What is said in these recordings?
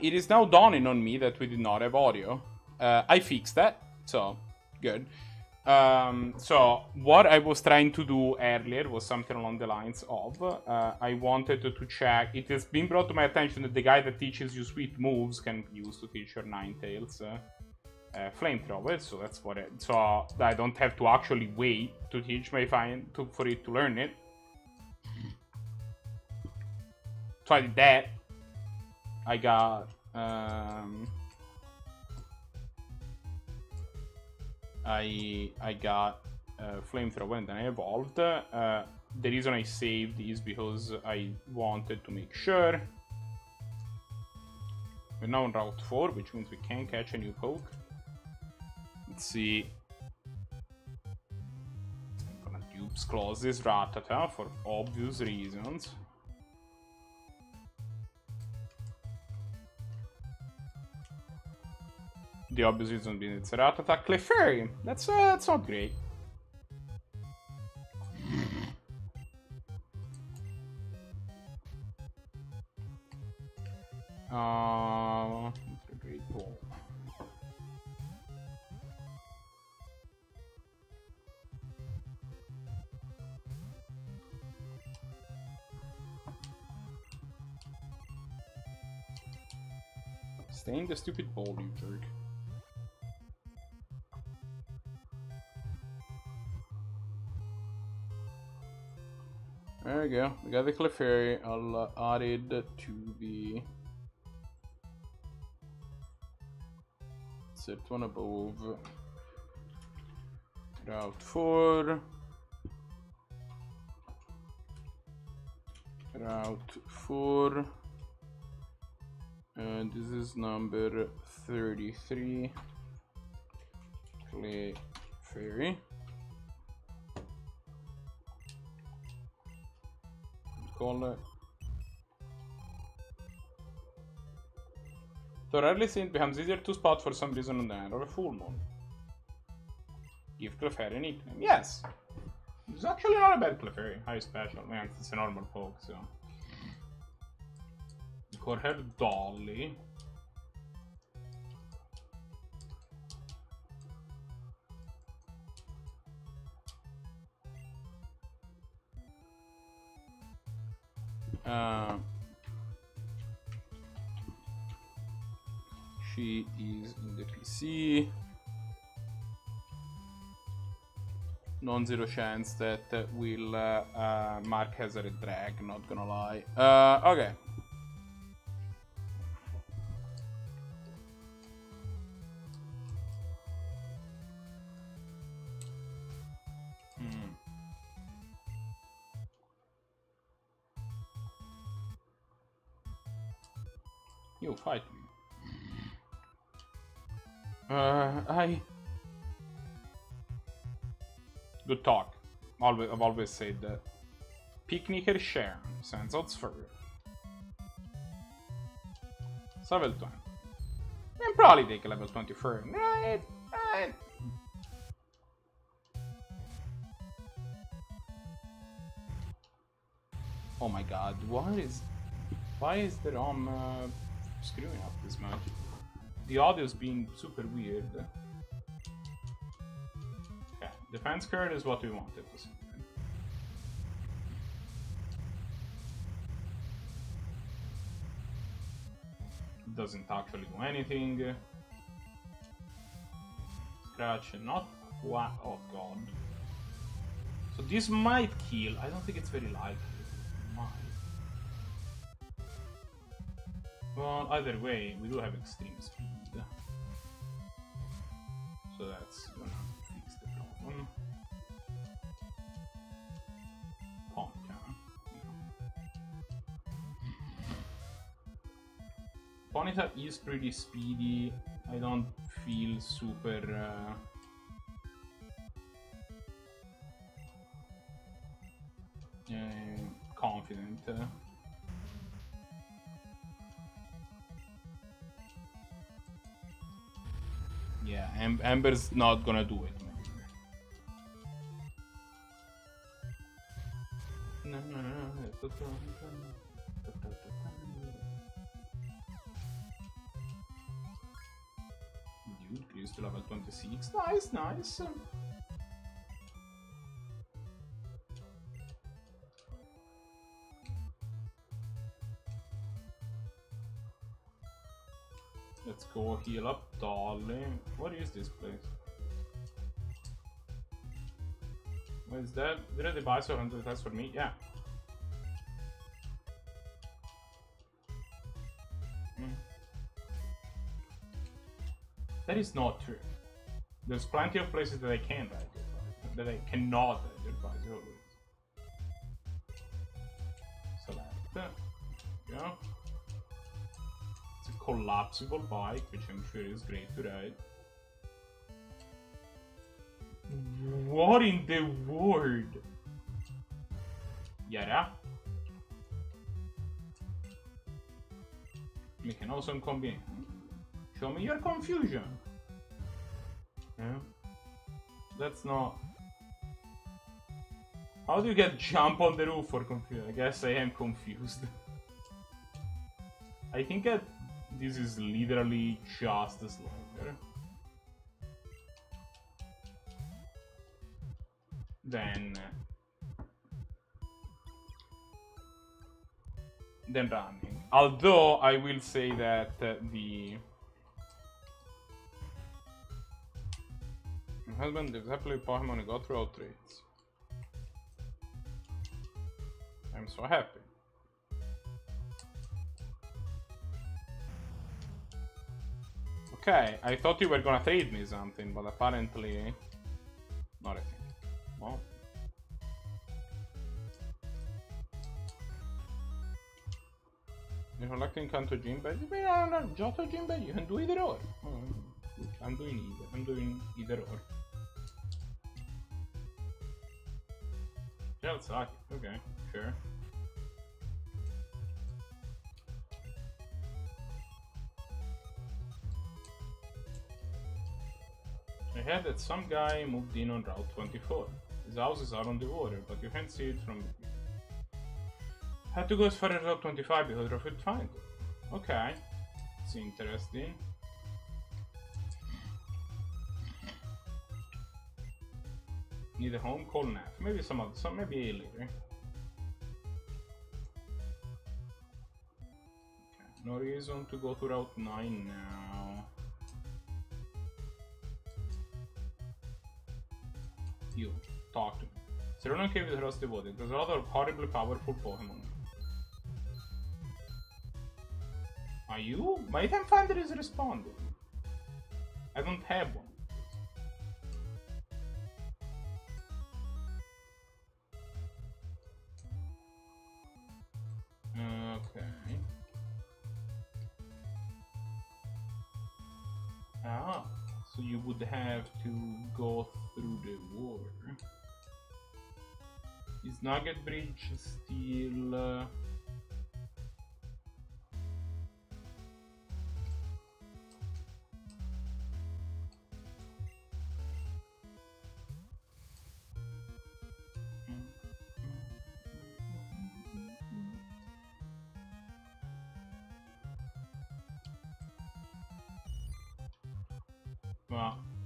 It is now dawning on me that we did not have audio. I fixed that, so good. So what I was trying to do earlier was something along the lines of I wanted to check. It has been brought to my attention that the guy that teaches you sweet moves can use to teach your Ninetales flamethrower. So that's what it. So I don't have to actually wait to teach my for it to learn it. So I did that. I got I got flamethrower and then I evolved. The reason I saved is because I wanted to make sure. We're now on Route 4, which means we can catch a new poke. Let's see. I'm gonna dupes close this Ratata for obvious reasons. The obvious reason being it's a Ratata Clefairy. That's not great. That's a great ball. Stay in the stupid ball, you jerk. There we go. We got the Clefairy. I'll add it to the set one above Route 4. Route 4. And this is number 33. Clefairy. Call it. The rarely seen becomes easier to spot for some reason on the end of a full moon. Give Clefairy a nickname. Yes! It's actually not a bad Clefairy. High special. Man, it's a normal poke, so. Call her Dolly. She is in the PC. Non-zero chance that will mark as a drag, not gonna lie. Okay. You fight me. Good talk. I've always said that. Picnicker Sharon sends out fur. Level 20. And probably take a level 20 fur. Right. Oh my god, why is the ROM screwing up this much? The audio is being super weird. Okay, defense card is what we wanted to see. It doesn't actually do anything. Scratch, not quite. Oh god. So this might kill. I don't think it's very likely. Well, either way, we do have extreme speed. So that's gonna fix the problem. Ponka. Ponyta is pretty speedy. I don't feel super confident. Yeah, Amber's not gonna do it. increased to level 26. Nice, nice. Let's go heal up Dolly. What is this place? What is that? Did a device or 100 tests for me? Yeah. That is not true. There's plenty of places that I can ride your bike, that I cannot ride your bike always. Select. There we go. It's a collapsible bike, which I'm sure is great to ride. What in the world? Yara. We can also combine. Show me your confusion. Yeah. That's not... How do you get jump on the roof for confusion? I guess I am confused. I think that this is literally just a slider. Then running. Although I will say that the my husband lives happily with Pokemon and got through all traits. I'm so happy. Okay, I thought you were gonna trade me something, but apparently not a thing. Well. You're collecting Kanto Jinbei? No, Johto Jinbei, you can do either or. I'm doing either. I'm doing either or. Yeah, it's lucky. Okay, sure. I heard that some guy moved in on Route 24. His houses are on the water, but you can't see it from the view. Had to go as far as Route 25 because I could find it. Okay, it's interesting. Need a home, call Nat. Maybe maybe later. Okay, no reason to go to Route 9 now. You, talk to me. Cerulean Cave is Rusty Water. There's a lot of horribly powerful Pokemon. Are you? My item finder is responding. I don't have one. Okay. Ah, so you would have to go through the water. Is Nugget Bridge still...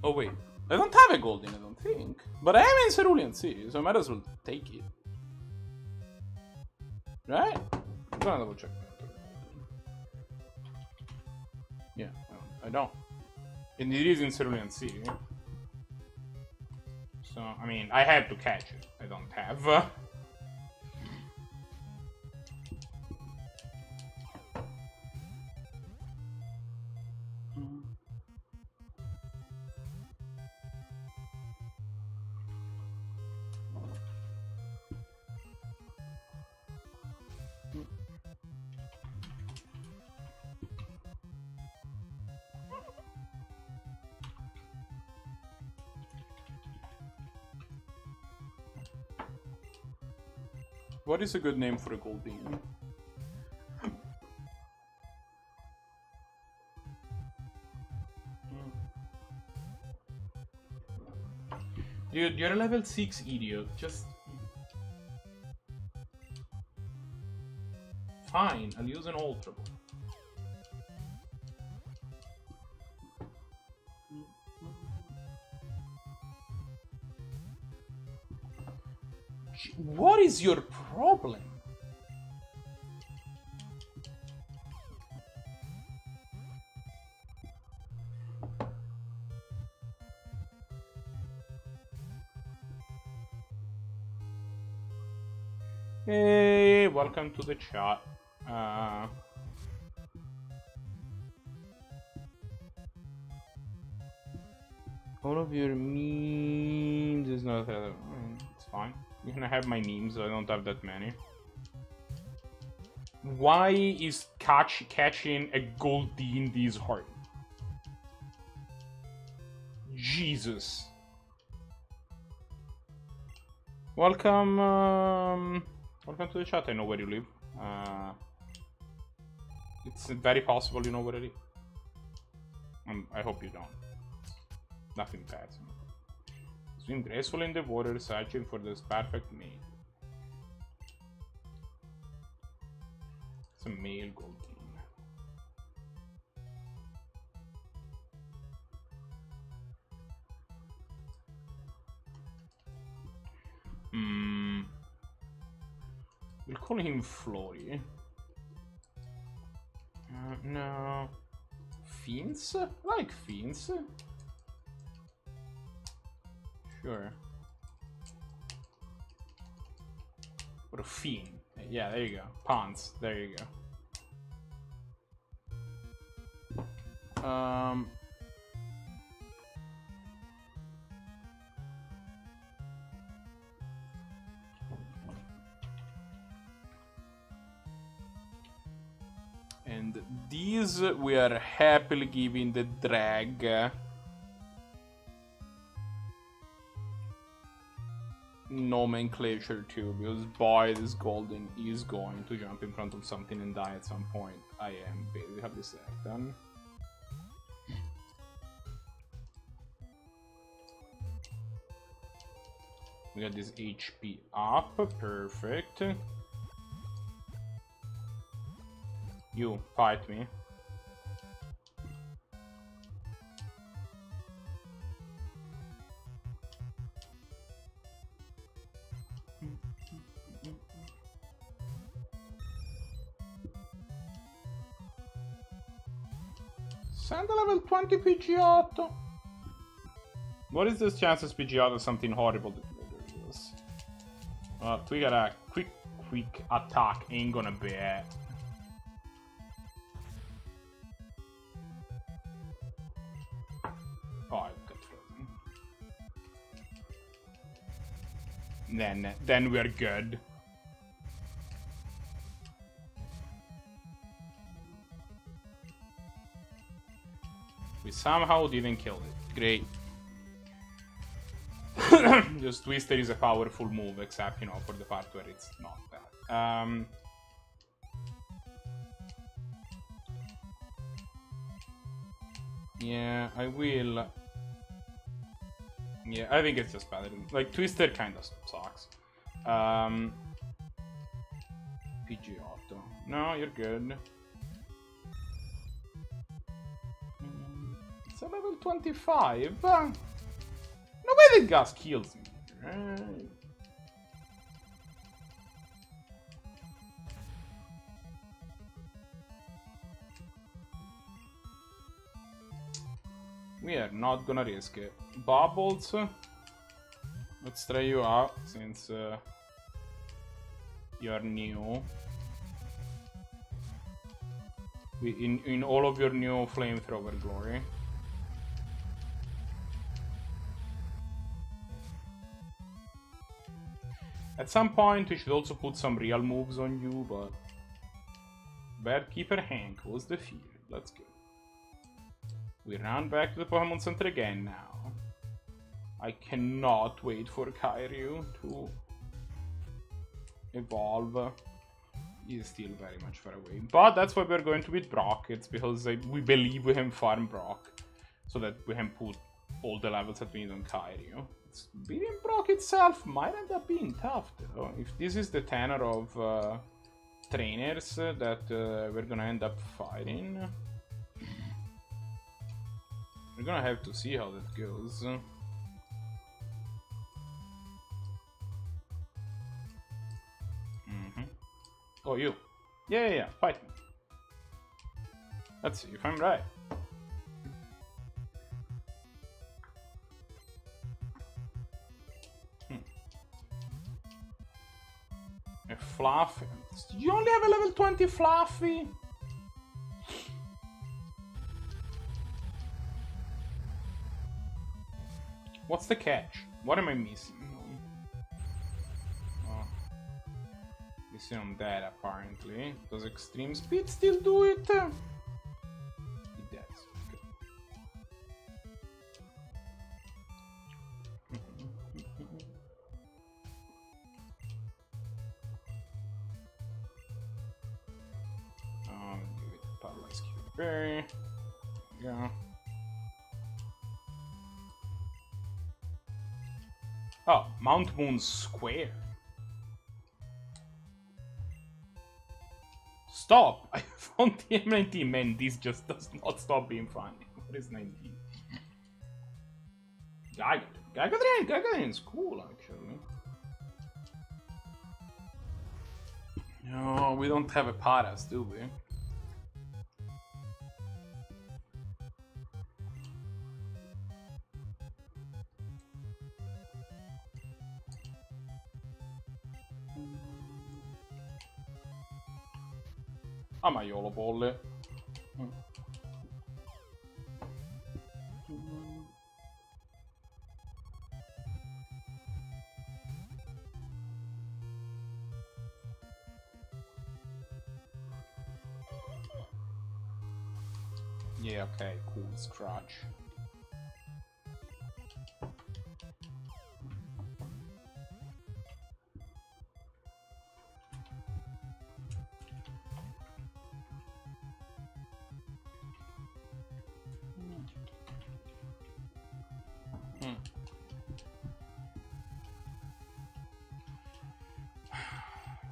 Oh wait, I don't have a golden, I don't think. But I am in Cerulean Sea, so I might as well take it. Right? I'm gonna double check that. Yeah, I don't. And it is in Cerulean Sea. So, I mean, I have to catch it. I don't have. What is a good name for a Goldeen? Dude, you're a level 6 idiot. Just... Fine, I'll use an Ultra Ball. What is your problem? Hey, welcome to the chat. All of your memes is not. It's fine. You can have my memes. I don't have that many. Why is catching a Goldeen this hard? Jesus. Welcome. Welcome to the chat. I know where you live. It's very possible you know where I live. I hope you don't. Nothing bad. Swim gracefully in the water, searching for this perfect mate. It's a male Goldeen. We'll call him Flory. No. Fiends? I like Fiends. Sure. Or a Fiend. Yeah, there you go. Pawns. There you go. And these we are happily giving the drag nomenclature to, because boy, this Golden is going to jump in front of something and die at some point. I am basically certain. We got this HP up, perfect. You, fight me. Send a level 20 Pidgeotto. What is this chances Pidgeotto something horrible to do? We got a quick attack ain't gonna be it. Oh, I got frozen. Then we're good. We somehow didn't kill it. Great. Just Twister is a powerful move, except, you know, for the part where it's not that. Yeah, I will. Yeah, I think it's just better. Like, Twister kind of sucks. Pidgeotto. No, you're good. It's a level 25. No way the gas kills me. Right. We are not gonna risk it. Bubbles. Let's try you out since you're new. In all of your new flamethrower glory. At some point, we should also put some real moves on you, but... Bearkeeper Hank was the field. Let's go. We run back to the Pokemon Center again now. I cannot wait for Kairyu to evolve. He's still very much far away. But that's why we're going to beat Brock. It's because we believe we can farm Brock, so that we can put all the levels that we need on Kairyu. Beating Brock itself might end up being tough, though. If this is the tenor of trainers that we're gonna end up fighting, we're gonna have to see how that goes. Oh, you. Yeah, fight me. Let's see if I'm right. A Fluffy. You only have a level 20 Fluffy? What's the catch? What am I missing? Oh. Missing on that, apparently. Does Extreme Speed still do it? It does. Okay. Give it Paralyzed Berry. Yeah. Oh, Mount Moon Square. Stop! I found the M19, man. This just does not stop being funny. What is 19? Gagatrain is cool, actually. No, we don't have a Paras, do we? Amaiolo bolle. Yeah, okay, cool, scratch.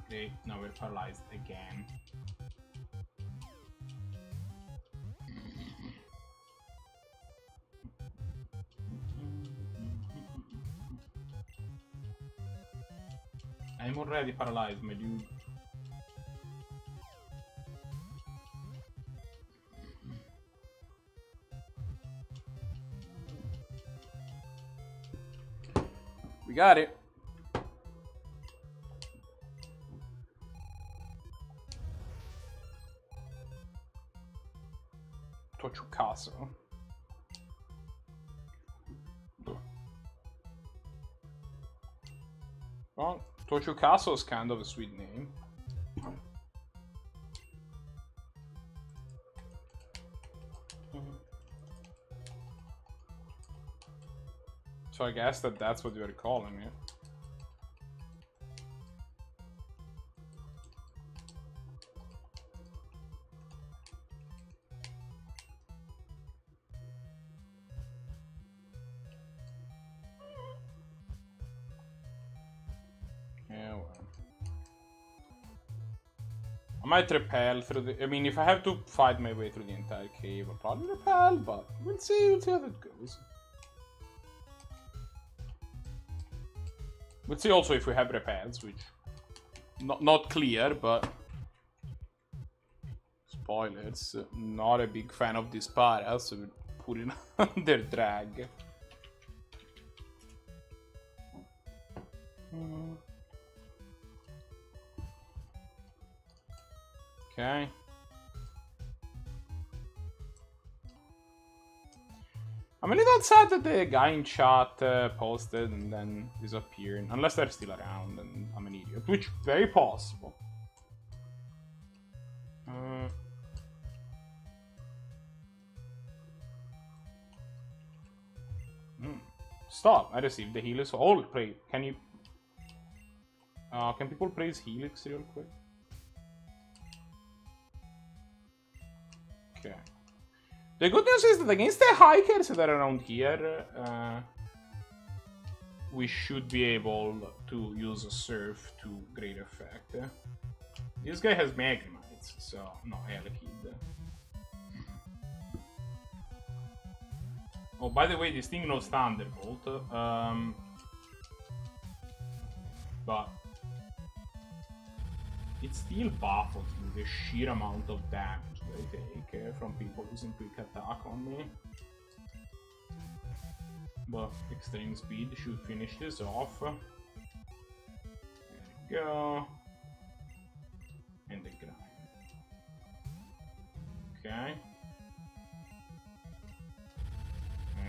Okay, now we're paralyzed again. I'm already paralyzed, my dude. We got it. Tochukaso. Well, Tochukaso is kind of a sweet name. So I guess that's what you're calling it. Yeah, well. I might repel through the... I mean, if I have to fight my way through the entire cave, I'll probably repel, but we'll see how that goes. We'll see also if we have repels, which... Not clear, but... Spoilers. Not a big fan of this para, so we'll put it under drag. Okay. I'm a little sad that the guy in chat posted and then disappeared. Unless they're still around and I'm an idiot. Which, very possible. Stop! I received the Helix. Hold, pray. Can you... can people praise Helix real quick? Okay. The good news is that against the hikers that are around here, we should be able to use a surf to great effect. This guy has Magnemites, so no, Elekid. Oh, by the way, this thing knows Thunderbolt, but it still baffles me the sheer amount of damage that I take from people using quick attack on me. But extreme speed should finish this off. There we go. And the grind. Okay.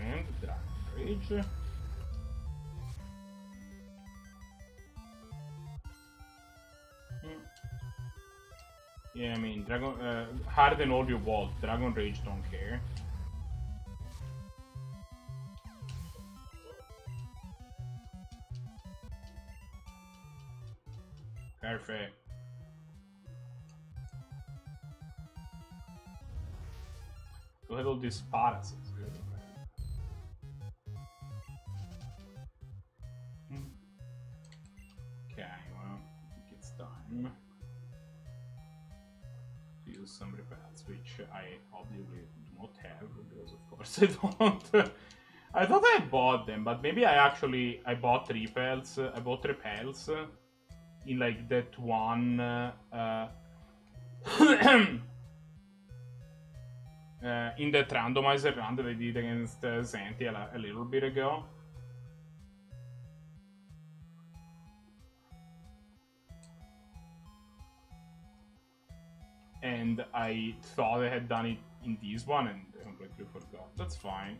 And Dragon Rage. Yeah, I mean, harden all you want. Dragon Rage don't care. Perfect. Look at all these parasites. Okay, well, I think it's time to use some repels, which I obviously do not have, because of course I don't. I thought I bought them, but maybe I bought repels. I bought repels in like that one in that randomizer run that I did against Zenti a little bit ago. And I thought I had done it in this one and I completely forgot. That's fine.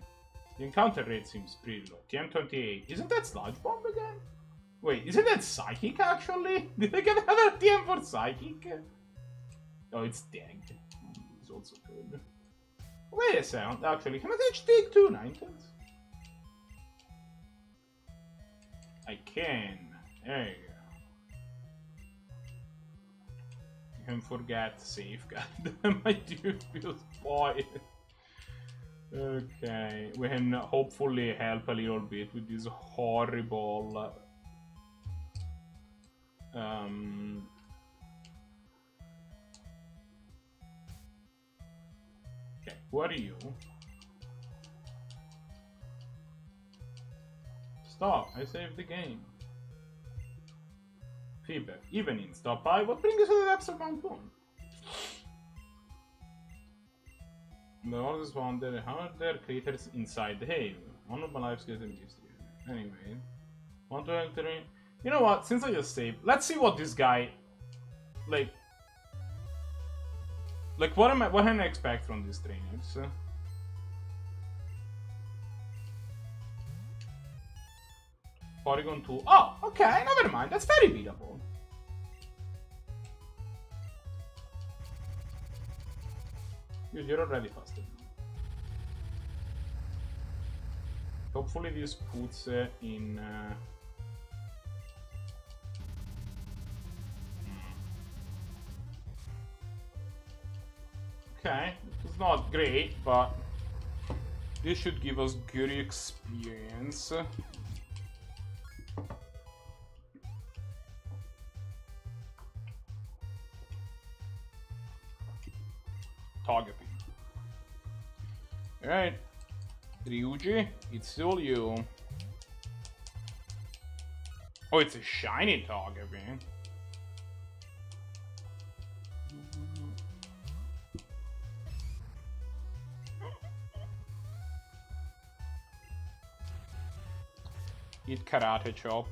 The encounter rate seems pretty low. TM28. Isn't that Sludge Bomb again? Wait, isn't that Psychic actually? Did I get another TM for Psychic? Oh, it's Tagged. It's also good. Wait a second, actually, can I take 2 9-tails? I can. There you go. You can forget Safeguard. My dude feels spoiled. Okay, we can hopefully help a little bit with this horrible... Okay, who are you? Stop, I saved the game. Feedback, evening, stop by. What brings you to the depths of Mount Moon? I always wonder, how are there creatures inside the cave? One of my life's getting used to. Anyway, want to enter in? You know what, since I just saved, let's see what this guy, like what can I expect from these trainers? Polygon 2. Oh, okay, never mind. That's very beatable. Dude, you're already faster. Hopefully this puts in... Okay, it's not great, but this should give us good experience. Togepi. Alright, Ryuji, it's still you. Oh, it's a shiny Togepi. Eat Karate Chop.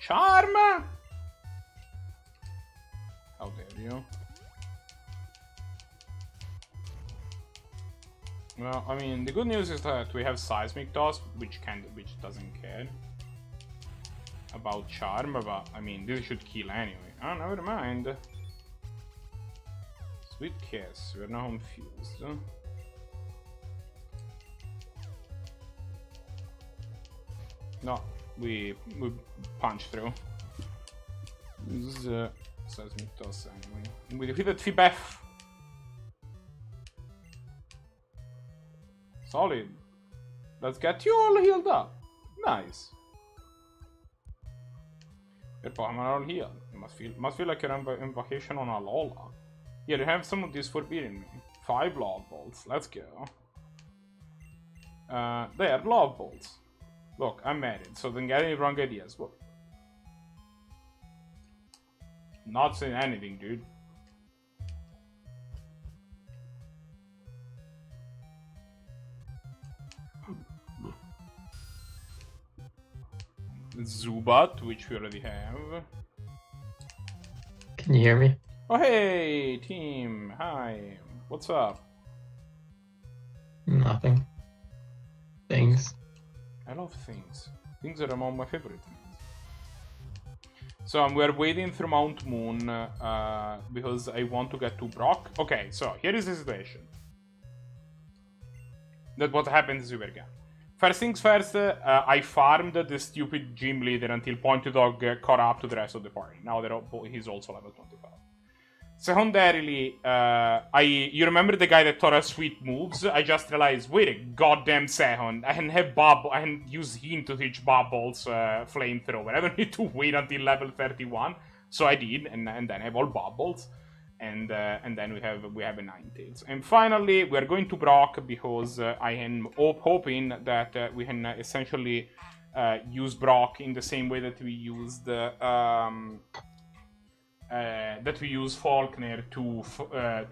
Charm! How dare you? Well, I mean, the good news is that we have Seismic Toss, which doesn't care about Charm, but I mean, this should kill anyway. Oh, never mind. Sweet Kiss, we're now confused. No, we punch through. This is Seismic Toss anyway. We defeated Fibef. Solid. Let's get you all healed up. Nice. Your Pokemon are all healed. You must feel like you're on vacation on Alola. Here, you have some of these forbidden me. 5 Love Bolts. Let's go. There, Love Bolts. Look, I'm married, so don't get any wrong ideas. Look, Not saying anything, dude. Zubat, which we already have. Can you hear me? Oh, hey, team. Hi. What's up? Nothing. Things. I love things. Things are among my favorite things. So we're waiting through Mount Moon because I want to get to Brock. Okay, so here is the situation. That what happens is we began. First things first, I farmed the stupid gym leader until Pointy Dog caught up to the rest of the party. Now he's also level 25. Secondarily, you remember the guy that taught us sweet moves? I just realized, wait a goddamn second, I can have I can use him to teach Bubbles flamethrower. I don't need to wait until level 31. So I did, and then I have all Bubbles. And then we have a Ninetales. And finally, we are going to Brock because I am hoping that we can essentially use Brock in the same way that we used Faulkner to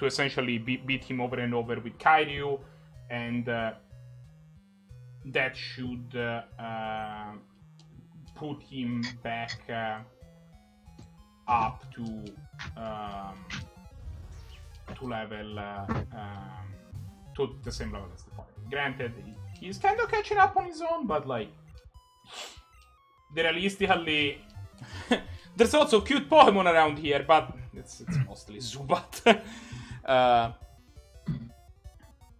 essentially beat him over and over with Kairyu, and that should put him back up to level to the same level as the party. Granted, he's kind of catching up on his own, but like realistically, there's also cute Pokemon around here, but it's mostly Zubat.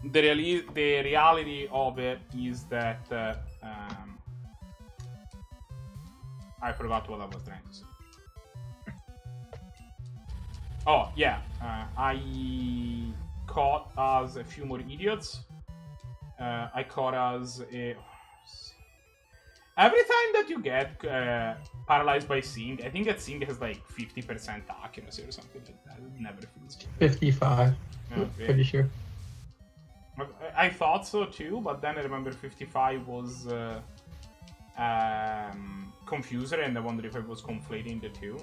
The reality of it is that I forgot what I was trying to say. Oh, yeah, I caught us a few more idiots. I caught us a... Every time that you get paralyzed by Sing, I think that Sing has like 50% accuracy or something like that. It never feels good. 55, Okay. pretty sure. I thought so too, but then I remember 55 was Confuser, and I wonder if I was conflating the two.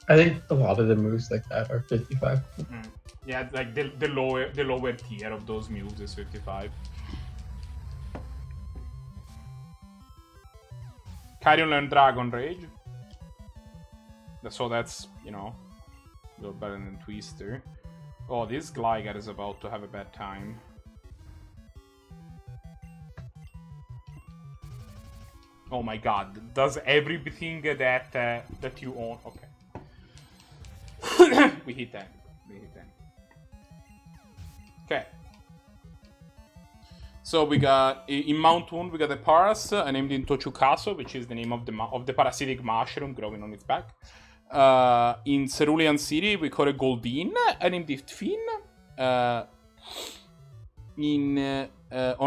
I think a lot of the moves like that are 55. Yeah, like the lower tier of those moves is 55. Carrion learned Dragon Rage. So that's, you know, a little better than Twister. Oh, this Gligar is about to have a bad time. Oh my god, does everything that you own... Okay. We hit that. Okay. So we got in Mount Moon we got a Paras. I named it Tochukaso, which is the name of the parasitic mushroom growing on its back. In Cerulean City we caught a Goldeen. I named it Finn. On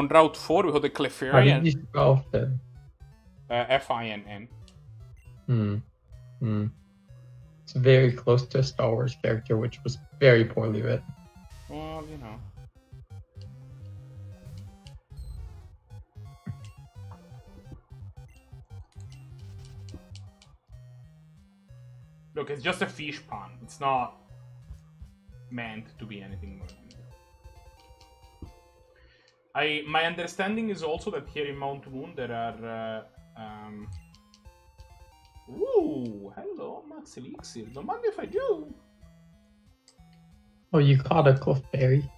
Route 4 we caught a Clefairy. How did you spell Finn? Finn. It's very close to a Star Wars character, which was very poorly written. Well, you know. Look, it's just a fish pun. It's not meant to be anything more than that. My understanding is also that here in Mount Moon there are... Ooh, hello, Max Elixir. Don't mind if I do. Oh, you caught a Clefairy?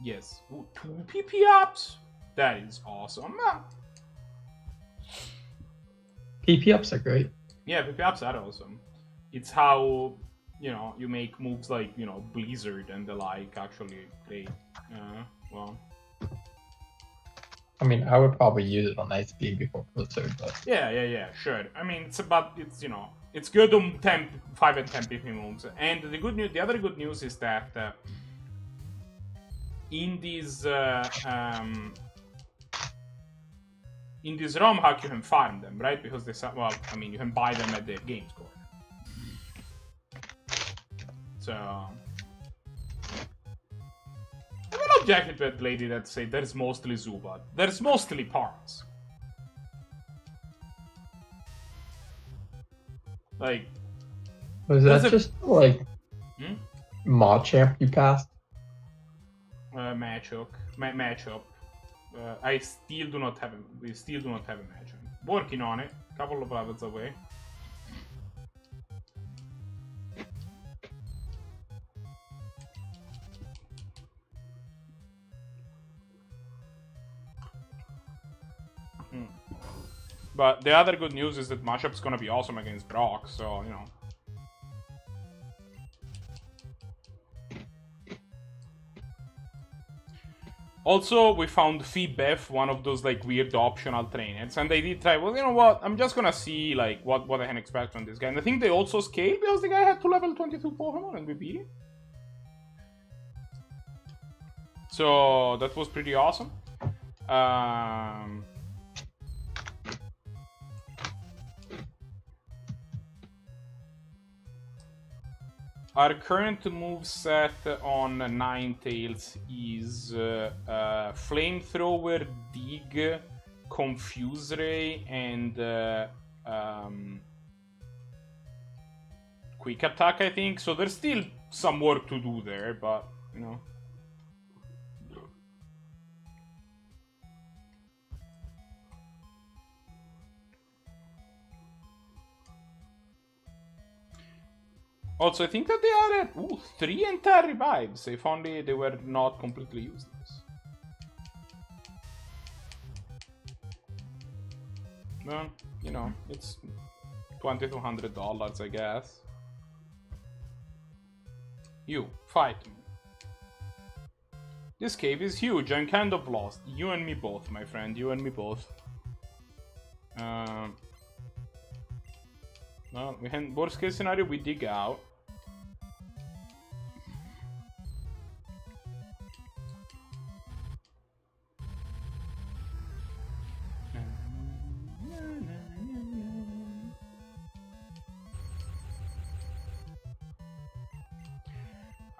Yes. Ooh, 2 PP ups. That is awesome. PP ups are great. Yeah, PP ups are awesome. It's how, you know, you make moves like, you know, Blizzard and the like actually great. Well. I mean, I would probably use it on Ice Beam before Blizzard, but... Yeah, sure. I mean, it's, you know, it's good on 5 and 10 PP moves. And the other good news is that in this ROM hack you can farm them, right? Because they, well, I mean, you can buy them at the game score. So... I'm not objecting to that lady that say there's mostly Zubat. There's mostly parts. Like, Was that just like Machamp you passed? matchup. I still do not have a. We still do not have a matchup. Working on it. Couple of levels away. But the other good news is that Mashup's gonna be awesome against Brock, so, you know. Also, we found Feebef, one of those, like, weird optional trainers, and they did try, well, you know what, I'm just gonna see, like, what I can expect from this guy. And I think they also scaled because the guy had 2 level 22 Pokemon and we beat him. So, that was pretty awesome. Our current moveset on Ninetales is Flamethrower, Dig, Confuse Ray, and Quick Attack, I think. So there's still some work to do there, but, you know. Also, I think that they added 3 entire revives, if only they were not completely useless. Well, you know, it's $2,200, I guess. You, fight me. This cave is huge, I'm kind of lost. You and me both, my friend, you and me both. Well, we can, worst case scenario, we dig out.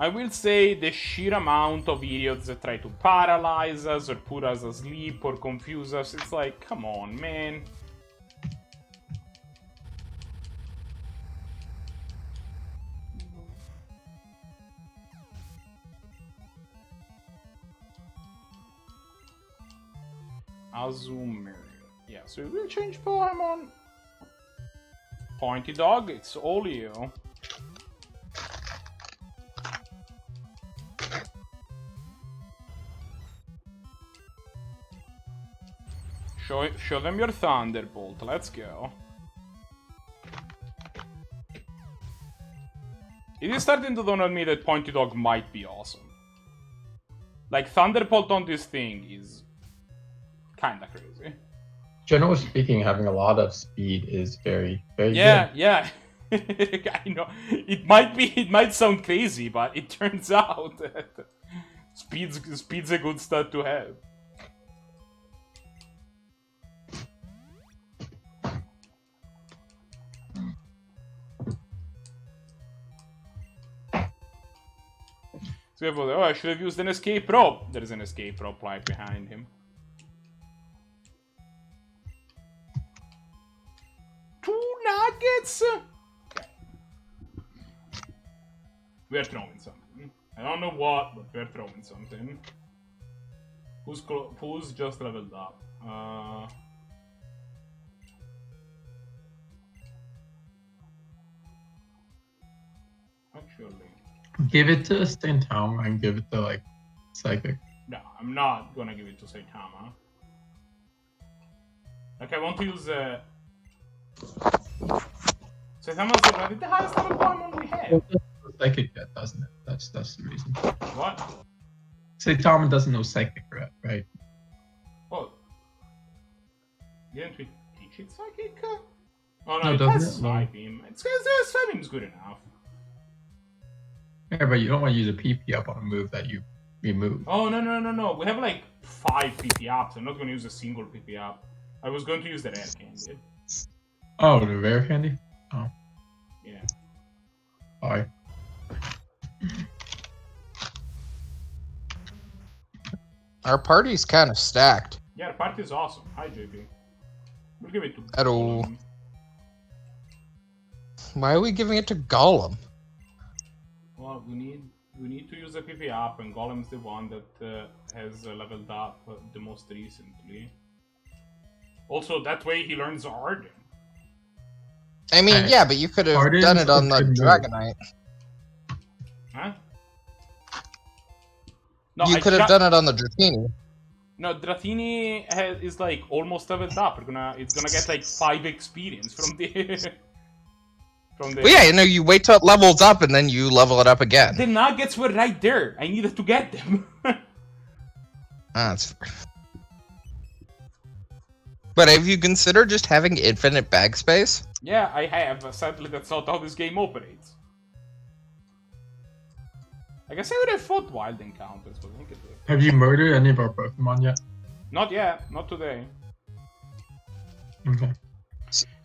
I will say the sheer amount of idiots that try to paralyze us or put us asleep or confuse us, it's like, come on, man. Azumarill. Yeah, so we will change Pokemon. Pointy Dog, it's all you. Show them your Thunderbolt, let's go. It is starting to dawn on me that Pointy Dog might be awesome. Like, Thunderbolt on this thing is kinda crazy. Generally speaking, having a lot of speed is very, very good. Yeah. I know. It might sound crazy, but it turns out that speed's a good stat to have. So oh, I should have used an escape rope. There's an escape rope right behind him. 2 nuggets! Okay. We are throwing something. I don't know what, but we're throwing something. Who's just leveled up? Actually... Give it to Saitama and give it to, like, Psychic. No, I'm not gonna give it to Saitama. Like, I want to use Saitama's already the highest level Pokemon we have. Psychic yet, doesn't it? That's the reason. What? Saitama doesn't know Psychic yet, right? Oh. Didn't we teach it Psychic? Oh no, No, it doesn't has it? No. Psybeam. Psybeam's good enough. Yeah, but you don't want to use a PP up on a move that you remove. Oh, no. We have like 5 PP ups. I'm not going to use a single PP up. I was going to use the rare candy. Oh, the rare candy? Oh. Yeah. Alright. Our party's kind of stacked. Yeah, our party's awesome. Hi, JP. We'll give it to Hello. Why are we giving it to Gollum? Well, we need to use a PP up, and Golem's the one that has leveled up the most recently. Also, that way he learns Arden. I mean, yeah, but you could have done it on the Dragonite. Huh? No, you could have done it on the Dratini. No, Dratini is like almost leveled up. It's gonna get like 5 experience from the. But yeah, you know, you wait till it levels up and then you level it up again. The nuggets were right there. I needed to get them. That's fair. But have you considered just having infinite bag space? Yeah, I have. Sadly, that's not how this game operates. I guess I would have fought wild encounters, but I think it did. Have you murdered any of our Pokemon yet? Not yet. Not today. Okay.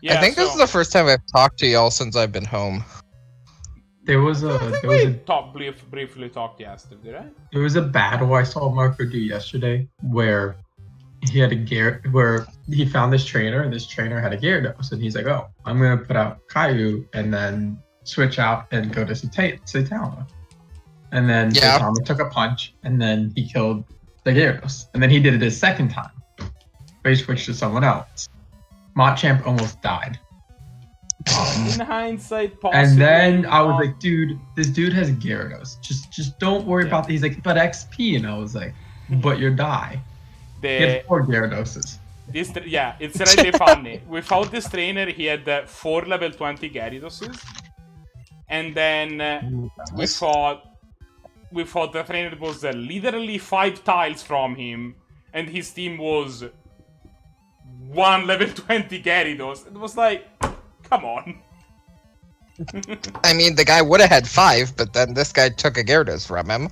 Yeah, I think this is the first time I've talked to y'all since I've been home. There was a briefly talked yesterday, right? There was a battle I saw Marco do yesterday where he had where he found this trainer and this trainer had a Gyarados and he's like, oh, I'm gonna put out Caillou and then switch out and go to Cystal. And then Saitama took a punch and then he killed the Gyarados. And then he did it a second time. But he switched to someone else. Machamp almost died. In hindsight, possibly. And then I was like, dude, this dude has Gyarados. Just don't worry about that. He's like, but XP. And I was like, but you die. He had 4 Gyaradoses. It's really funny. We fought this trainer, he had 4 level 20 Gyaradoses. And then we fought the trainer that was literally 5 tiles from him. And his team was 1 level 20 Gyarados. It was like, come on. I mean, the guy would have had 5, but then this guy took a Gyarados from him.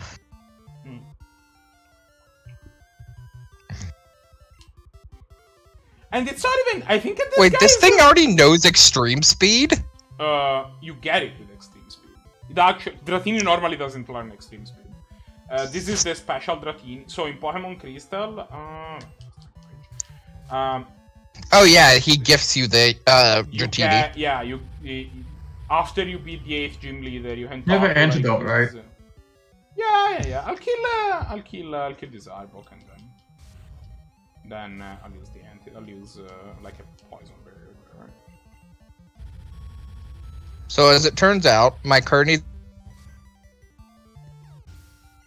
And it's not even, I think at this Wait, this thing already knows extreme speed? You get it with extreme speed. Dratini normally doesn't learn extreme speed. This is the special Dratini. So in Pokemon Crystal, oh yeah, he gifts you the Dratini. You after you beat the 8th gym leader, you can. You have an antidote, right? Yeah. I'll kill this Arbok and then I'll use the antidote. I'll use like a poison berry or whatever. So as it turns out, my car needs.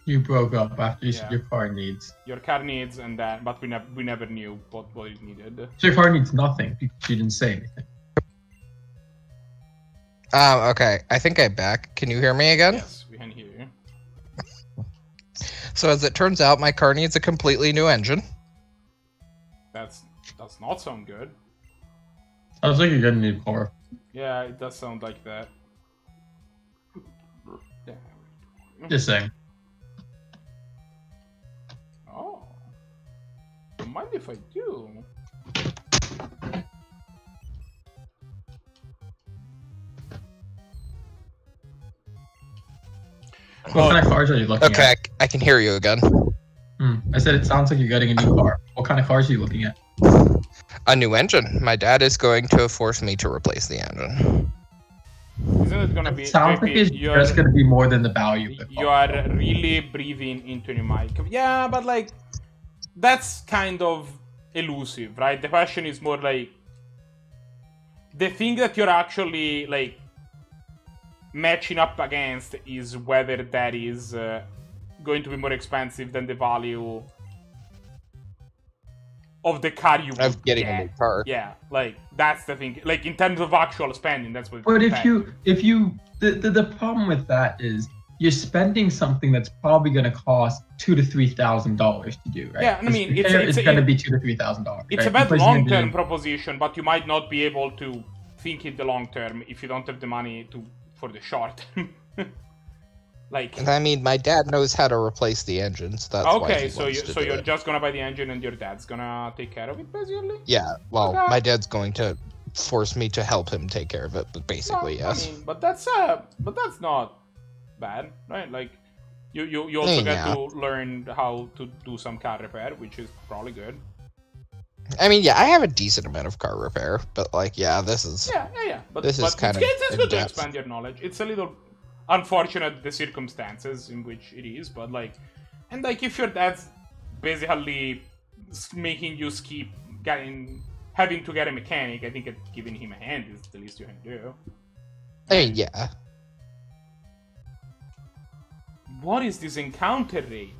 You broke up after you said your car needs. Your car needs, and that, but we never knew what it needed. So your car needs nothing because you didn't say anything. Okay. I think I'm back. Can you hear me again? Yes, we can hear you. So as it turns out, my car needs a completely new engine. That does not sound good. Sounds like you're gonna need power. Yeah, it does sound like that. Just saying. Oh. Don't mind if I do. What kind of cars are you looking at? Okay, I can hear you again. I said it sounds like you're getting a new car. What kind of cars are you looking at? A new engine. My dad is going to force me to replace the engine. Isn't it gonna be? It sounds like it's just gonna be more than the value of the car. You are really breathing into your mic. Yeah, but like, that's kind of elusive, right? The question is more like, the thing that you're actually like matching up against is whether that is going to be more expensive than the value of the car you of getting a new car. Yeah, like that's the thing. Like in terms of actual spending, that's what. But if you the problem with that is you're spending something that's probably going to cost $2,000 to $3,000 to do, right? Yeah, I mean it's going to be $2,000 to $3,000. It's a bad long-term proposition, but you might not be able to think in the long term if you don't have the money for the short term. Like, I mean, my dad knows how to replace the engine, so that's okay. Why You're just gonna buy the engine, and your dad's gonna take care of it, basically. Yeah, well, okay. My dad's going to force me to help him take care of it, but basically, yes. I mean, but that's not bad, right? Like, you also get to learn how to do some car repair, which is probably good. I mean, yeah, I have a decent amount of car repair, but like, yeah, this is Yeah. But this is kind of it's good to in-depth. expand your knowledge. It's a little unfortunate the circumstances in which it is, but like, and like if your dad's basically making you skip having to get a mechanic, I think giving him a hand is the least you can do. I mean, yeah. What is this encounter rate?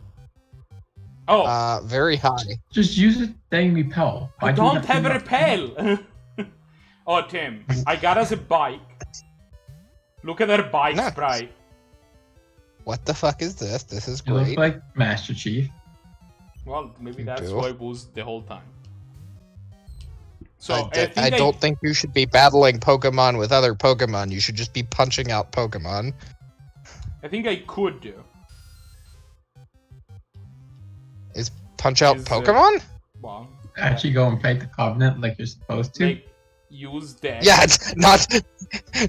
Oh, Very high. Just use a dang repel. I don't have a repel. Oh, Tim, I got us a bike. Look at our bike Nice. sprite. What the fuck is this? This is You look great. like Master Chief. Well, maybe You that's do. who I was the whole time. So I don't think you should be battling Pokemon with other Pokemon. You should just be punching out Pokemon. I think I could do. Is punch out Is, Pokemon? Well, Actually go and fight the Covenant like you're supposed to. like use that. Yeah, it's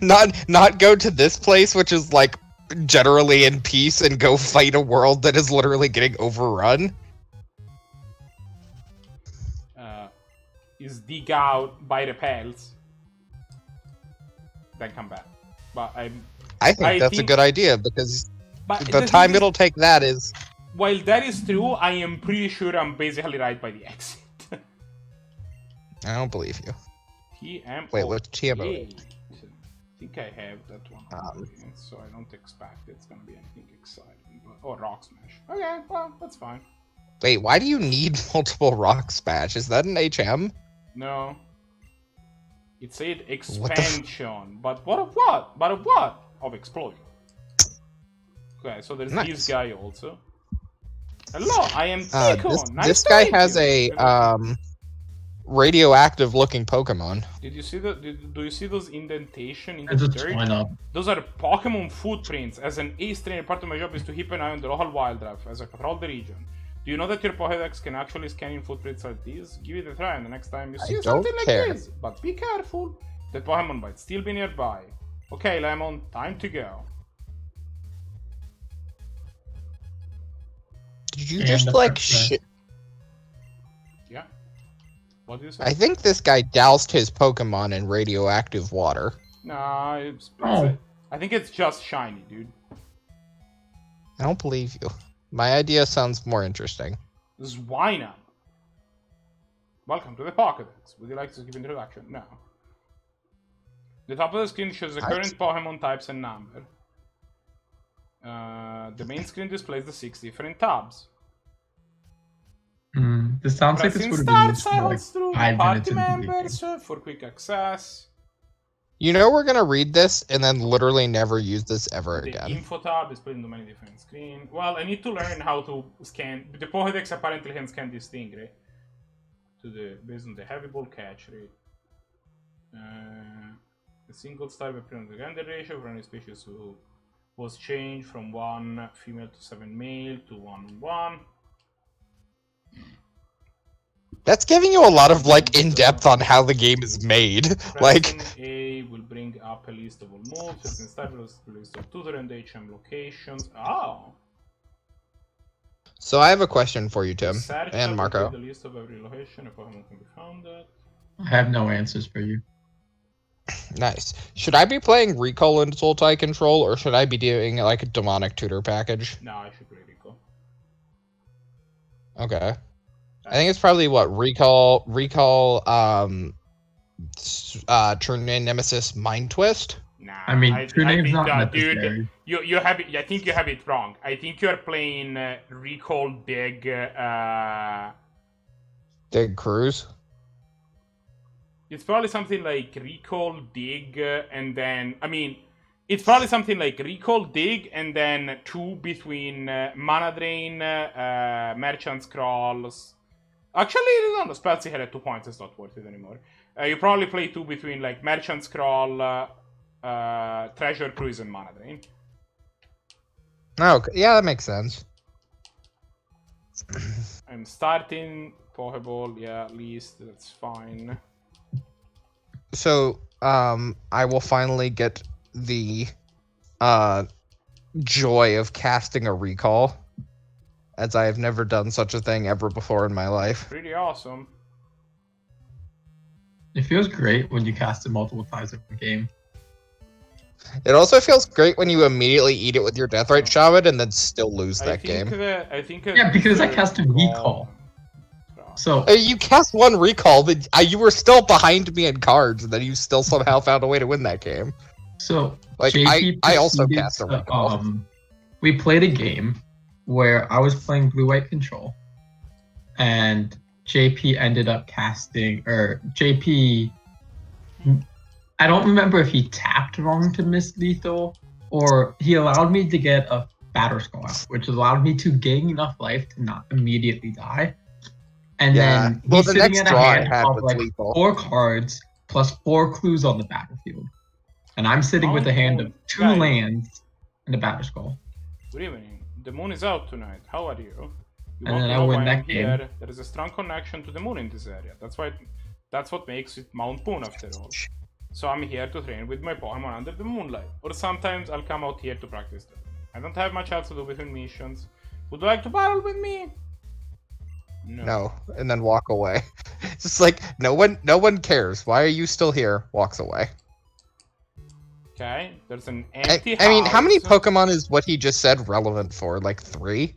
not go to this place, which is like generally in peace, and go fight a world that is literally getting overrun. Is dig out by repels. Then come back. But I think that's a good idea because the time it'll take that is. While that is true, I am pretty sure I'm basically right by the exit. I don't believe you. TM. Wait, what's TM? I think I have that one. So I don't expect it's gonna be anything exciting. But, Rock Smash. Okay, well, that's fine. Wait, why do you need multiple Rock Smash? Is that an HM? No. It said expansion. But what of what? But of what? Of explosion. Okay, so there's Nice. this guy also. Hello, I am Tico. Nice this to guy meet has you. a radioactive looking Pokemon. Did you see do you see those indentation in I the just dirt? went up. Those are Pokemon footprints. As an ace trainer, part of my job is to keep an eye on the local wildlife as I patrol the region. Do you know that your Pokédex can actually scan in footprints like these? Give it a try, and the next time you see something like this. But be careful. The Pokemon might still be nearby. Okay, Lemon, time to go. Did you And just the like first shit? Yeah. What do you say? I think this guy doused his Pokemon in radioactive water. Nah, Oh. I think it's just shiny, dude. I don't believe you. My idea sounds more interesting. Zwinub. Welcome to the Pokédex. Would you like to give introduction? No. The top of the screen shows the current Pokemon types and number. The main screen displays the 6 different tabs. This sounds like this Pressing would have start been used for like cycles through 5 party minutes into the members game. for quick access. You know we're gonna read this and then literally never use this ever The again. info tab is split into many different screens. Well, I need to learn how to scan. The Pokédex apparently can scan this thing, right? Based on the heavy ball catch rate. The single star represents the gender ratio for any species who was changed from 1 female to 7 male to 1-1. That's giving you a lot of like in-depth on how the game is made. Like, Pressing A will bring up a list of all moves. Pressing start will list of tutor and HM locations. Oh! so I have a question for you, Tim Search and will Marco. give the list of every location a Pokemon can be found at. I have no answers for you. Nice. Should I be playing Recall and Sultai Control, or should I be doing like a demonic tutor package? No, I should really go. Okay. I think it's probably what Recall, Turn In Nemesis, Mind Twist. Nah, I mean, two names not dude. necessary. You have it. I think you have it wrong. I think you are playing Recall Dig. Dig Cruise. It's probably something like Recall Dig, and then it's probably something like Recall Dig, and then 2 between Mana Drain, Merchant Scrolls. Actually, no, Spellseeker at 2 points is not worth it anymore. You probably play 2 between like Merchant Scroll, Treasure Cruise, and Mana Drain. Okay, yeah, that makes sense. I'm starting Pokeball, yeah, at least that's fine. So, I will finally get the joy of casting a Recall, as I have never done such a thing ever before in my life. Pretty awesome. It feels great when you cast it multiple times in a game. It also feels great when you immediately eat it with your Deathrite Shaman and then still lose that game. I think Yeah, because I cast a recall. So you cast one recall, but you were still behind me in cards, and then you still somehow found a way to win that game. So like I also cast a recall. We played a game where I was playing blue-white control, and JP ended up casting, or JP, I don't remember if he tapped wrong to miss lethal, or he allowed me to get a batter skull out, which allowed me to gain enough life to not immediately die. And then he's sitting in a hand of like lethal. 4 cards plus 4 clues on the battlefield. And I'm sitting with a hand of 2 lands and a batter skull. Good evening. The moon is out tonight. How are you? You and then I win that game. Here. There is a strong connection to the moon in this area. That's what makes it Mount Moon after all. So I'm here to train with my Pokemon under the moonlight. Or sometimes I'll come out here to practice them. I don't have much else to do between missions. Would you like to battle with me? No. And then walk away. It's just like no one cares. Why are you still here? Walks away. Okay, there's an empty house. I mean, how many Pokemon is what he just said relevant for? Like 3?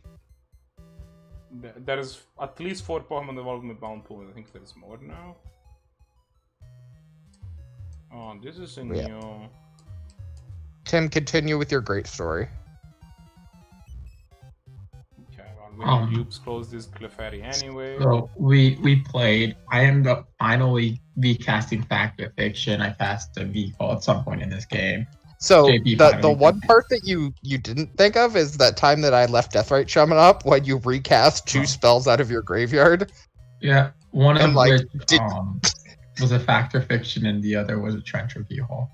There is at least 4 Pokemon involved with Mount Moon. I think there's more now. Oh, this is a new... Tim, continue with your great story. Okay, well, Loops closed this Clefairy anyway. So we played. I ended up finally recasting Fact or Fiction. I cast a V-Call at some point in this game. So the one part that you didn't think of is that time that I left Deathrite Shaman up when you recast 2 spells out of your graveyard. Yeah, one of which was a Fact or Fiction and the other was a Trench or Gearhulk.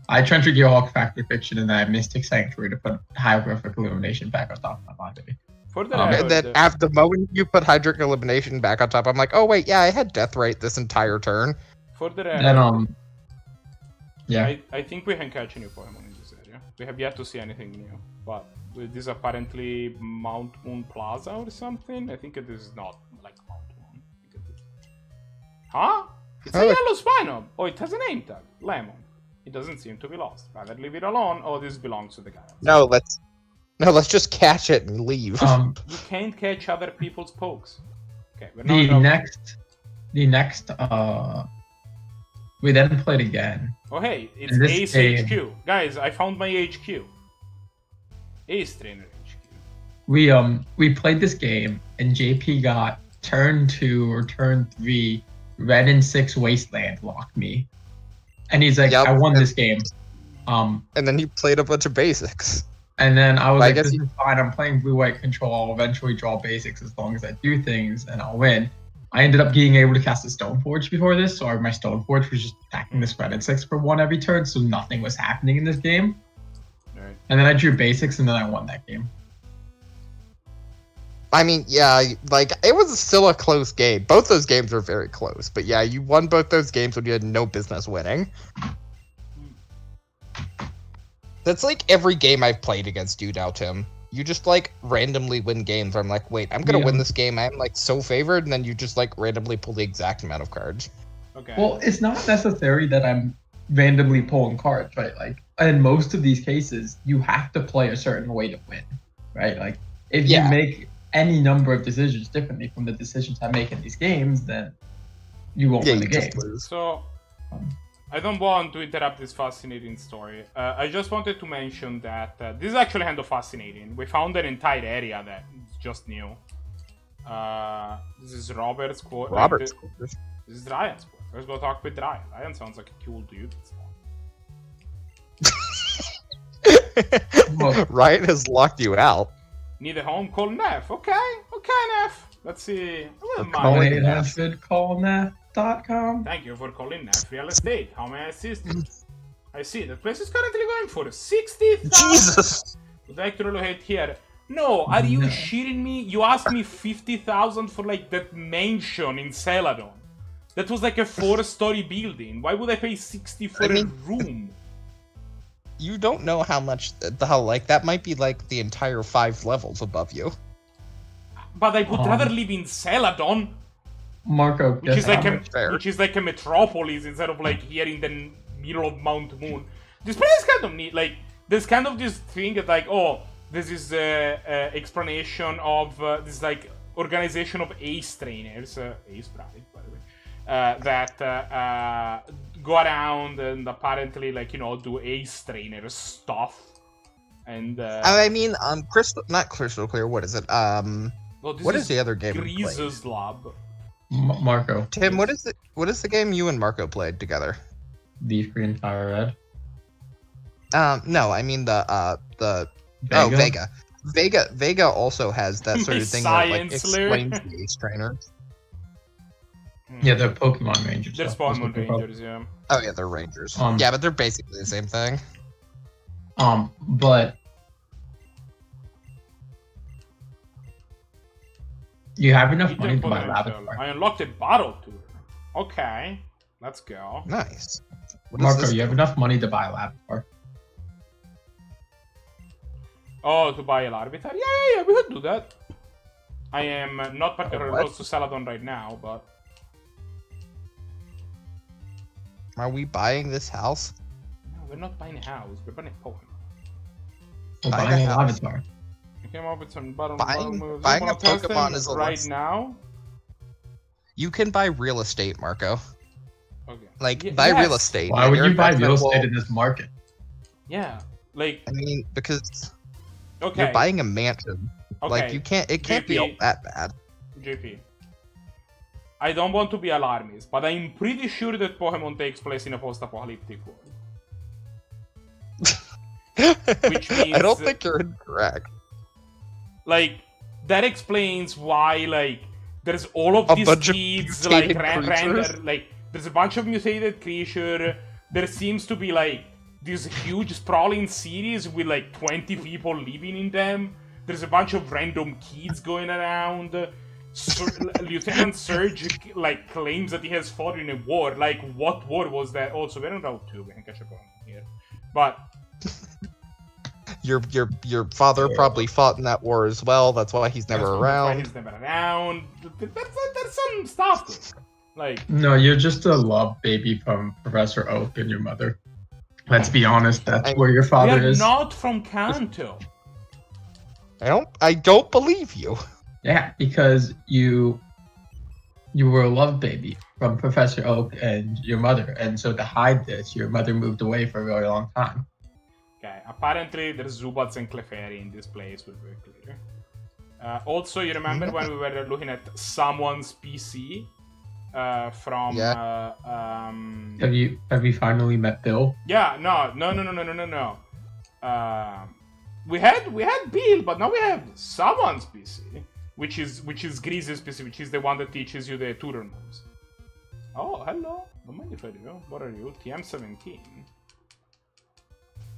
I Trench or Gearhulk, Fact or Fiction, and then I Mystic Sanctuary to put Hieroglyphic Illumination back on top of my body. And then after the moment you put Hydric Elimination back on top, I'm like, oh wait, yeah, I had Deathrite this entire turn. For the then, yeah. I think we can catch a new Pokemon in this area. We have yet to see anything new. But this is apparently Mount Moon Plaza or something. I think it is not like Mount Moon. Huh? It's a yellow Spinob. Oh, it has a name tag. Lemon. It doesn't seem to be lost. Rather leave it alone, or this belongs to the guy. No, let's just catch it and leave. You can't catch other people's pokes. Okay, the next we then played again. Oh hey, it's Ace HQ. Guys, I found my HQ. Ace Trainer HQ. We played this game and JP got turn 2 or turn 3 Red and 6 Wasteland locked me. And he's like, I won this game. And then you played a bunch of basics. And then I was like, this is fine, I'm playing blue-white control, I'll eventually draw basics as long as I do things, and I'll win. I ended up being able to cast a Stoneforge before this, so my Stoneforge was just attacking this Red and 6 for 1 every turn, so nothing was happening in this game. Right. And then I drew basics, and then I won that game. I mean, yeah, like, it was still a close game. Both those games were very close, but yeah, you won both those games when you had no business winning. That's like every game I've played against you now, Tim. You just like randomly win games where I'm like, wait, I'm gonna win this game. I'm like so favored, and then you just like randomly pull the exact amount of cards. Okay. Well, it's not necessary that I'm randomly pulling cards, right? Like in most of these cases, you have to play a certain way to win, right? Like if you make any number of decisions differently from the decisions I make in these games, then you won't win the game. So. I don't want to interrupt this fascinating story. I just wanted to mention that this is actually kind of fascinating. We found an entire area that is just new. This is Robert's quote. This is Ryan's quote. Let's go talk with Ryan. Ryan sounds like a cool dude. Ryan has locked you out. Need a home? Call Neff. Okay, Neff. Let's see. Call Neff.com. Thank you for calling Neff Real Estate. How may I assist you? I see. The place is currently going for 60,000. Jesus! Would like to relocate here. No, are you shitting me? You asked me 50,000 for like that mansion in Celadon. That was like a 4-story building. Why would I pay 60 for a room? You don't know how much, like, that might be like the entire 5 levels above you. But I would rather live in Celadon. Marco, which is like fair. which is like a metropolis instead of like here in the middle of Mount Moon. This place is kind of neat. Like there's kind of this thing that like, oh, this is explanation of this like organization of ace trainers, ace pride by the way, that go around and apparently like do ace trainer stuff. And I mean, not crystal clear. What is it? What is the other game? Grease's Lab. Marco. Tim, what is the game you and Marco played together? Leaf Green Fire Red. No, I mean the Vega? Vega also has that sort of thing where it, like, explains Science the ace trainers. Yeah, they're Pokemon Rangers. They're Pokemon Rangers, yeah. Oh yeah, they're Rangers. Yeah, but they're basically the same thing. But you have enough money to buy Laboratory. I unlocked a bottle tour. Okay, let's go. Nice. Marco, you have enough money to buy a Laboratory. Oh, to buy a Larvitar? Yeah, we could do that. I am not particularly close to Celadon right now, but... Are we buying this house? No, we're not buying a house, we're buying a Pokemon. We're buying a Laboratory. I came up with some bottom moves. Buying a Pokemon is a right now? You can buy real estate, Marco. Okay. Like, buy real estate. Why would you buy real estate in this market? Yeah, like... I mean, because... Okay. You're buying a mansion. Okay. Like, it can't be all that bad. JP. I don't want to be alarmist, but I'm pretty sure that Pokemon takes place in a post-apocalyptic world. Which means... I don't think you're incorrect. Like, that explains why, like, there's all of these kids, like, there's a bunch of mutated creatures. There seems to be, like, this huge sprawling cities with, like, 20 people living in them. There's a bunch of random kids going around. Lieutenant Surge, like, claims that he has fought in a war. Like, what war was that? Also, we're on Route 2. We can catch up on here. But... Your father probably fought in that war as well. That's why he's never around. He's never around. There's some stuff. Like, no, you're just a love baby from Professor Oak and your mother. Let's be honest. That's where your father is. Not from Kanto. I don't believe you. Yeah, because you were a love baby from Professor Oak and your mother, and so to hide this, your mother moved away for a very long time. Okay, apparently there's Zubats and Clefairy in this place, we're very clear. Also, you remember when we were looking at someone's PC from... Yeah. Have you finally met Bill? Yeah, no. We had Bill, but now we have someone's PC, which is Grease's PC, which is the one that teaches you the tutor moves. Oh, hello. Don't mind if I do. What are you? TM17.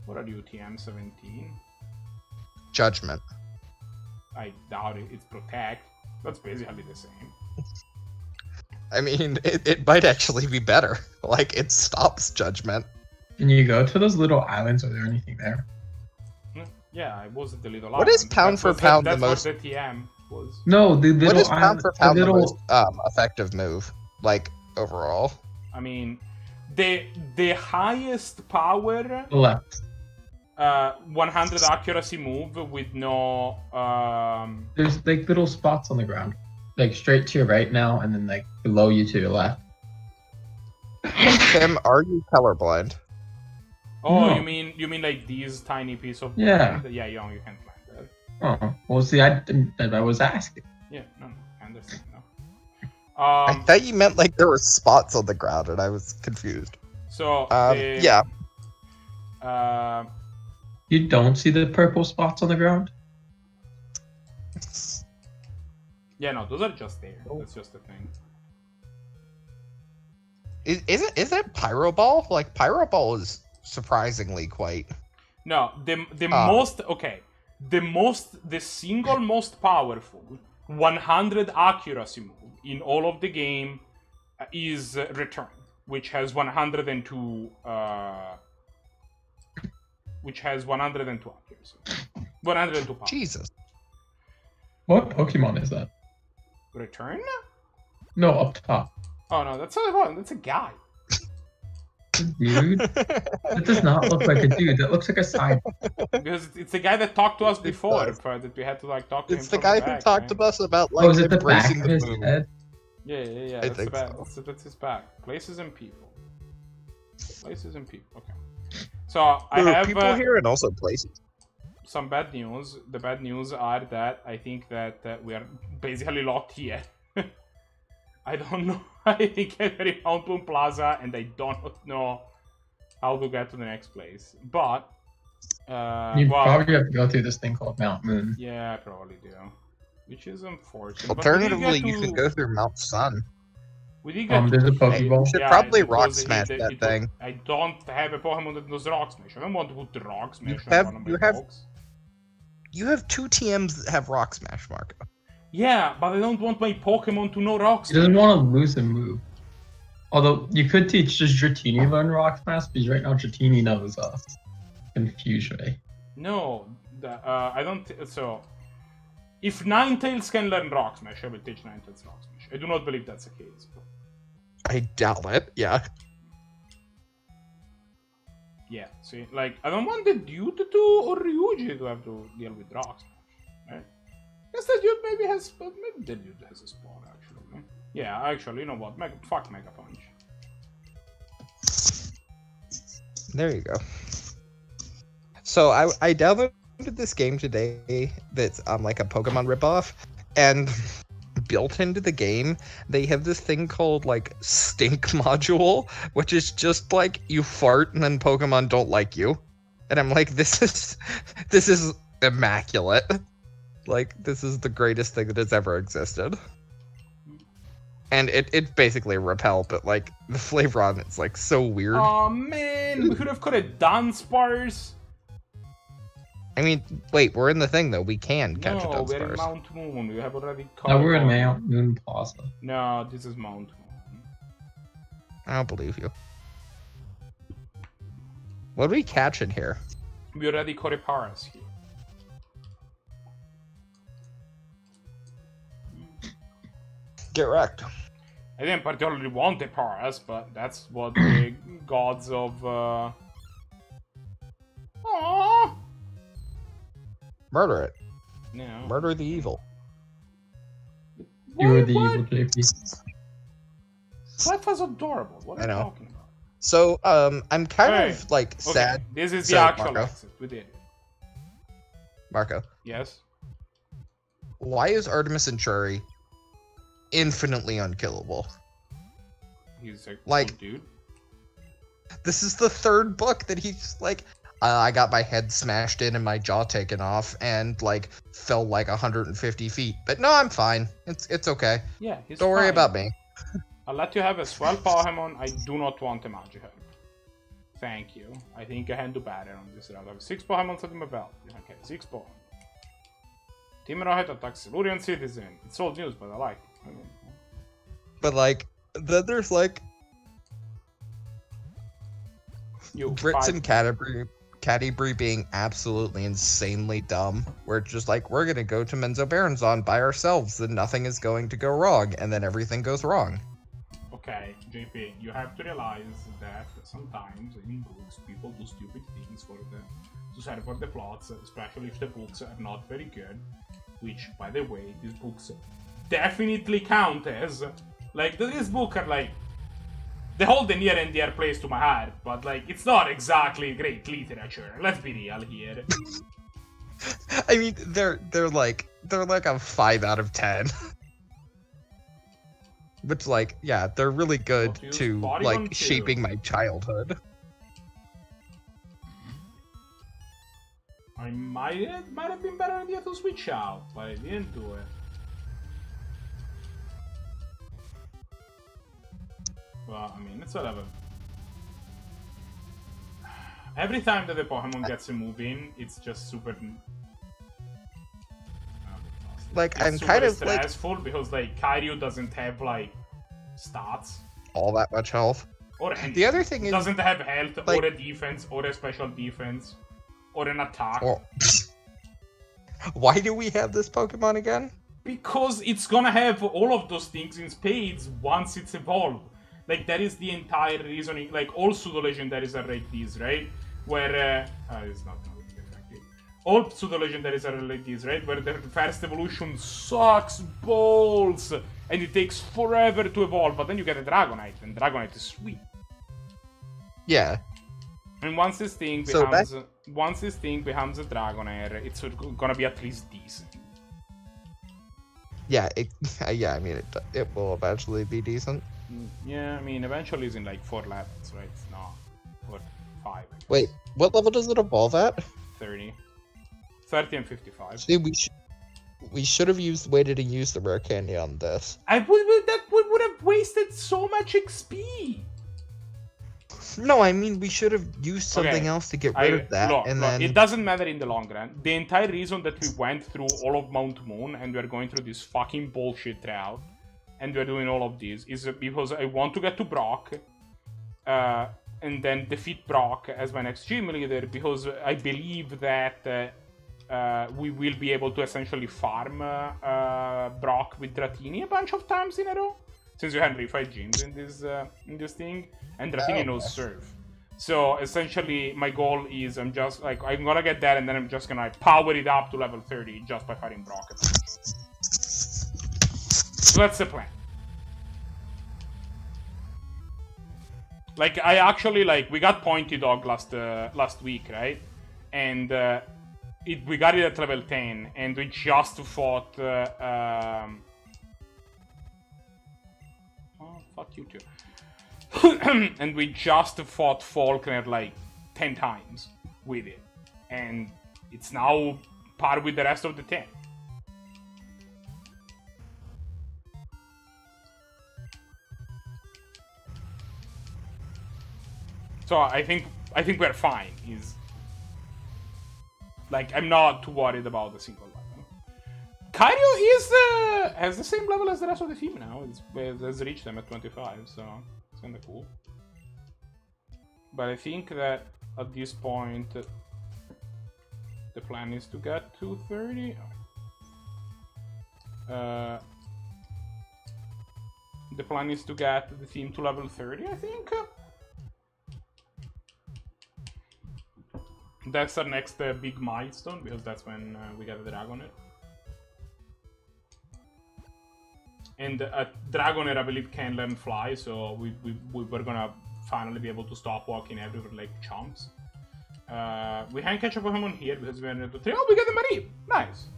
What are you, TM17? Judgment. I doubt it. It's Protect. That's basically the same. I mean, it might actually be better. Like, it stops Judgment. Can you go to those little islands? Are there anything there? Yeah, I was at the little island. What is pound for pound the most... That's what the TM was. No, the little What is pound for pound the most effective move? Like, overall? I mean, the highest power... Left. 100 accuracy move with no... There's, like, little spots on the ground. Like, straight to your right now, and then, like, below you to your left. Tim, are you colorblind? Oh, No. you mean like these tiny piece of... Yeah. Yeah, you can't find that. Oh, well, see, I was asking. Yeah, no, I understand now. I thought you meant, like, there were spots on the ground, and I was confused. So, yeah. You don't see the purple spots on the ground? Yeah, no, those are just there. That's just a thing. Is it Pyro Ball? Like, Pyro Ball is surprisingly quite... No, the most... Okay. The single most powerful 100 accuracy move in all of the game is Return, which has 102... which has 102 accuracy. 102 power. Jesus. What Pokemon is that? Return? No, up top. Oh no, that's a guy. Dude, that does not look like a dude. That looks like a side. Because it's the guy that talked to us before, that we had to like talk to him. It's the guy who talked to us about like Oh, is it the back embracing of his move. head? Yeah. I That's the think back. so. That's his back. Places and people. Places and people. Okay. So I There are have people here and also places. some bad news. The bad news are that I think that we are basically locked here. I don't know. I think we're in Mountain Plaza, and I don't know how to get to the next place. But You probably have to go through this thing called Mount Moon. yeah, I probably do, which is unfortunate. Alternatively, you can go through Mount Sun. We did get There's a You Pokeball. should Yeah, probably because rock smash that thing. I don't have a Pokemon that does rock smash. I don't want to put the rock smash have- on one of my you have- dogs. You have 2 TMs that have rock smash, Marco. Yeah, but I don't want my Pokemon to know rock He smash. doesn't want to lose a move. Although you could teach just Dratini learn Rock Smash, because right now Dratini knows Confuse Ray. No, I don't. So, if Ninetales can learn rock smash, I will teach Ninetales rock smash. I do not believe that's the case. I doubt it, yeah. Yeah, see, like, I don't want the dude to or Ryuji to have to deal with rock smash, right? Guess the dude maybe the dude has a spawn, actually. No? Yeah, actually, you know what? Fuck Mega Punch. There you go. So I downloaded this game today that's on like a Pokemon ripoff, and built into the game, they have this thing called like stink module, which is just like you fart and then Pokemon don't like you. And I'm like, this is immaculate. Like, this is the greatest thing that has ever existed. And it's basically a repel, but like the flavor on it's like so weird. Oh man, we could have done Dunsparce. I mean, wait, we're in the thing though. We can catch a No, we're in Dunsparce. Mount Moon. We have already caught. No, we're in Mount Moon Plaza. No, this is Mount Moon. I don't believe you. What do we catch in here? We already caught a Paras here. Get wrecked. I didn't particularly want a Paras, but that's what the gods of. Aww. Murder it. No. Murder the evil. You were the What? evil JP. That was adorable. What are I you know. talking about? So, I'm kind Hey, of like Okay, sad. this is So, the actual Marco. exit. We did it. Marco, Yes. why is Artemis Centauri infinitely unkillable? He's a Like- cool dude. This is the third book that he's like, I got my head smashed in and my jaw taken off and like fell like 150 feet. But no, I'm fine. It's okay. Yeah, he's Don't worry fine. about me. I'll let you have a swell Pokemon. I do not want a Magikarp. Thank you. I think I can do better on this round. I have 6 Pokemon under my belt. Okay, 6 Pokemon. Team Rocket attacks Silurian Citizen. It's old news, but I like it. I mean, But like, then there's like you Brits fight- and Cadbury being absolutely insanely dumb. We're just like, we're gonna go to Menzoberranzan by ourselves, and nothing is going to go wrong, and then everything goes wrong. Okay, JP, you have to realize that sometimes in books people do stupid things to serve for the plots, especially if the books are not very good. Which, by the way, these books definitely count as. Like, these books are like. They hold a near and dear place to my heart, but like, it's not exactly great literature. Let's be real here. I mean, they're like a 5 out of 10. Which, like, yeah, they're really good Focus, to body like on two. shaping my childhood. I might have been better idea to switch out, but I didn't do it. Well, I mean, it's whatever. Every time that the Pokemon gets a move in, it's just super. Like, It's I'm super kind of like stressful because like Kyriew doesn't have like stats all that much health. or anything. The other thing is, Doesn't have health like- or a defense or a special defense or an attack. well, why do we have this Pokemon again? Because it's gonna have all of those things in spades once it's evolved. Like, that is the entire reasoning. Like, all pseudo-legendaries are like these, right? Where, it's not effective. All pseudo-legendaries are like these, right? Where the first evolution sucks balls, and it takes forever to evolve, but then you get a Dragonite, and Dragonite is sweet. Yeah. And once this thing becomes, a Dragonair, it's gonna be at least decent. Yeah, yeah, I mean, it will eventually be decent. Yeah, I mean, eventually it's in like 4 levels, right? It's not, or 5. Wait, what level does it evolve at? 30. 30 and 55. See, we should have waited and used the rare candy on this. That would have wasted so much XP. No, I mean, we should have used something else to get rid of that, then... It doesn't matter in the long run. The entire reason that we went through all of Mount Moon, and we're going through this fucking bullshit route, and we're doing all of this, is because I want to get to Brock, and then defeat Brock as my next gym leader, because I believe that we will be able to essentially farm Brock with Dratini a bunch of times in a row. Since you have 5 gyms in this thing, and Dratini knows Surf. So essentially, my goal is I'm gonna get that, and then I'm just gonna power it up to level 30 just by fighting Brock. So that's the plan. Like, I actually, we got Pointy Dog last week, right? And we got it at level 10, and we just fought fuck you too. And we just fought Faulkner 10 times with it. And it's now par with the rest of the 10. So I think we're fine. I'm not too worried about the single weapon. Kairio has the same level as the rest of the team now. It has reached them at 25, so it's kinda cool. But I think that at this point, the plan is to get to 30. The plan is to get the team to level 30, I think. That's our next big milestone, because that's when we get the Dragonair. And Dragonair, I believe, can learn fly, so we're gonna finally be able to stop walking everywhere like chumps. We can't catch a Pokemon here because we're in the 3. Oh, we got the Mareep! Nice!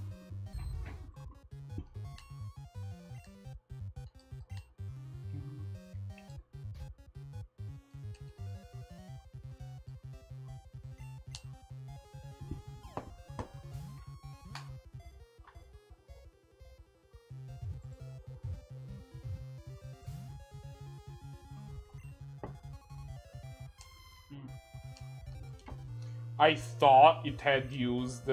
I thought it had used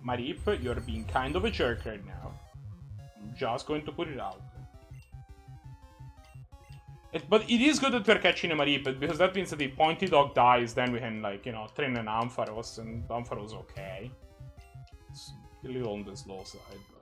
Mareep, you're being kind of a jerk right now. I'm just going to put it out. But it is good that we're catching a Mareep, because that means that the Pointy Dog dies, then we can, train an Ampharos, and Ampharos okay. It's a little on the slow side, but...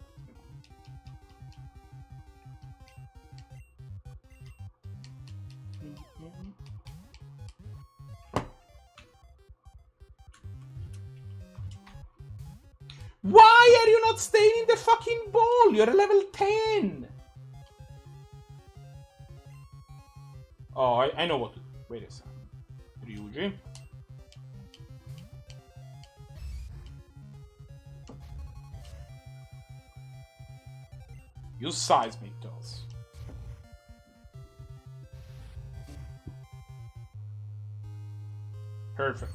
Why are you not staying in the fucking ball? You're level 10! Oh, I know what to do. Wait a second. Ryuji. Use Seismic Toss. Perfect.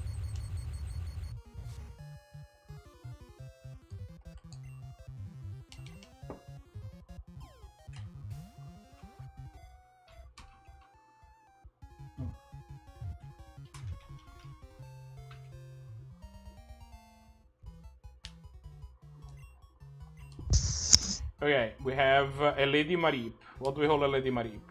Okay, we have a Lady Mareep. What do we hold a Lady Mareep?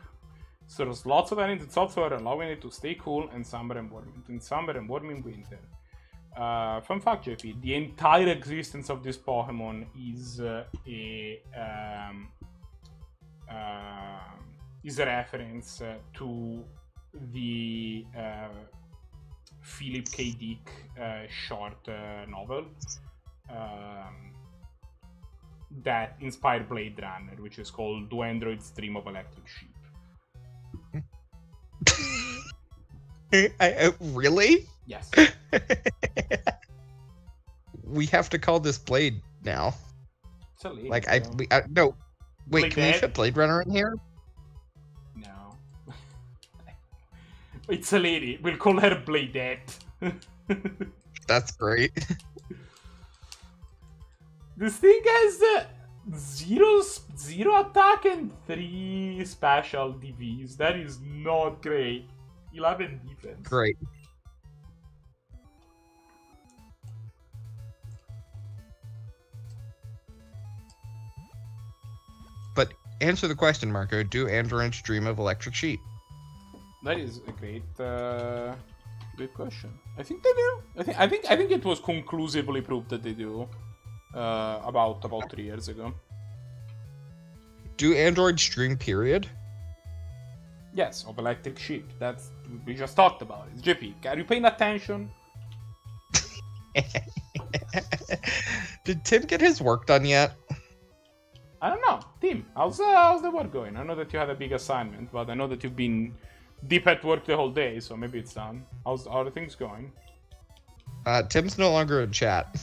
So there's lots of talented software allowing it to stay cool in summer and warm in winter. Fun fact, JP: the entire existence of this Pokemon is a reference to the Philip K. Dick short novel that inspired Blade Runner, which is called "Do Androids Dream of Electric Sheep?" Really? Yes. We have to call this Blade now. It's a lady, Like so- no. Wait, Blade can we Dead? fit Blade Runner in here? No. It's a lady. We'll call her Bladette. That's great. This thing has zero attack and 3 special DVs. That is not great. 11 defense. Great. But answer the question, Marco. Do androids dream of electric sheep? That is a great question. I think they do. I think it was conclusively proved that they do. About 3 years ago. Do androids dream, period? Yes, of electric sheep. That's we just talked about it. JP, are you paying attention? Did Tim get his work done yet? I don't know. Tim, how's the work going? I know that you had a big assignment, but I know that you've been deep at work the whole day, so maybe it's done. How are things going? Tim's no longer in chat.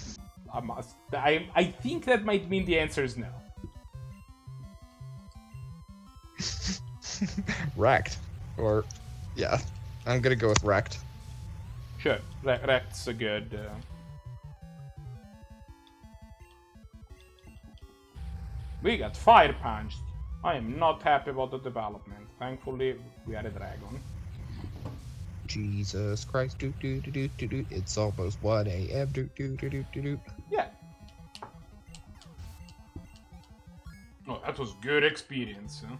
I think that might mean the answer is no. Wrecked. Or, yeah. I'm gonna go with wrecked. Sure, Rect's a good... We got fire punched. I am not happy about the development. Thankfully, we are a dragon. Jesus Christ, do do do do do do. It's almost 1 a.m. Do do do do do do. Yeah. Oh, that was good experience. Huh?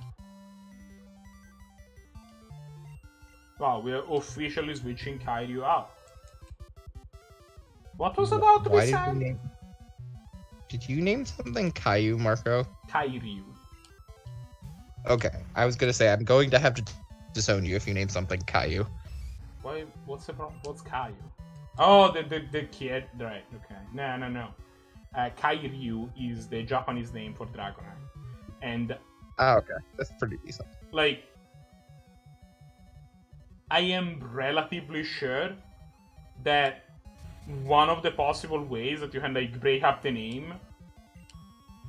Wow, we are officially switching Kairyu out. What was about to be Why did said? you name? Did you name something Caillou, Marco? Kairyu. Okay, I was gonna say I'm going to have to disown you if you name something Caillou. Why? What's the problem? What's Kairyu? Oh, the kid. Right. Okay. No. Kairyu is the Japanese name for Dragonite, and Oh, okay, that's pretty decent. like, I am relatively sure that one of the possible ways that you can like break up the name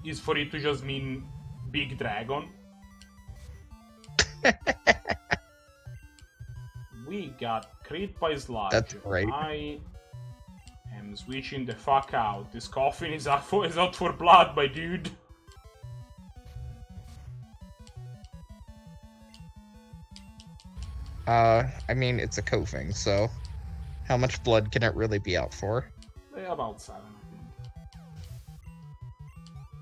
is for it to just mean big dragon. We got crit by Sludge. That's great. I am switching the fuck out. This coffin is out for blood, my dude. I mean, it's a Kofing, so how much blood can it really be out for? About 7, I think.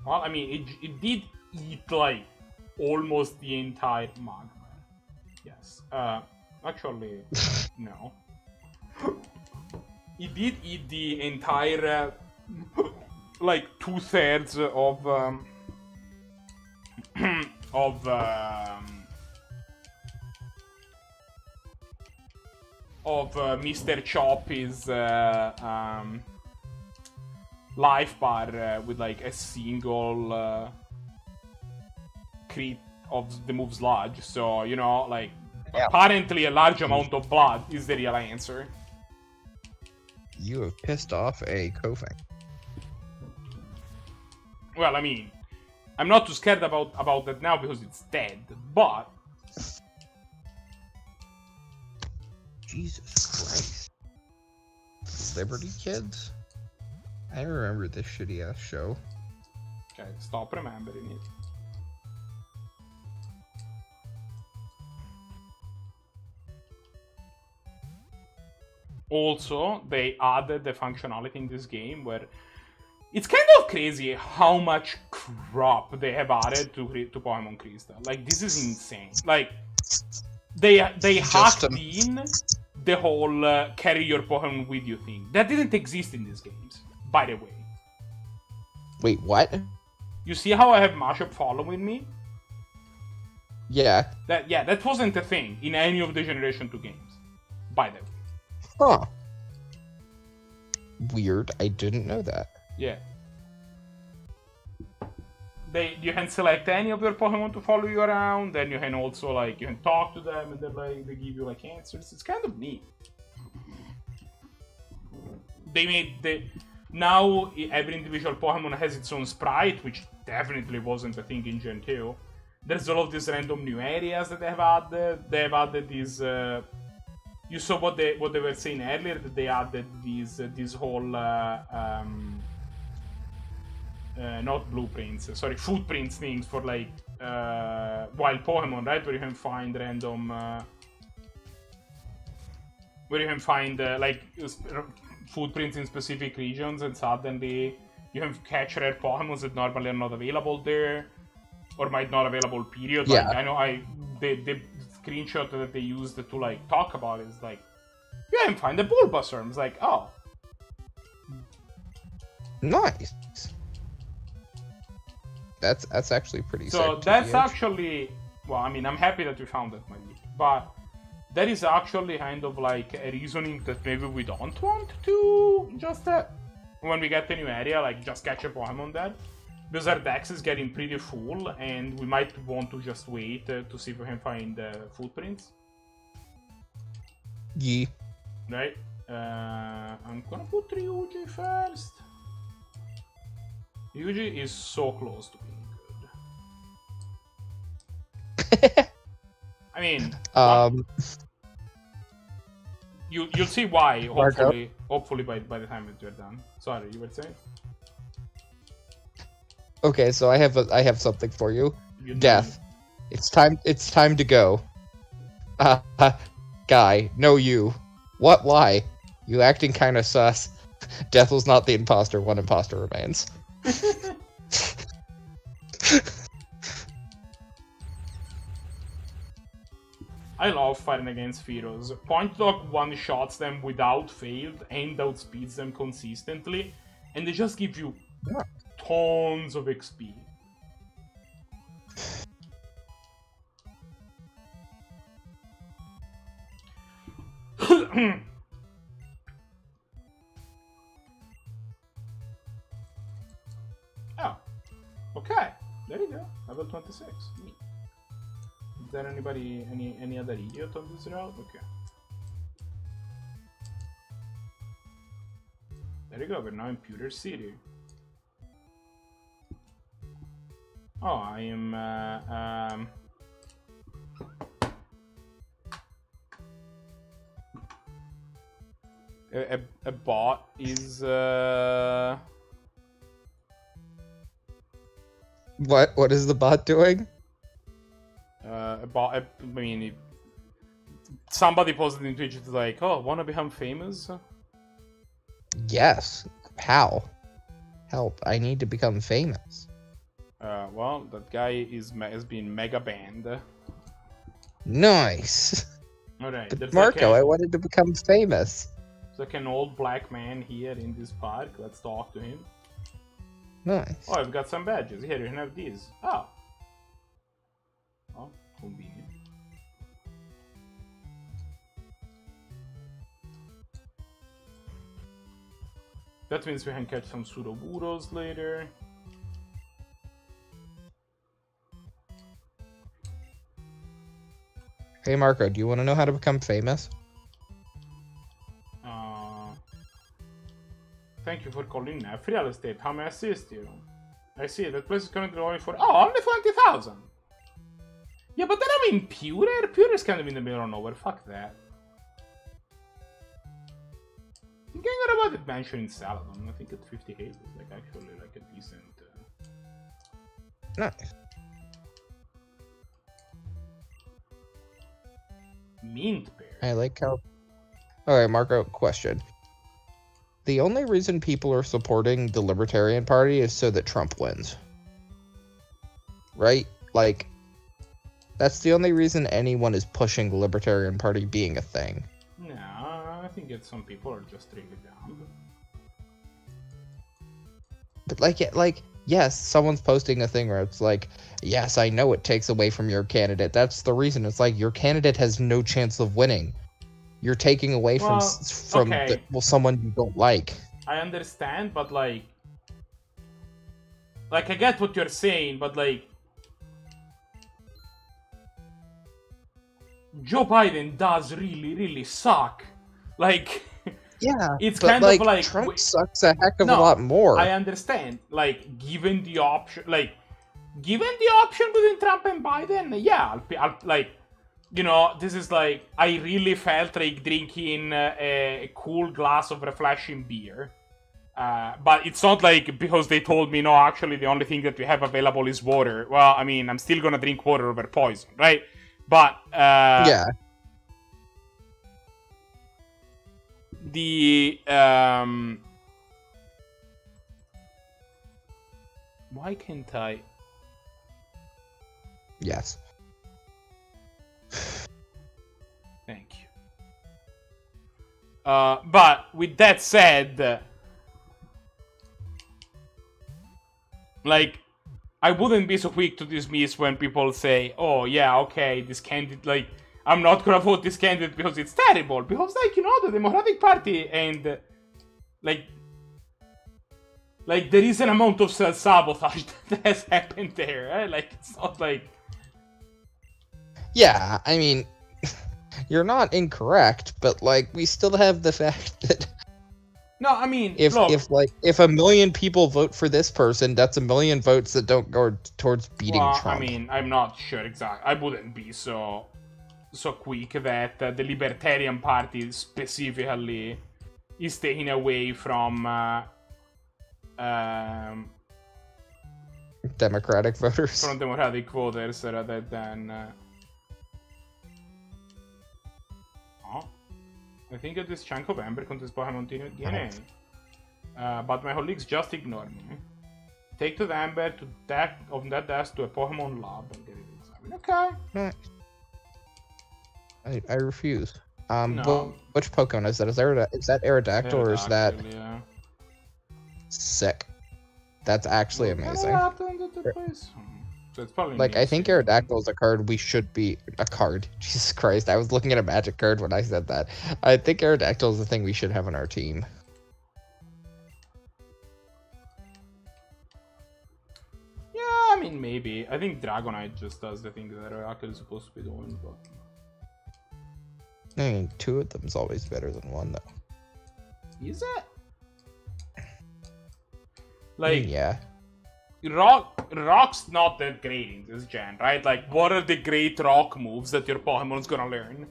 Well, I mean, it did eat, like, almost the entire magma. Yes. Actually, no. It did eat the entire, like, 2/3 of Mr. Choppy's life bar with like a single crit of the move Sludge. So, you know, like, Yeah. apparently a large amount of blood is the real answer. You have pissed off a Kofing. Well, I mean, I'm not too scared about that now because it's dead, but... Jesus Christ. Liberty Kids? I remember this shitty ass show. Okay, stop remembering it. Also, they added the functionality in this game where it's kind of crazy how much crap they have added to Pokemon Crystal. Like, this is insane. Like, they Just hacked in the whole carry your Pokemon with you thing. That didn't exist in these games, by the way. Wait, what? You see how I have Mashup following me? Yeah. That wasn't a thing in any of the Generation 2 games, by the way. Huh. Weird. I didn't know that. Yeah. You can select any of your Pokemon to follow you around, then you can also, like, you can talk to them, and they give you, like, answers. It's kind of neat. Now, every individual Pokemon has its own sprite, which definitely wasn't a thing in Gen 2. There's all of these random new areas that they have added. They have added these... you saw what they were saying earlier, that they added these whole... not blueprints, sorry, footprints things for, like, wild Pokemon, right? Where you can find random... where you can find, like, footprints in specific regions, and suddenly you can catch rare Pokemon that normally are not available there, or might not available, period. Yeah. Like, I know the screenshot that they used to, like, talk about is, like, you can find the Bulbasaur. It's like, oh. Nice. That's actually pretty sick. So that's actually, well, I mean, I'm happy that we found that, Malik, but that is actually kind of like a reasoning that maybe we don't want to just, when we get a new area, like, just catch a Pokemon there. Because our dex is getting pretty full, and we might want to just wait to see if we can find footprints. Yeah. Right? I'm gonna put Ryuji first. Ryuji is so close to being good. I mean, you'll see why. Hopefully by the time that you're done. Sorry, you were saying? Okay, so I have something for you. Death. Do. It's time to go. Guy, no you. What? Why? You acting kinda sus. Death was not the imposter. One imposter remains. I love fighting against Fearos. Point Dog one-shots them without fail and outspeeds them consistently, and they just give you tons of XP. Oh, okay. There you go. Level 26. Neat. Is there anybody, any other idiot on this route? Okay. There you go. We're now in Pewter City. Oh, I am. A bot is. What is the bot doing? A bot. I mean, somebody posted in Twitch. It's like, oh, wanna become famous? Yes. How? Help! I need to become famous. Well, that guy has been mega banned. Nice. Alright, But there's Marco, like I wanted to become famous. there's like an old black man here in this park. Let's talk to him. Nice. Oh, I've got some badges. Here, you can have these. Oh. Oh, convenient. That means we can catch some Sudoburos later. Hey Marco, do you want to know how to become famous? Thank you for calling Nef Real Estate. How may I assist you? I see, that place is currently going for... Oh, only 20,000! Yeah, but then I'm in Pewter? Pewter is kind of in the middle of nowhere. Fuck that. I'm getting about that mansion in Saladon. I think at 50k is like actually like a decent... Nice. Mint bear. I like how... Alright, Marco, question. The only reason people are supporting the Libertarian Party is so that Trump wins. Right? Like, That's the only reason anyone is pushing the Libertarian Party being a thing. No, I think that some people are just really dumb. But like, yes, someone's posting a thing where it's like, yes, I know it takes away from your candidate. That's the reason. It's like your candidate has no chance of winning. You're taking away from okay. Someone you don't like. I understand, but like I get what you're saying, but like Joe Biden does really suck. Like, yeah, it's kind of like Trump sucks a heck of a lot more. I understand. Like, given the option between Trump and Biden, yeah, I'll like, you know, this is like, I really felt like drinking a cool glass of refreshing beer. But it's not like because they told me, no, actually the only thing that we have available is water. Well, I mean, I'm still gonna drink water over poison, right? But, yeah. Why can't I? Yes. Thank you. But with that said, like, I wouldn't be so quick to dismiss when people say, oh, yeah, okay, this candidate, like, I'm not gonna vote this candidate because it's terrible. Because, like, you know, the Democratic Party and, like, there is an amount of self-sabotage that has happened there, right? Like, it's not like... Yeah, I mean, you're not incorrect, but, like, we still have the fact that... No, I mean, if 1 million people vote for this person, that's 1 million votes that don't go towards beating Trump. I mean, I'm not sure exactly. I wouldn't be so quick that the Libertarian Party specifically is taking away from Democratic voters. From Democratic voters rather than... I think that this chunk of Ember contains Pokemon DNA. But my colleagues just ignore me. Take the Ember to that desk to a Pokemon lab and get it examined. Okay. I refuse. No. Which Pokemon is that? Is that Aerodactyl or is that... Yeah. Sick. That's actually amazing. So it's probably like, I think Aerodactyl is a card we should be... A card. Jesus Christ, I was looking at a Magic card when I said that. I think Aerodactyl is the thing we should have on our team. Yeah, I mean, maybe. I think Dragonite just does the thing that Aerodactyl is supposed to be doing, but... I mean, 2 of them is always better than 1, though. Is it? Like... Yeah. Rock's not that great in this gen, right? Like, what are the great rock moves that your Pokemon's gonna learn?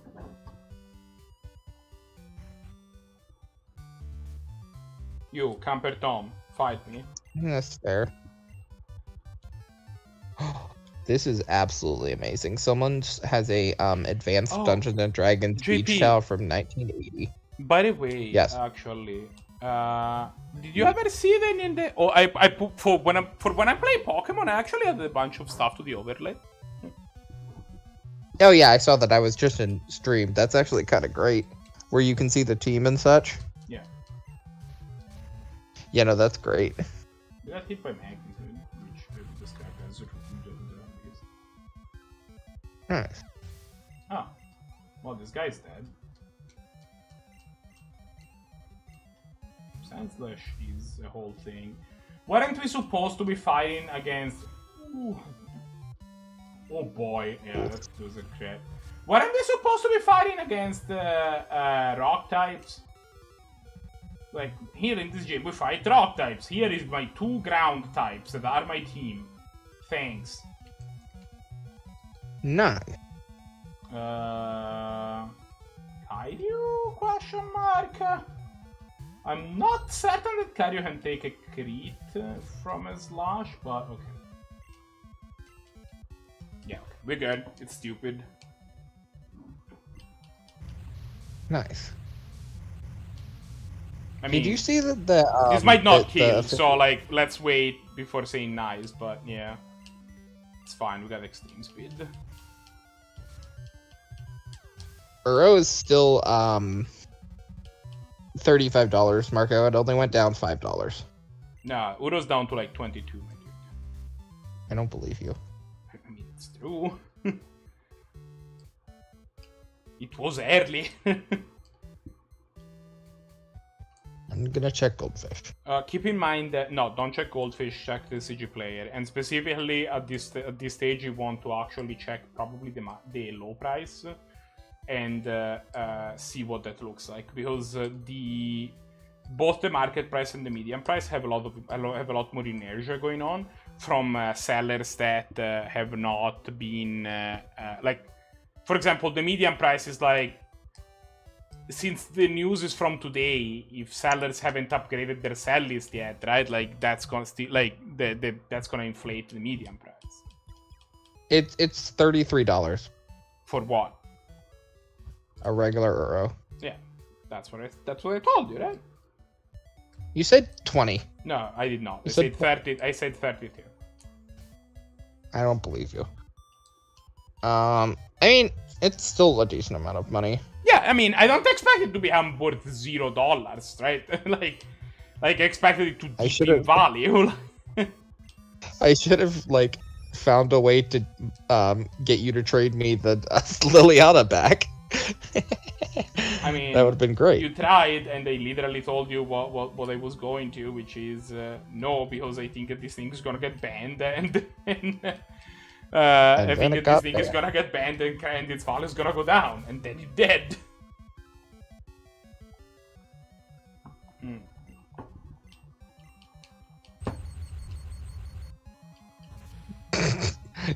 You, Camper Tom, fight me. That's fair. This is absolutely amazing. Someone has a advanced Dungeons and Dragons beach towel from 1980. By the way, yes. Actually, did you ever see them in the? Oh, I put for when I play Pokemon, I actually had a bunch of stuff to the overlay. Oh yeah, I saw that. I was just in stream. That's actually kind of great, where you can see the team and such. Yeah. Yeah, no, that's great. I got hit by Magnet, which this guy has Nice. Oh, well, this guy's dead. Sandslash is a whole thing. Weren't we supposed to be fighting against... Ooh. Oh boy, yeah, that was a crap. Weren't we supposed to be fighting against rock types? Like, here in this game we fight rock types. Here is my 2 ground types that are my team. Thanks. Nice. Kairyu? Question mark? I'm not certain that Kairyu can take a crit from a slash, but okay. Yeah, okay. We're good. It's stupid. Nice. I mean, did you see that this might not kill, so like, let's wait before saying nice, but yeah. It's fine, we got extreme speed. Uro is still $35, Marco. It only went down $5. Nah, Uro's down to like 22, my dude. I don't believe you. I mean, it's true. It was early. I'm gonna check Goldfish. Keep in mind that no, don't check Goldfish. Check the CG player, and specifically at this stage, you want to actually check probably the low price and see what that looks like, because both the market price and the median price have a lot more inertia going on from sellers that have not been like, for example, the median price is like, since the news is from today, if sellers haven't upgraded their sell list yet, right? Like that's gonna still like that's gonna inflate the median price. It's $33 For what? a regular Uro. Yeah, that's what I told you, right? You said 20. No, I did not. I said said 30. I said 32. I don't believe you. I mean, it's still a decent amount of money. Yeah, I mean, I don't expect it to become worth $0, right? like I expected it to dip in value. I should have like found a way to get you to trade me the Liliana back. I mean, that would have been great. You tried, and they literally told you what I was going to, which is no, because I think that this thing is gonna get banned, and I think that this thing is gonna get banned, and its value is gonna go down, and then it did.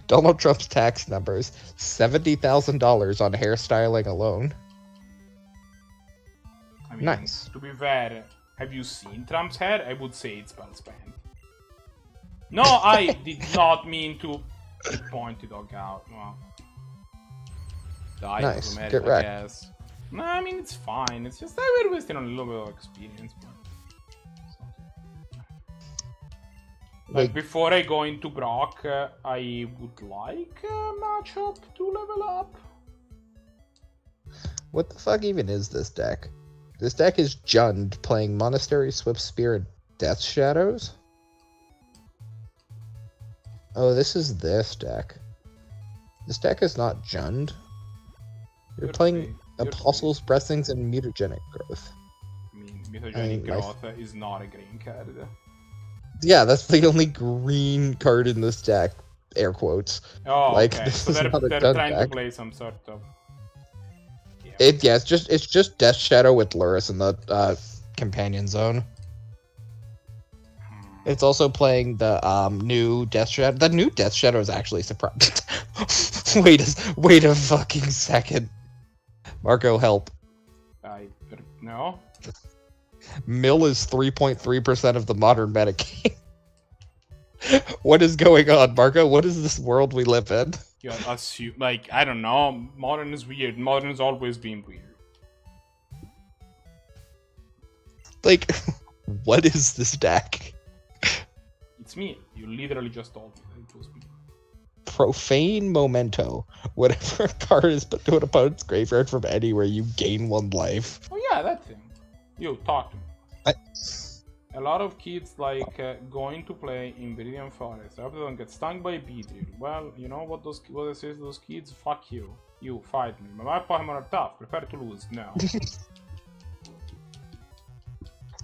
Donald Trump's tax numbers: $70,000 on hairstyling alone. I mean, nice. To be fair, have you seen Trump's hair? I would say it's well spent. No, I did not mean to point the dog out. Well, nice. America, Get wrecked. I guess. No, I mean, it's fine. It's just that we're wasting a little bit of experience. But... Like, before I go into Brock, I would like a matchup to level up. What the fuck even is this deck? This deck is Jund playing Monastery, Swift Spear, and Death Shadows? Oh, this is this deck. This deck is not Jund. You're playing Apostles, Blessings, and Mutagenic Growth. I mean, Mutagenic Growth is not a green card. Yeah, that's the only green card in this deck. Air quotes. Oh, like, okay. So they're trying to play some sort of... Yeah. It's just Death Shadow with Luris in the companion zone. It's also playing the new Death Shadow. The new Death Shadow is actually surprised. wait a fucking second. Marco, help. No. Mill is 3.3% of the modern meta game. What is going on, Marco? What is this world we live in? Yeah, like, I don't know. Modern is weird. Modern has always been weird. Like, what is this deck? It's me. You literally just told me that it was me. Profane Memento. Whatever card is put to an opponent's graveyard from anywhere, you gain 1 life. Oh yeah, that thing. You, talk to me. A lot of kids like going to play in Viridian Forest. I hope they don't get stung by a Beedrill. Well, you know what I say to those kids? Fuck you. You, fight me. My Pokemon are tough. Prepare to lose. No.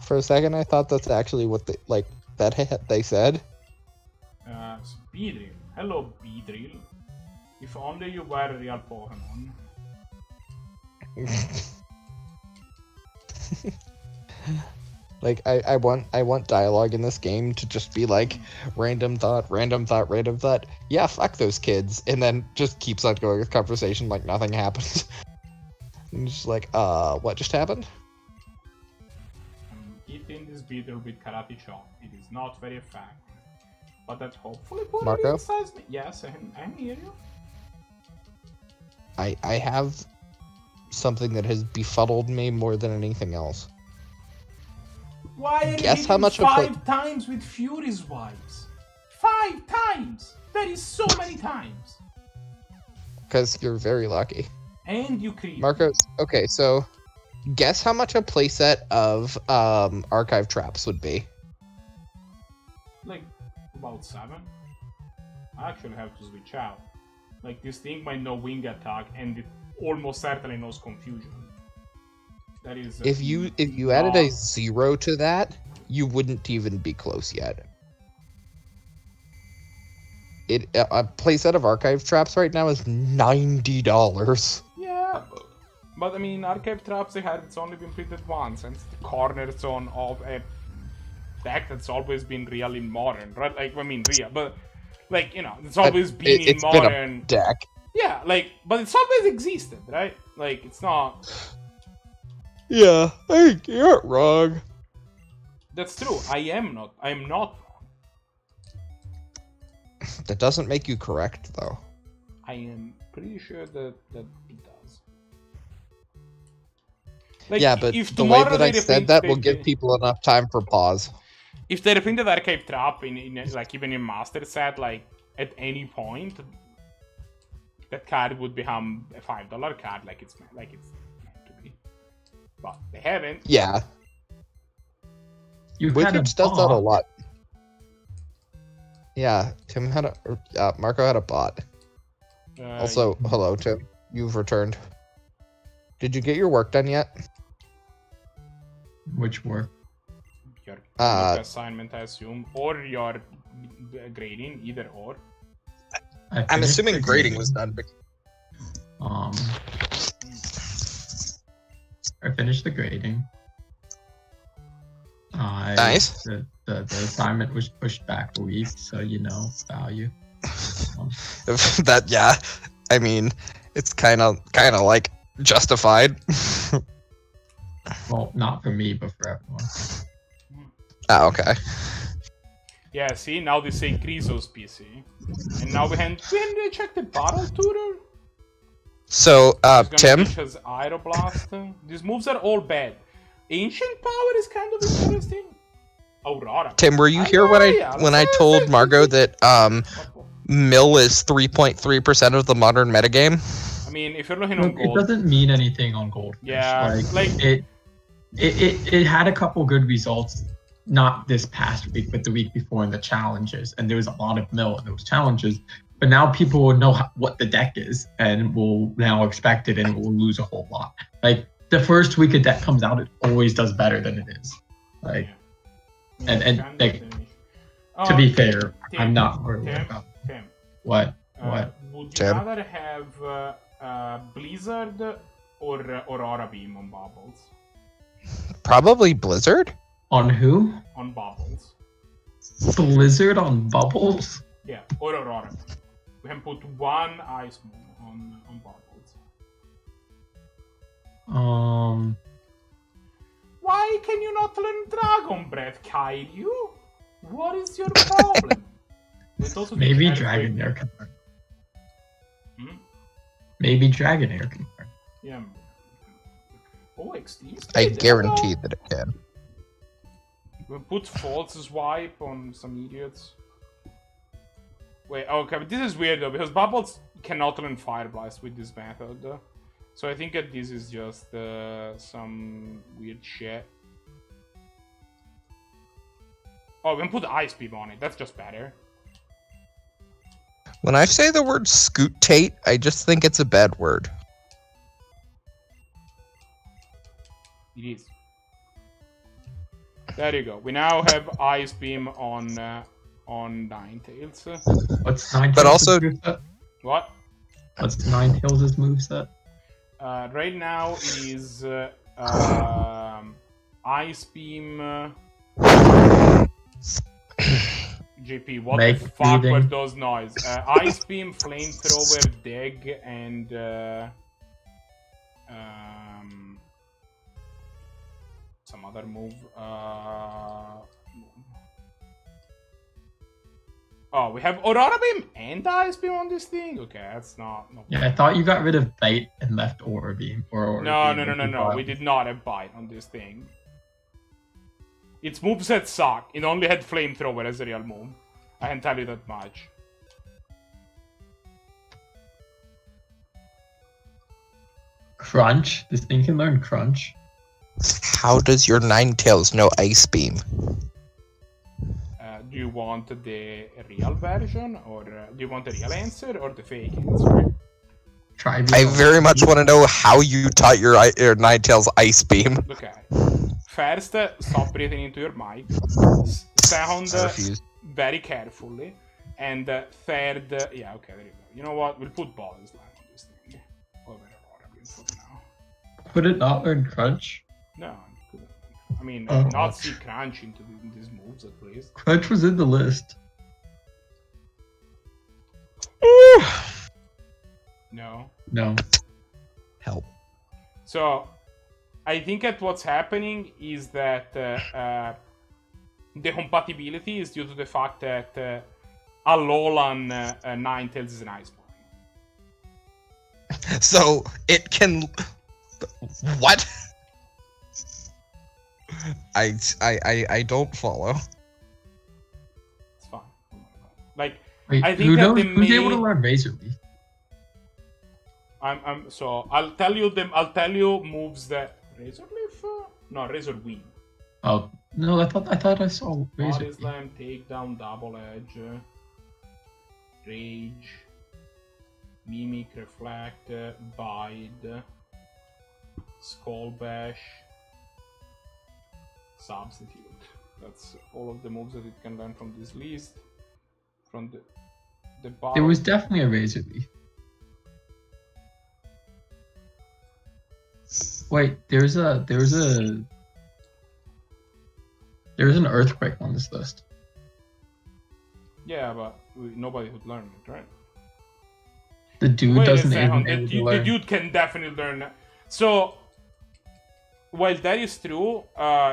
For a second, I thought that's actually what they said. Beedrill. Hello, Beedrill. If only you were a real Pokemon. Like, I want dialogue in this game to just be like random thought. Yeah, fuck those kids, and then just keeps on going with conversation like nothing happened. And just like, what just happened? I'm hitting this beetle with Karate Chop. It is not very effective, but that hopefully put Marco? it inside me. Yes, I'm here. I have something that has befuddled me more than anything else. Why are you Guess how hitting much 5 times with Fury's Wipes? 5 times! That is so many times! Because you're very lucky. And you creep. Marcos, okay, so guess how much a playset of archive traps would be? Like, about 7. I actually have to switch out. Like, this thing might know wing attack, and it almost certainly knows confusion. That is... If you added a 0 to that, you wouldn't even be close yet. A playset of archive traps right now is $90. Yeah, but I mean, archive traps, it's only been printed once, and it's the cornerstone of a deck that's always been real in modern, right? Like, I mean, real, but, like, you know, it's always been in modern. Been a deck. Yeah, like, but it's always existed, right? Like, it's not... Yeah, you're wrong. That's true. I am not wrong. That doesn't make you correct, though. I am pretty sure that it does. Like, yeah, but if the way that I they said that will give people enough time for pause. If they reprinted Archive Trap in like even in Master Set, like at any point, that card would become a $5 card, like it's meant to be. But they haven't. Yeah. Wizards does that a lot. Yeah, Tim had Marco had a bot. Also, hello, Tim. You've returned. Did you get your work done yet? Which work? Your assignment, I assume, or your grading, either or. I'm assuming grading was done. I finished the grading. Nice. The assignment was pushed back a week, so value. That yeah, I mean, it's kind of like justified. Well, not for me, but for everyone. Ah, okay. Yeah, see, now they say Griso's PC, and now we can check the battle tutor. So, Tim. Has Aeroblast. These moves are all bad. Ancient Power is kind of interesting. Aurora. Tim, were you here when I told Margot that Mill is 3.3% of the modern metagame? I mean, if you're looking on gold, it doesn't mean anything on gold. Yeah, like it had a couple good results, not this past week, but the week before in the challenges, and there was a lot of Mill in those challenges. But now people will know what the deck is and will now expect it, and will lose a whole lot. Like the first week a deck comes out, it always does better than it is. Like, and like, to be fair, Tim, I'm not worried about Tim. What? Would you rather have Blizzard or Aurora Beam on Bubbles? Probably Blizzard. On who? On Bubbles. Blizzard on Bubbles? Yeah, or Aurora. We can put one Ice Moon on Bubbles. Why can you not learn Dragon Breath, Kairu? What is your problem? Maybe Dragonair can learn. Maybe Dragonair can learn. Yeah. Oh, XD. I guarantee that it can. We'll put False Swipe on some idiots. Wait, okay, but this is weird though, because Bubbles cannot learn Fire Blast with this method. So I think that this is just some weird shit. Oh, we can put Ice Beam on it, that's just better. When I say the word scootate, I just think it's a bad word. It is. There you go. We now have Ice Beam on Ninetales. What's Ninetales' But also, moveset? What? What's Ninetales' moveset? Right now is Ice Beam. JP, what the fuck were those noise? Ice Beam, Flamethrower, Dig, and some other move. Oh, we have Aurora Beam and Ice Beam on this thing? Okay, that's not... No. Yeah, I thought you got rid of Bite and left Aura Beam. No. We did not have Bite on this thing. Its moveset suck. It only had Flamethrower as a real move. I can tell you that much. Crunch. This thing can learn Crunch. How does your Ninetales know Ice Beam? Do you want the real version, or do you want the real answer, or the fake answer? I very much want to know how you taught your Ninetales Ice Beam. Okay. First, stop breathing into your mic. Second, very carefully. And third, yeah, okay, there you go. You know what? We'll put body slam on this thing. For now. Could it not learn Crunch? No, it couldn't. I mean, I did not see Crunch into these moves at least. Crunch was in the list. No. No. Help. So, I think that what's happening is that the compatibility is due to the fact that Alolan Ninetales is an Ice Boy. So it can. What? I don't follow. It's fine. Like, wait, I think that who's able to learn Razor Leaf? So I'll tell you moves that Razor Leaf. No, Razor Wing. Oh no, I thought I saw Razor. Body Slam, Takedown, Double Edge, Rage, Mimic, Reflect, Bide, Skull Bash, Substitute. That's all of the moves that it can learn from this list. From the bottom. There was definitely a Razor Leaf. Wait, there's an Earthquake on this list. Yeah, but nobody would learn it, right? The dude doesn't even the dude can definitely learn. So, while that is true,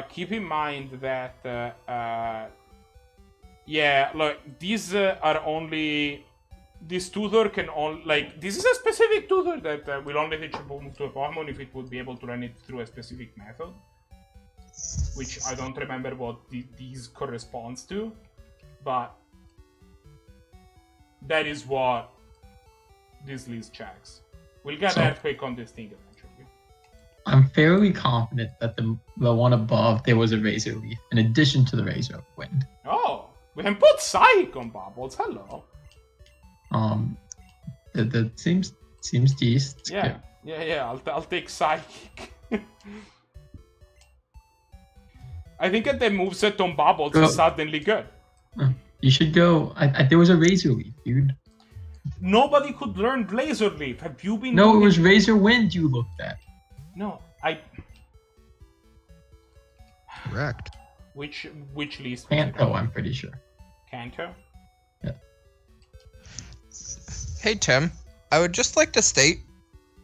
keep in mind that yeah, look, these are only. This tutor can only, like, this is a specific tutor that will only teach a move to a Pokemon if it would be able to learn it through a specific method. Which I don't remember what these corresponds to, but that is what this list checks. We'll get Earthquake on this thing eventually. I'm fairly confident that the one above, there was a Razor Leaf, in addition to the Razor Wind. Oh, we can put Psychic on Bubbles, hello. That seems decent. Yeah, yeah. I'll take Psychic. I think that the moveset on Bubbles is suddenly good. You should go. There was a Razor Leaf, dude. Nobody could learn Razor Leaf. Have you been? No, it was Razor Wind you looked at. No, Correct. Which list? Kanto, I'm pretty sure. Kanto? Yeah. Hey Tim, I would just like to state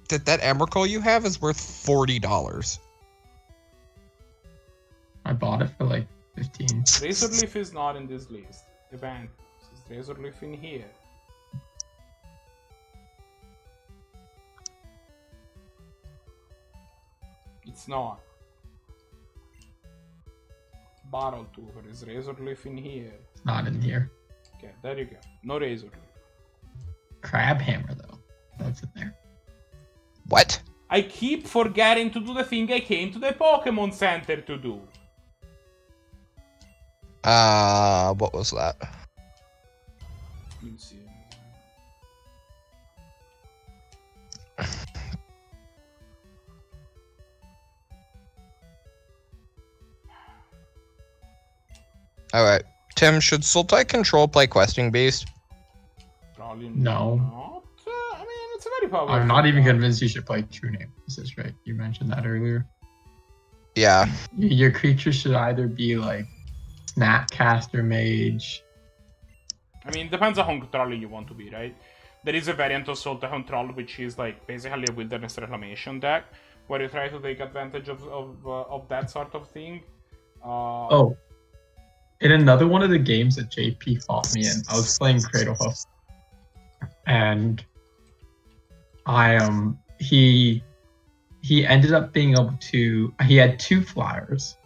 that Emrakul you have is worth $40. I bought it for like 15. Razor Leaf is not in this list. Event. This is Razor Leaf in here. It's not. Battle Tutor is Razor Leaf in here. It's not in here. Okay, there you go. No Razor Leaf. Crab Hammer though. That's in there. What? I keep forgetting to do the thing I came to the Pokemon Center to do. What was that? Let's see. Alright. Tim, should Sultai Control play Questing Beast? Probably No. not. I mean, it's a very powerful. I'm not even convinced you should play True Name. This is right. You mentioned that earlier. Yeah. Your creature should either be like Snapcaster Mage. I mean, it depends on how controlling you want to be, right? There is a variant of Sultai Control which is like basically a Wilderness Reclamation deck where you try to take advantage of that sort of thing. Oh. In another one of the games that JP fought me in, I was playing Cradle Hoof. And he ended up being able to, he had 2 flyers.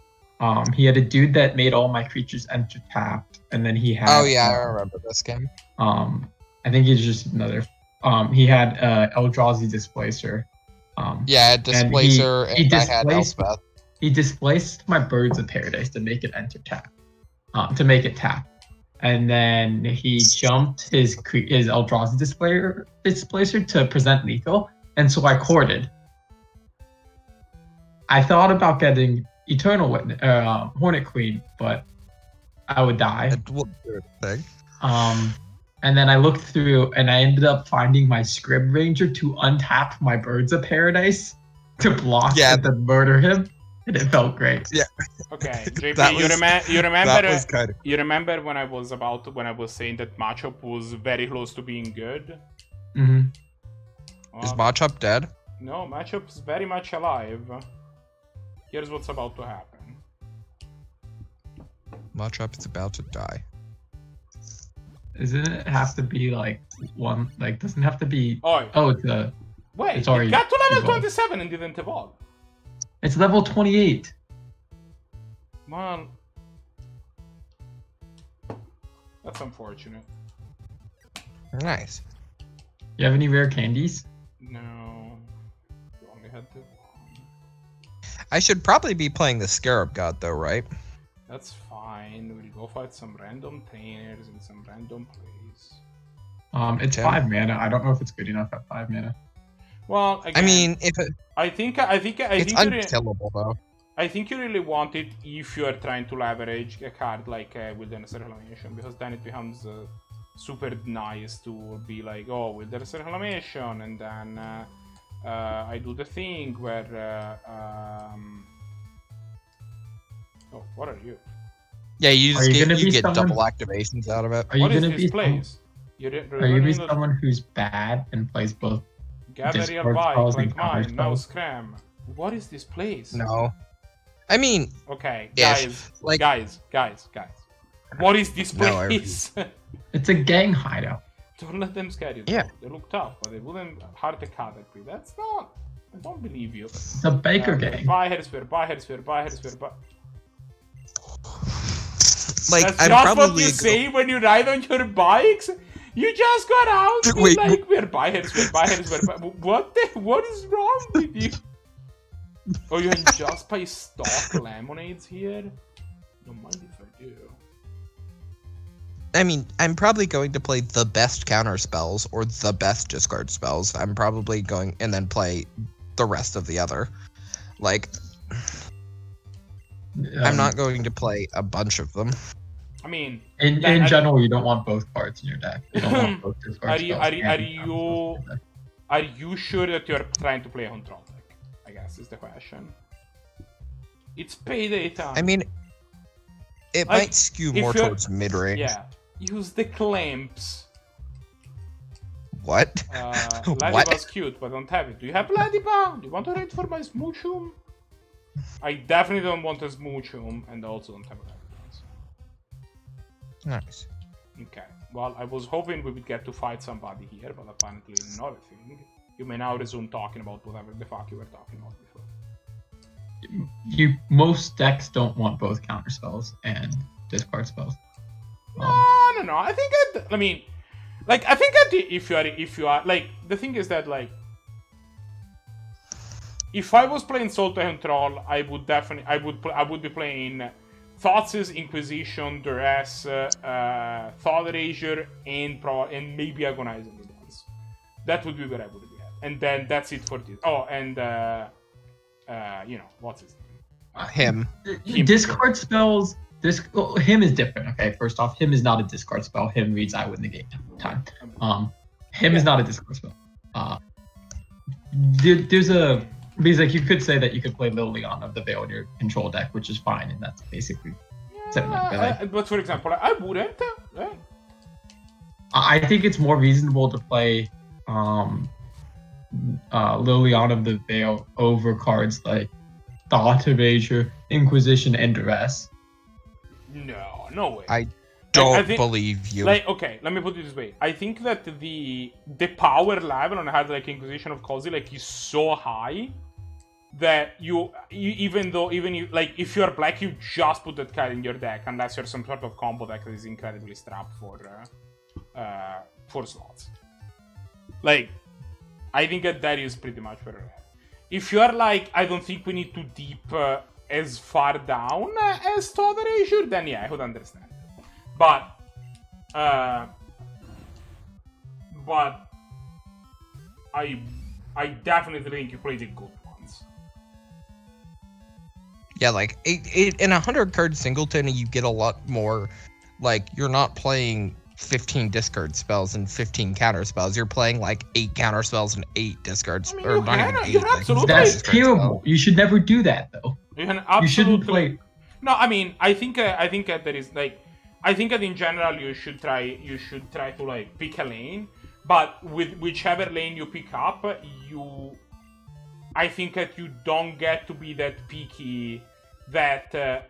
He had a dude that made all my creatures enter tapped, and then he had I remember this game. I think he's just another he had Eldrazi Displacer, Yeah, Displacer, he and I had displaced Elspeth. he displaced my Birds of Paradise to make it enter tap, to make it tap, and then he jumped his Eldrazi displacer to present lethal, and so I corded. I thought about getting Eternal Witness, Hornet Queen, but I would die. That will do a thing. And then I looked through, and I ended up finding my Scrib Ranger to untap my Birds of Paradise to block and to murder him, and it felt great. Yeah. Okay, JP, you remember? That was kind of... You remember when I was saying that matchup was very close to being good? Mm-hmm. Well, Is matchup dead? No, matchup's very much alive. Here's what's about to happen. Matchup is about to die. Doesn't it have to be like one? Like, doesn't it have to be? Oh, it's a. Wait, it's already it got to level evolved. 27 and didn't evolve. It's level 28. Well, that's unfortunate. Nice. You have any rare candies? No, you only had the one. I should probably be playing the Scarab God though, right? That's fine. We'll go fight some random trainers in some random place. It's 5 mana. I don't know if it's good enough at 5 mana. Well, again, I mean, if I think it's unkillable though. I think you really want it if you are trying to leverage a card like Wilderness Reclamation, because then it becomes super nice to be like, oh, Wilderness Reclamation, and then I do the thing where oh, what are you? Yeah, you just get someone... double activations out of it. Are you What is gonna this be place? Are you gonna be someone who's bad and plays both? Gather your bike like mine, no scram. What is this place? No. I mean... Okay, Yes, guys. What is this place? It's a gang hideout. Don't let them scare you. Yeah. They look tough, but they wouldn't hurt a cat at me. That's not... I don't believe you. It's a Baker gang. Buy Headsphere. Like, That's I'm just probably what you say when you ride on your bikes? You just got out and Wait, like, we're buy Headsphere. What is wrong with you? Oh, you can just buy stock lemonades here? Don't mind if I do. I mean, I'm probably going to play the best counter spells or the best discard spells. I'm probably going and then play the rest of the other. Like, I'm not going to play a bunch of them. I mean, in general, you don't want both cards in your deck. You don't want both discard Are you sure that you're trying to play a control deck? I guess is the question. It's payday time. I mean, it might skew more towards mid-range. Yeah. Use the clamps. What? Ladiba's cute, but don't have it. Do you have Ladiba? Do you want to raid for my Smoochum? I definitely don't want a Smoochum, and I also don't have Ladiba. Nice. Okay. Well, I was hoping we would get to fight somebody here, but apparently not a thing. You may now resume talking about whatever the fuck you were talking about before. Most decks don't want both counter spells and discard spells. No. I think if you are like, the thing is that, like, if I was playing Soul to Control, I would be playing Thought's Inquisition, Duress, Thought Erasure, and maybe Agonizing Advance. That would be where I would be at, and then that's it for this. Oh, and you know, what's his name? Him. Discard spells. Him is different. Okay, first off, him is not a discard spell. Him reads I win the game time. Him is not a discard spell. There's a because like you could say that you could play Liliana of the Veil in your control deck, which is fine, and that's basically. But for example, I wouldn't. I think it's more reasonable to play Liliana of the Veil over cards like Thought Erasure, Inquisition, and Duress. No way. I don't believe you. Like, okay, let me put it this way. I think that the power level on a hard like Inquisition of Cozy like is so high that you even if you're black, you just put that card in your deck unless you're some sort of combo deck that is incredibly strapped for slots. Like, I think that is pretty much where we're at. if you're like, I don't think we need to deep as far down as Thought Erasure, then yeah, I would understand. But I definitely think you played it good once. Yeah, like in a 100-card singleton, you get a lot more. Like, you're not playing 15 discard spells and 15 counter spells. You're playing like 8 counter spells and 8 discards. I mean, or not even 8. you're absolutely. That's terrible. You should never do that, though. You shouldn't play. No, I mean, I think that there is like, I think that in general you should try to like pick a lane, but with whichever lane you pick up, I think that you don't get to be that picky that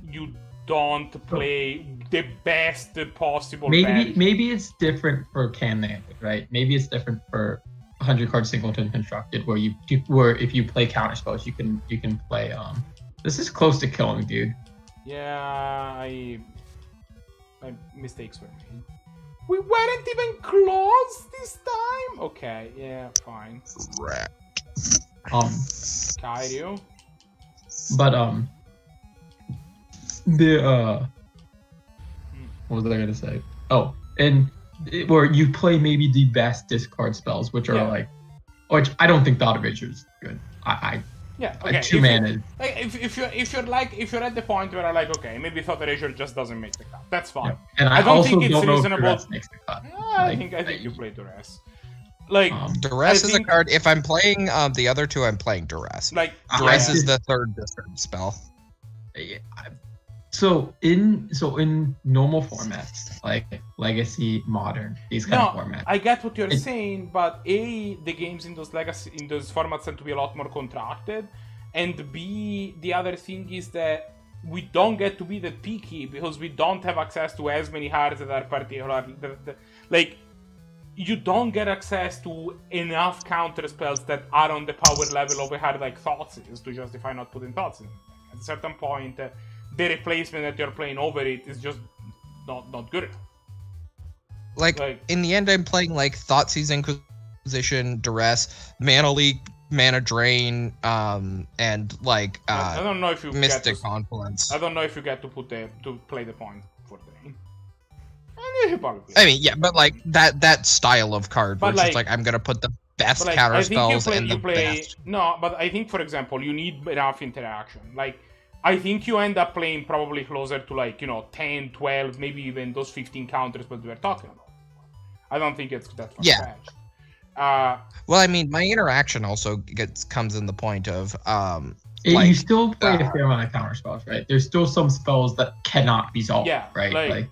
you don't play the best possible. Maybe it's different for Canland, right? Maybe it's different for 100-card singleton constructed, where if you play counter spells, you can play. This is close to killing, dude. Yeah, my mistakes were made. We weren't even close this time. Okay, yeah, fine. Kairio. But what was I gonna say? Oh, and where you play maybe the best discard spells, which are which I don't think Thought Erasure is good. Yeah, okay. 2 mana. Like, if you're at the point where I'm like, okay, maybe Thought Erasure just doesn't make the cut. That's fine. Yeah. And I don't also think it's don't know reasonable. if Duress makes the cut. I think you play Duress. Like, Duress is a card. If I'm playing the other two, I'm playing Duress. Like, Duress is the 3rd discard spell. Yeah. So in normal formats, like Legacy, Modern, these kind of formats. I get what you're saying, but A, the games in those formats tend to be a lot more contracted, and B, the other thing is that we don't get to be that picky because we don't have access to as many cards that are particular. Like, you don't get access to enough counter spells that are on the power level of a card like Thoughts is to justify not putting Thoughts in. At a certain point, the replacement that you're playing over it is just not good enough. Like, in the end, I'm playing like Thoughtseize Inquisition, Duress, Mana Leak, Mana Drain, and like I don't know if you Mystic Confluence. I don't know if you get to play the point for Drain. You should probably. I mean, yeah, but like that style of card, which is like I'm gonna put the best counter spells and the best. No, but I think, for example, you need enough interaction. Like, I think you end up playing probably closer to like, 10, 12, maybe even those 15 counters that we were talking about. I don't think it's that far-fetched. Well, I mean, my interaction also comes in the point of you still play a fair amount of counter spells, right? There's still some spells that cannot be solved, right?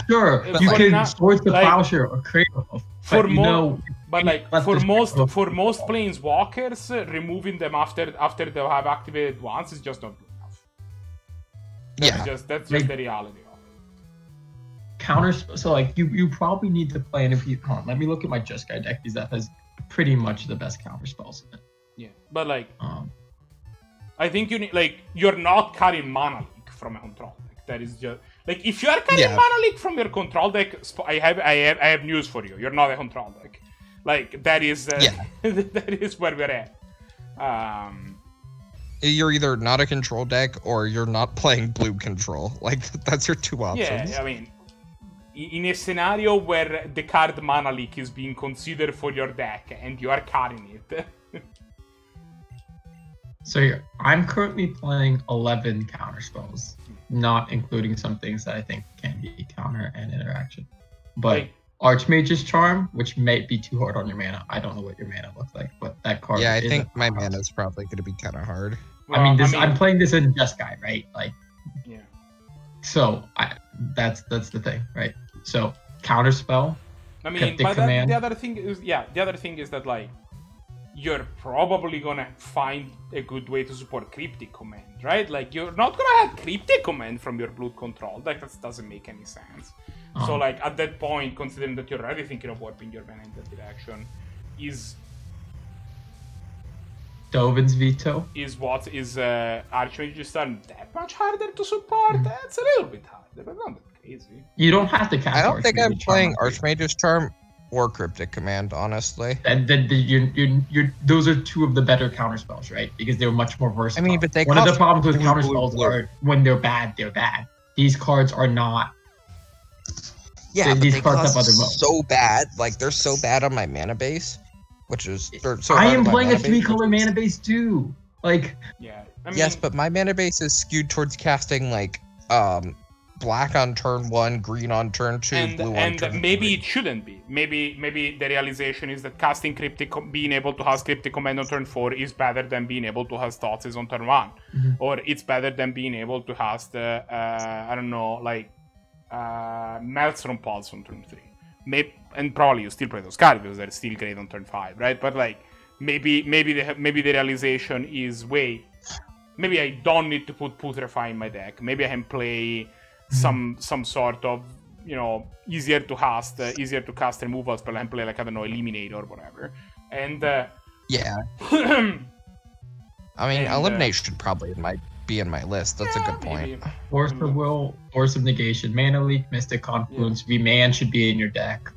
Sure, but you can Swords to Plowshare or Cradle, for most planeswalkers, removing them after they have activated once is just not good enough. That's just the reality of it. Counter, so like you probably need to play let me look at my Just Guy deck because that has pretty much the best counter spells in it. Yeah, but like, I think you need, like, you're not carrying Mana Leak from a control deck. That is just like, if you are carrying Mana Leak from your control deck, I have news for you. You're not a control deck. Like, that is that is where we're at. You're either not a control deck or you're not playing blue control. Like, that's your 2 options. Yeah, I mean, in a scenario where the card Mana Leak is being considered for your deck and you are carrying it. So I'm currently playing 11 counter spells, not including some things that I think can be counter and interaction. But Archmage's Charm, which might be too hard on your mana. I don't know what your mana looks like, but that card. Yeah, I think my mana is probably going to be kind of hard. Well, I'm playing this in Just Guy, right? Like, yeah. So that's the thing, right? So counter spell. I mean, but the other thing is that, like, you're probably gonna find a good way to support Cryptic Command, right? Like, you're not gonna have Cryptic Command from your Blood Control. Like, that doesn't make any sense. So, like, at that point, considering that you're already thinking of warping your mana in that direction, is Dovin's Veto? Is Archmage's Turn that much harder to support? That's a little bit harder, but not that crazy. You don't have to cast I don't think I'm playing Archmage's Charm. or Cryptic Command, honestly. And then those are two of the better counterspells, right? Because they're much more versatile. I mean, but they one of the cost problems with blue, blue, counterspells blue. are when they're bad, they're bad. These cards are not. Yeah, but these they cards cost have other modes. so bad. Like, they're so bad on my mana base, which is... So I hard am on my playing a mana base, 3-color which is- mana base too. Like, Yeah. I mean, Yes, but my mana base is skewed towards casting, like, black on turn 1, green on turn 2, blue on turn maybe 3. it shouldn't be. Maybe the realization is that casting being able to have Cryptic Command on turn 4 is better than being able to have Thoughtseize on turn 1. Mm-hmm. Or it's better than being able to have the, I don't know, like, Maelstrom Pulse on turn 3. And probably you still play those cards because they're still great on turn 5, right? But, like, maybe the realization is, wait, maybe I don't need to put Putrefy in my deck. Maybe I can play some sort of, you know, easier to cast removal spell and play, like, I don't know, Eliminate or whatever. And Yeah. I mean, Eliminate should probably be in my list. That's a good point. Force of Will, Force of Negation, Mana Leak, Mystic Confluence, Remand should be in your deck.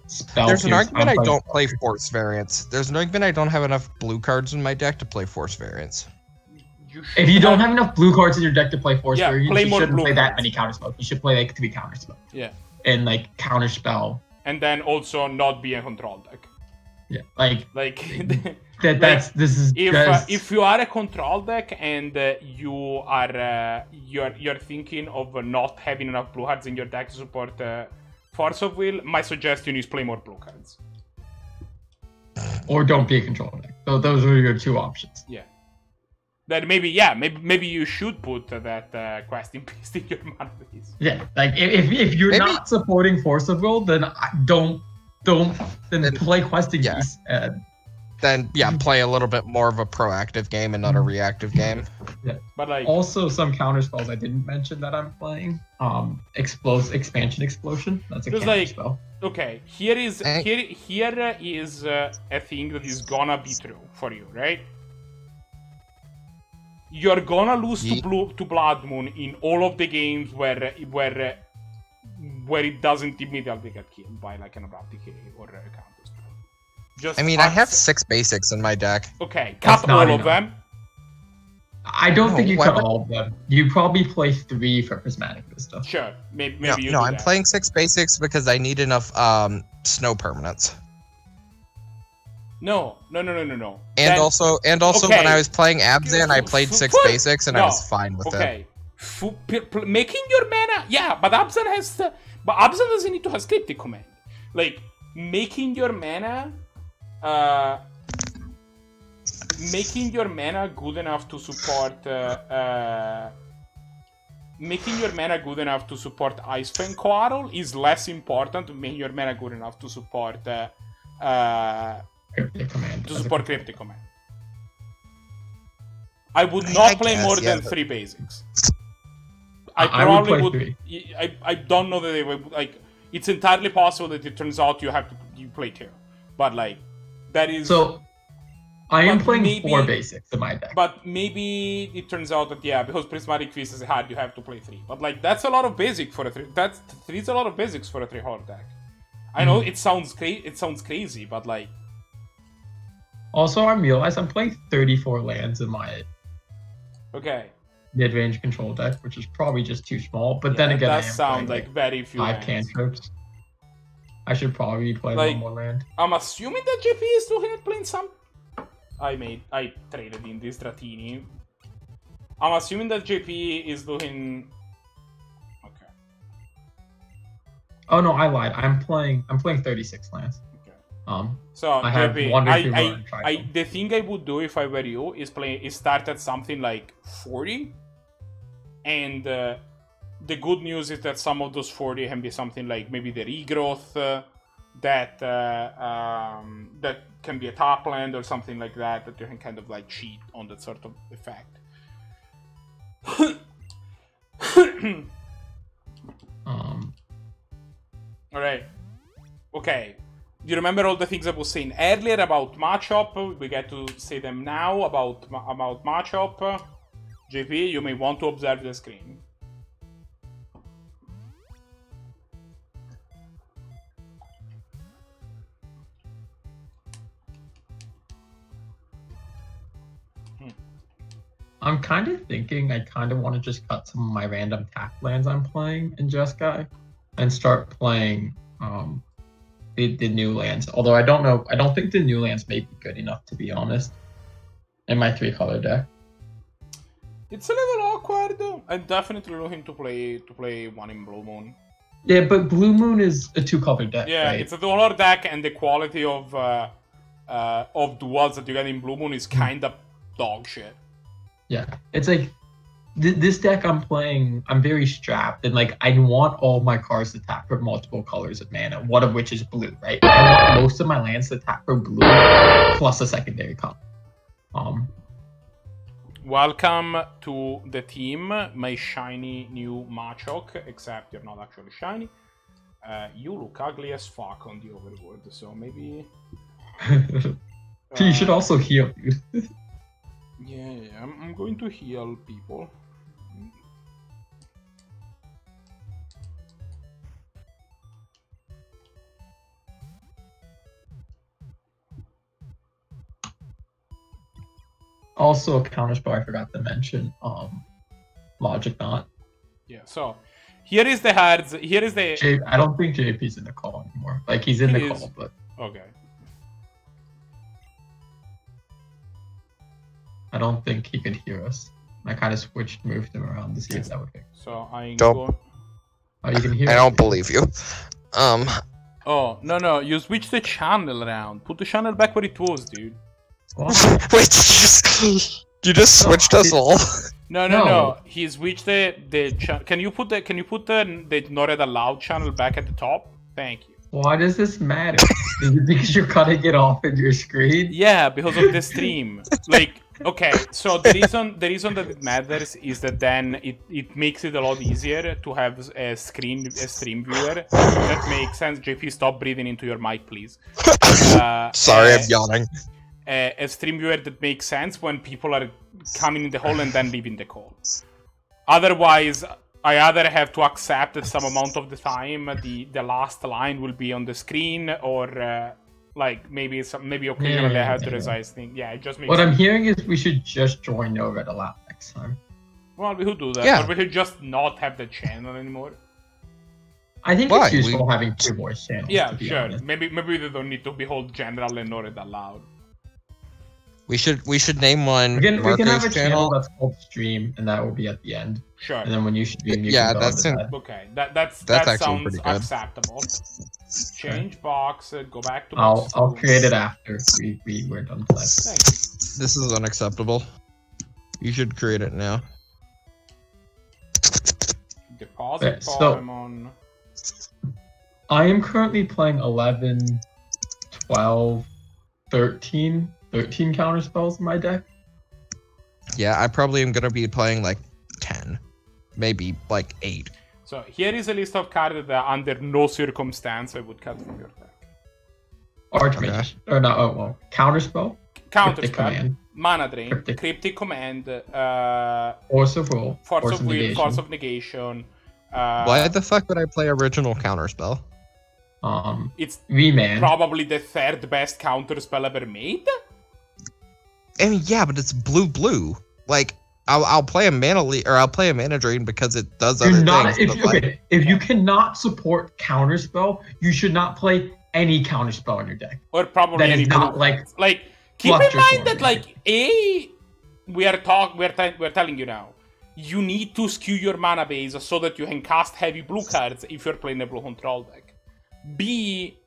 Spell There's an Pierce, argument I don't play Force variants. There's an argument I don't have enough blue cards in my deck to play Force variants. If you don't have enough blue cards in your deck to play Force Yeah, variants, play you more shouldn't blue play that cards. many counterspells. You should play like 3 counterspells. Yeah. And like counterspell. And then also not be a control deck. Yeah, like if you are a control deck and you're thinking of not having enough blue cards in your deck to support Force of Will, my suggestion is play more blue cards. Or don't be a control deck. So those are your 2 options. Yeah. That maybe you should put that questing beast in your mana base. Yeah, like if you're not supporting Force of Will, then don't play questing beast. Then play a little bit more of a proactive game and not a reactive game. Yeah. But like also some counterspells I didn't mention that I'm playing. Expansion Explosion. That's a counterspell. Okay, here is a thing that is gonna be true for you, right? You're gonna lose to Blood Moon in all of the games where it doesn't immediately get killed by like an abrupt decay or a counterspell. I have 6 basics in my deck. Okay, cut all of them. I don't think you cut all of them. You probably play 3 for Prismatic Vista. Sure, maybe you do I'm that. playing 6 basics because I need enough snow permanents. No. And also, when I was playing Abzan, I played 6 basics and I was fine with it. Making your mana, but Abzan doesn't need to have Cryptic Command. Like making your mana good enough to support Icefang Coatl is less important than making your mana good enough to support Cryptic Command. I would not play more than 3 basics. I probably would. I don't know that they would like. It's entirely possible that it turns out you play 2, but like that is. So I am playing 4 basics in my deck. But maybe it turns out that because Prismatic Feast is hard, you have to play 3. But like that's a lot of basic for a 3. That's 3 is a lot of basics for a 3-horde deck. I know it sounds crazy, but like. Also, I realize I'm playing 34 lands in my mid-range control deck, which is probably just too small. But then again, that sounds like very few 5 cantrips. I should probably play one more land. I'm assuming that JP is looking at playing some. I traded in this Dratini. I'm assuming that JP is looking. Okay. Oh no, I lied. I'm playing 36 lands. So I have JP, the thing I would do if I were you is start at something like 40, and the good news is that some of those 40 can be something like maybe the regrowth that can be a top land or something like that you can kind of like cheat on that sort of effect. All right. Okay. You remember all the things I was saying earlier about matchup? We get to say them now about matchup. JP, you may want to observe the screen. I'm kind of thinking I kind of want to just cut some of my random tap lands I'm playing in Jeskai and start playing the new lands. Although I don't know, I don't think the new lands may be good enough, to be honest, in my 3-color deck. It's a little awkward. I'm definitely looking to play one in Blue Moon. Yeah, but Blue Moon is a 2-color deck. Yeah, right? it's a 2-color deck, and the quality of duals that you get in Blue Moon is kind of dog shit. Yeah, it's like this deck I'm playing, I'm very strapped, and like I want all my cards to tap for multiple colors of mana, one of which is blue, right? I want most of my lands to tap for blue plus a secondary color. Welcome to the team, my shiny new Machok, except you're not actually shiny. You look ugly as fuck on the overboard, so maybe... You should also heal, dude. Yeah, I'm going to heal people. Also, a counterspell I forgot to mention, Logic Knot. Yeah, so here is the cards. Here is the. I don't think JP's in the call anymore. Like he's in the call, but okay. I don't think he could hear us. I kind of moved him around to see if that would fix. So I don't. go. Oh, you can hear. I don't believe you. Oh no! You switch the channel around. Put the channel back where it was, dude. Wait, you just switched us all. No. He switched the Can you put the not read aloud channel back at the top? Thank you. Why does this matter? Is it because you're cutting it off in your screen? Yeah, because of the stream. Like, okay, so the reason that it matters is that then it makes it a lot easier to have a stream viewer. That makes sense. JP, stop breathing into your mic, please. Sorry, I'm yawning. A stream viewer that makes sense when people are coming in the hall and then leaving the call. Otherwise, I either have to accept that some amount of the time the last line will be on the screen, or like maybe occasionally I have to resize things. Yeah, it just makes What sense. I'm hearing is we should just join No Red Aloud next time. Well, we could do that, Yeah. or we could just not have the channel anymore. I think Why? it's useful having 2 voice channels. Yeah, to be sure. honest. Maybe they don't need to be hold general and not read aloud. We should name one We can have Marco's a channel that's called Stream, and that will be at the end. Sure. And then when you stream, you Yeah, can go that's into in- that. Okay, that actually sounds pretty good. acceptable. Change box, go back to box. I'll create it after we're done today. Thanks. This is unacceptable. You should create it now. Deposit Okay, so- Pokemon. I am currently playing 11, 12, 13 counter spells in my deck. Yeah, I probably am gonna be playing like 10, maybe like 8. So here is a list of cards that under no circumstance I would cut from your deck. Archmage. Or not, oh, well. Counterspell. Counter Cryptic spell, Command. Mana Drain, Cryptic. Cryptic Command, Force of Will. Force of Will, Negation. Force of Negation. Why the fuck would I play original counterspell? It's Remand. probably the third best counter spell ever made. I mean, yeah, but it's blue. Like, I'll play a I'll play a Mana Drain because it does other You're not, things. if you cannot support counterspell, you should not play any counterspell in your deck. Or probably That any is not blue like cards. Like, keep in Fluster mind that Storm. we're telling you now, you need to skew your mana base so that you can cast heavy blue cards if you're playing a blue control deck. B,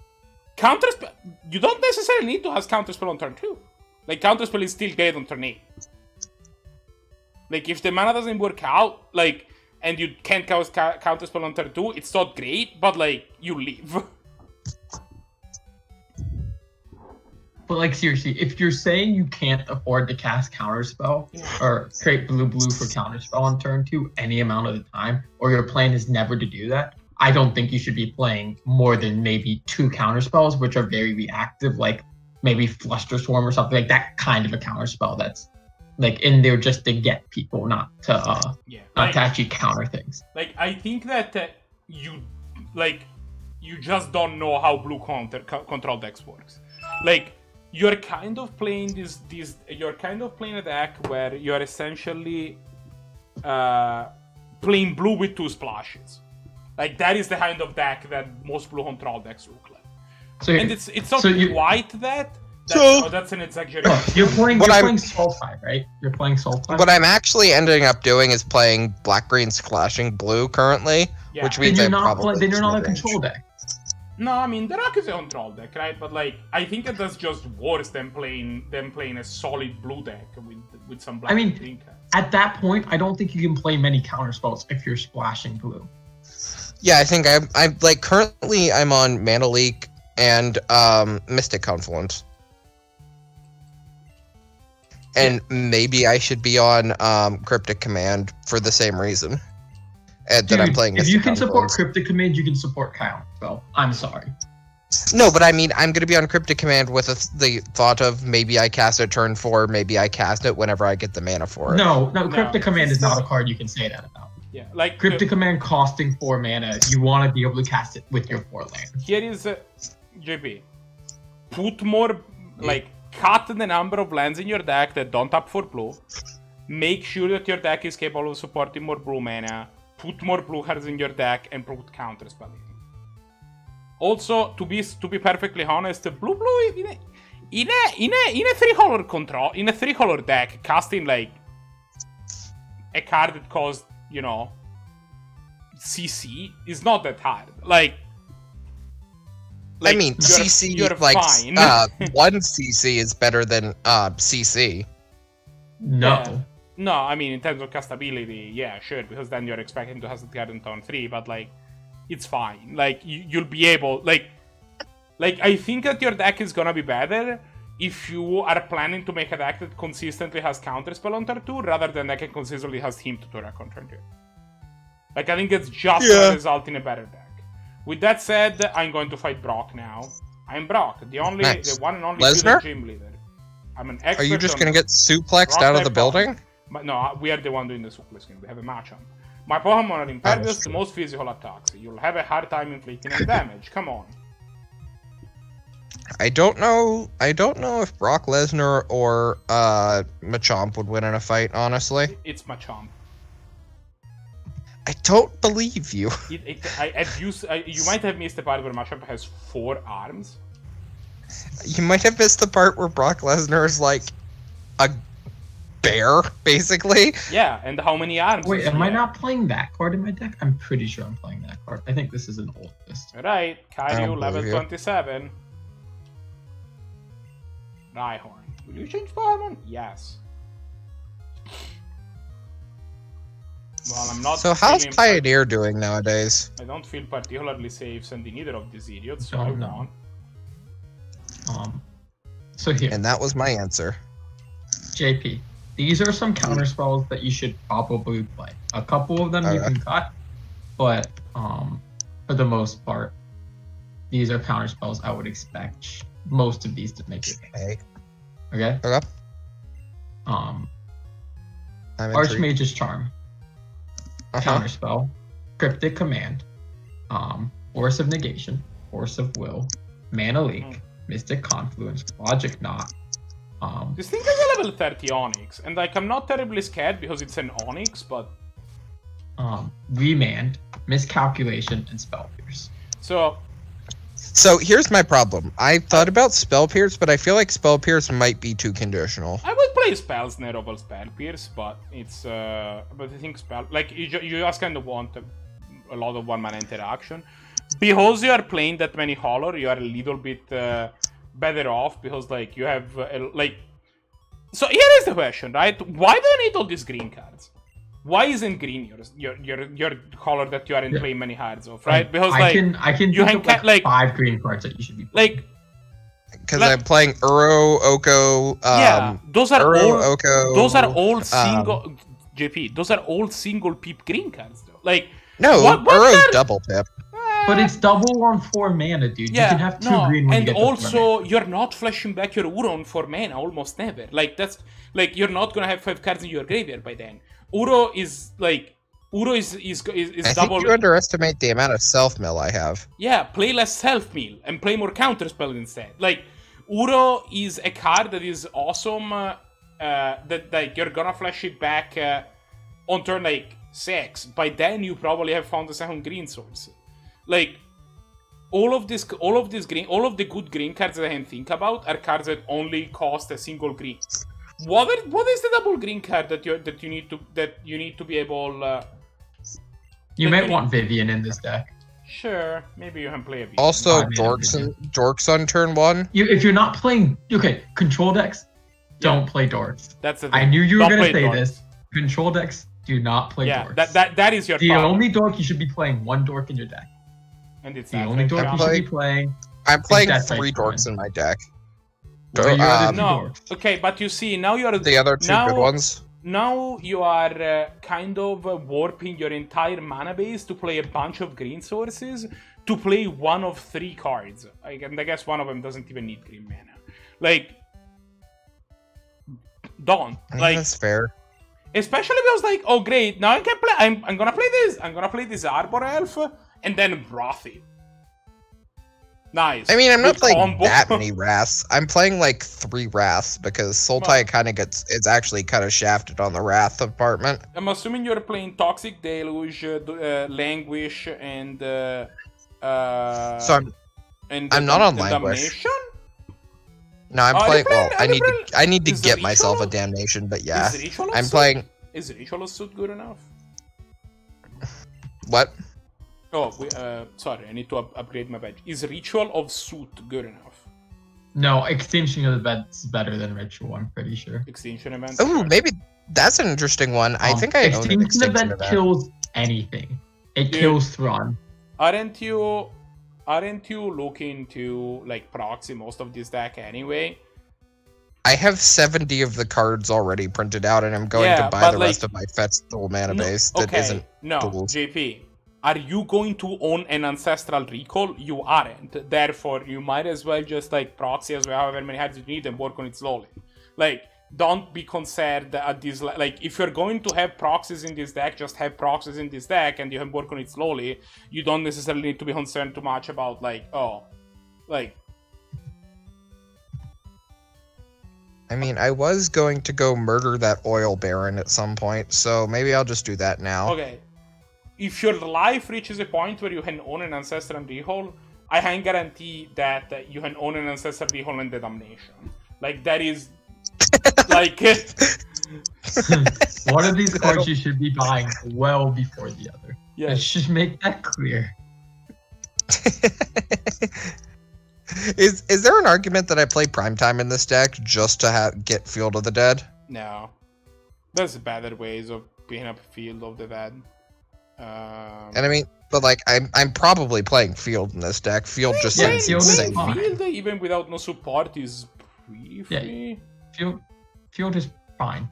counterspell. You don't necessarily need to have counterspell on turn 2. Like, counterspell is still great on turn 8. Like, if the mana doesn't work out, like, and you can't cast counterspell on turn 2, it's not great, but like, you leave. But like seriously, if you're saying you can't afford to cast counterspell or create blue for counterspell on turn 2 any amount of the time, or your plan is never to do that, I don't think you should be playing more than maybe 2 counterspells, which are very reactive, like maybe Fluster Swarm or something like that kind of a counterspell that's like in there just to get people, not to actually counter things. Like, I think that you just don't know how blue control decks works. Like, you're kind of playing you're kind of playing a deck where you're essentially playing blue with 2 splashes. Like, that is the kind of deck that most blue control decks look like. So, and it's not quite that. That's an exaggeration. You're playing Soul 5, right? You're playing Soul 5? What I'm actually ending up doing is playing black-green clashing blue currently, which means then you're not a control deck. No, I mean, the Rock is a control deck, right? But, like, I think that that's just worse than playing a solid blue deck with some black and green cards. At that point, I don't think you can play many counter spells if you're splashing blue. Yeah, I think I'm like, currently I'm on Mana Leak and Mystic Confluence. And maybe I should be on Cryptic Command for the same reason. That I'm playing. If you can support Cryptic Command, you can support counter spell. I'm sorry. No, but I mean, I'm going to be on Cryptic Command with the thought of maybe I cast it turn 4, maybe I cast it whenever I get the mana for it. No, Cryptic Command is not a card you can say that about. Yeah, like Cryptic Command costing 4 mana, you want to be able to cast it with your 4 lands. Here is JP. Put more, like, cut the number of lands in your deck that don't tap for blue. Make sure that your deck is capable of supporting more blue mana. Put more blue cards in your deck and put counter spell in. Also, to be perfectly honest, blue in a 3-color control, in a 3-color deck, casting like a card that costs, you know, CC is not that hard. Like I mean, CC, you're like, fine. 1 CC is better than CC. No. Yeah. No, I mean, in terms of castability, yeah, sure, because then you're expecting to cast the card on turn 3, but, like, it's fine. Like, you'll be able, like, I think that your deck is gonna be better if you are planning to make a deck that consistently has counterspell on turn 2, rather than that can consistently has Hymn to Turak on turn 2. Like, I think it's just gonna result in a better deck. With that said, I'm going to fight Brock now. I'm Brock, the one and only gym leader. I'm an expert. Are you just gonna get suplexed out of the building? But no, we are the one doing the suplex game. We have a matchup. My Pokemon are impervious to most physical attacks. You'll have a hard time inflicting any damage. Come on. I don't know if Brock Lesnar or Machamp would win in a fight, honestly. It's Machamp. I don't believe you. You might have missed the part where Machamp has 4 arms. You might have missed the part where Brock Lesnar is like a bear, basically. Yeah, and how many arms? Wait, am I not playing that card in my deck? I'm pretty sure I'm playing that card. I think this is an old list. Alright, Caillou, level 27. Rhyhorn. Will you change Pokemon? Yes. Well, I'm not. So how's Pioneer doing nowadays? I don't feel particularly safe sending either of these idiots, so I won't. So here. And that was my answer. JP, these are some counter spells that you should probably play. A couple of them you can cut, but for the most part, these are counter spells I would expect most of these to make it. Okay? Okay. Archmage's Charm. Counter spell. Cryptic Command. Force of Negation. Force of Will. Mana Leak. Mystic Confluence. Logic Knot. This thing is a level 30 Onyx, and like I'm not terribly scared because it's an Onyx, but Remand, Miscalculation, and Spell Pierce. So here's my problem. I thought about Spell Pierce, but I feel like Spell Pierce might be too conditional. I would play Spell Snare over Spell Pierce, but it's but I think you just kind of want a lot of 1-mana interaction. Because you are playing that many color, you are a little bit better off because like you have So here is the question, right? Why do you need all these green cards? Why isn't green your color that you aren't playing many cards of, right? Because I can you think like 5 green cards that you should be playing. Like because I'm playing Uro, Oko, yeah, those are Uro, all Oko, those are all single JP. Those are all single pip green cards though. Like no, Uro's double pip. But it's double on 4 mana, dude. Yeah, you can have 2 green when you get also, you're not flashing back your Uro on 4 mana, almost never. Like, that's... Like, you're not gonna have 5 cards in your graveyard by then. Uro is, like... Uro is double... I think you underestimate the amount of self-mill I have. Yeah, play less self-mill and play more counterspell instead. Like, Uro is a card that is awesome. That like you're gonna flash it back on turn like 6. By then you probably have found a second green source. Like all of the good green cards that I can think about are cards that only cost a single green. What is the double green card that you need to be able? You might want Vivian in this deck. Sure, maybe you can play a Vivian. Also, Dorks on turn 1. If you're not playing, control decks, don't play Dorks. That's the thing. I knew you were Don't gonna play say Dorks. this. Control decks do not play Dorks. That is your the problem. only Dork you should be playing one Dork in your deck. And it's The that only right Dork now. you should be playing. I'm playing that's 3 like Dorks fine. in my deck. What are your other two No, Dorks? okay, but you see, now you're The other 2 good ones. Now you are kind of warping your entire mana base to play a bunch of green sources to play one of 3 cards. And I guess one of them doesn't even need green mana. Like, don't. I think Like, that's fair. especially if I was like, oh great, now I can play. I'm gonna play this. I'm gonna play this Arbor Elf and then Brothy. Nice. I mean, I'm not Good playing combo. that many Wraths. I'm playing like 3 Wraths because Sultai kind of it's actually kind of shafted on the Wrath department. I'm assuming you're playing Toxic Deluge, Languish, and So I'm not on Languish. Damnation? No, I'm Oh, playing. you're Well, playing- I need to is get Ritual? myself a damnation, but yeah, Is Ritual of I'm Suit? playing. Is Ritual of Suit good enough? What? Oh, sorry, I need to upgrade my badge. Is Ritual of Suit good enough? No, Extinction of the Bed's better than Ritual, I'm pretty sure. Extinction event? Oh, maybe that's an interesting one. I think I own an Extinction Extinction Event event. kills anything. It Dude. kills Thrawn. Aren't you looking to like proxy most of this deck anyway? I have 70 of the cards already printed out, and I'm going Yeah, to buy but, the like, rest of my Fetch dual mana base that okay, isn't no, duals. JP. Are you going to own an Ancestral Recall? You aren't. Therefore, you might as well just like proxy as well, however many cards you need and work on it slowly. Like, don't be concerned at this. Like, if you're going to have proxies in this deck, just have proxies in this deck and you can work on it slowly. You don't necessarily need to be concerned too much about like, I mean, I was going to go murder that Oil Baron at some point, so maybe I'll just do that now. okay. If your life reaches a point where you can own an Ancestral Recall, I can guarantee that you can own an Ancestral Recall and the Damnation. Like, that is... like... One of these cards you should be buying well before the other. Yeah. Let's just make that clear. Is there an argument that I play Primetime in this deck just to get Field of the Dead? No. There's better ways of picking up Field of the Dead. And I mean, but like, I'm probably playing Field in this deck. Field just Yeah, seems Field is insane. fine. Field, even without no support, is pretty free. Field is fine.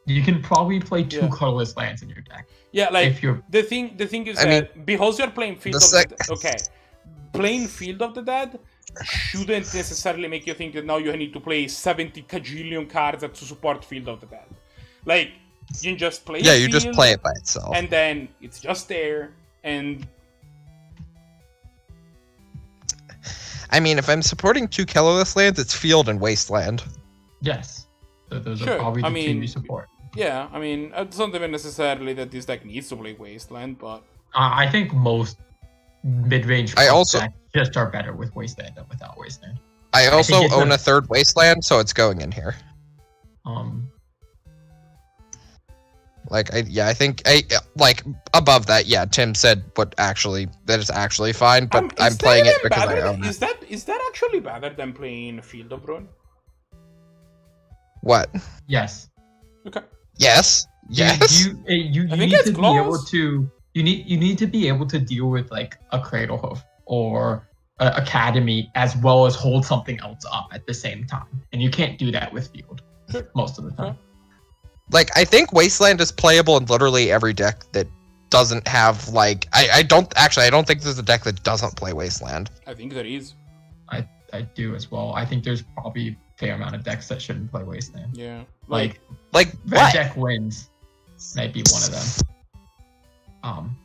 You can probably play 2 Yeah. colorless lands in your deck. Yeah, like If you're the thing is I that because you're playing Field the of the Dead, okay, playing Field of the Dead shouldn't necessarily make you think that now you need to play 70 kajillion cards to support Field of the Dead. Like, you can just play Yeah, you just Field, play it by itself. and then it's just there, and I mean, if I'm supporting 2 colorless lands, it's Field and Wasteland. yes. So those Sure, are probably the I 2 mean, you support. yeah, I mean, it's not even necessarily that this deck needs to play Wasteland, but I think most mid-range I also- decks just are better with Wasteland than without Wasteland. I also think it's own a- a 3rd Wasteland, so it's going in here. Like, I think like above that, yeah. Tim said that is actually fine, but I'm is playing that it even because better I own than- it. Is that actually better than playing Field of Ruin? What? Yes. Okay. Yes. Yes. You I think need it's to be able close. to you need to be able to deal with like a Cradlehoof or a Academy as well as hold something else up at the same time, and you can't do that with Field Sure. most of the time. Like, I think Wasteland is playable in literally every deck that doesn't have like I don't think there's a deck that doesn't play Wasteland. I think there is. I do as well. I think there's probably a fair amount of decks that shouldn't play Wasteland. Yeah. Like Red what? Deck Wins might be one of them.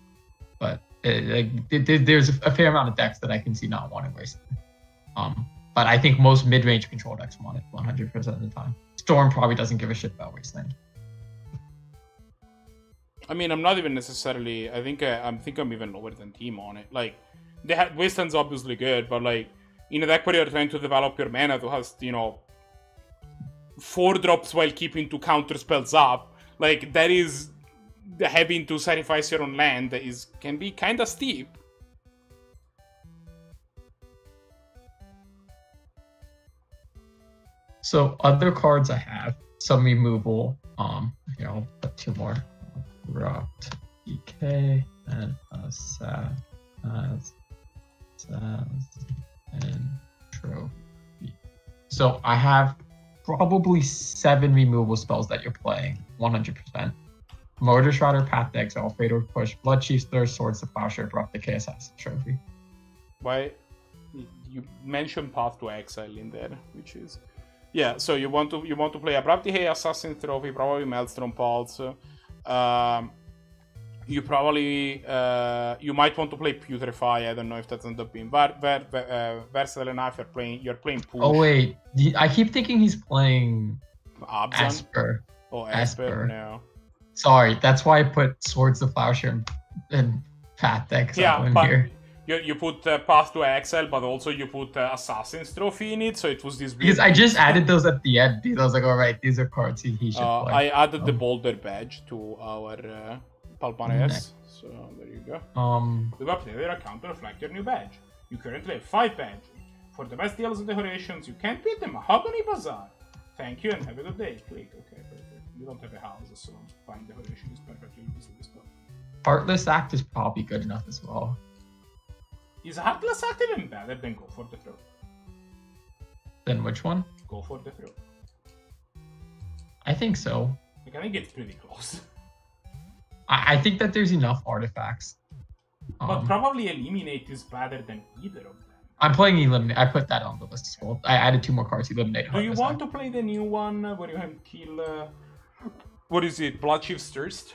But there's a fair amount of decks that I can see not wanting Wasteland. but I think most mid-range control decks want it 100% of the time. Storm probably doesn't give a shit about Wasteland. I mean, I'm not even necessarily. I think I'm even lower than Team on it. Like, Wasteland's obviously good, but like in a deck where you're trying to develop your mana to have 4 drops while keeping 2 counter spells up, like that is having to sacrifice your own land can be kind of steep. So other cards I have, some removal. Put 2 more. Rocked EK and and Trophy. So I have probably 7 removal spells that you're playing 100%. Mortar Shrouder, Path to Exile, Fatal Push, Blood Chief's Thirst, Swords to Plowshare, Abrupt Decay, Assassin Trophy. Why you mentioned Path to Exile in there, which is so you want to play Abrupt Decay, Assassin Trophy, probably Maelstrom Pulse. You probably you might want to play Putrefy. I don't know if that's end up being versatile enough. You're playing Push. Oh wait, I keep thinking he's playing Abzan? Esper. Oh, Esper. No. Sorry, that's why I put Swords to Plowshare and Path to Exile in here. You put Path to Exile, but also you put Assassin's Trophy in it, so it was this. Because I just added those at the end. Because I was like, all right, these are cards he should play. I added the Boulder badge to our Palmares, so there you go. Do update your account to reflect your new badge. You currently have 5 badges. For the best deals and decorations, you can't beat them. Mahogany Bazaar. Thank you and have a good day. Click. Okay, perfect. You don't have a house, so fine decoration is perfectly useful. Heartless Act is probably good enough as well. Is Heartless Act even better than Go for the Throat? Then which one? Go for the Throat. I think so. Like, I think it's pretty close. I think that there's enough artifacts. But probably Eliminate is better than either of them. I'm playing Eliminate. I put that on the list as well. I added 2 more cards. Eliminate. Do you want to play the new one where you can kill... what is it? Blood Chief's Thirst?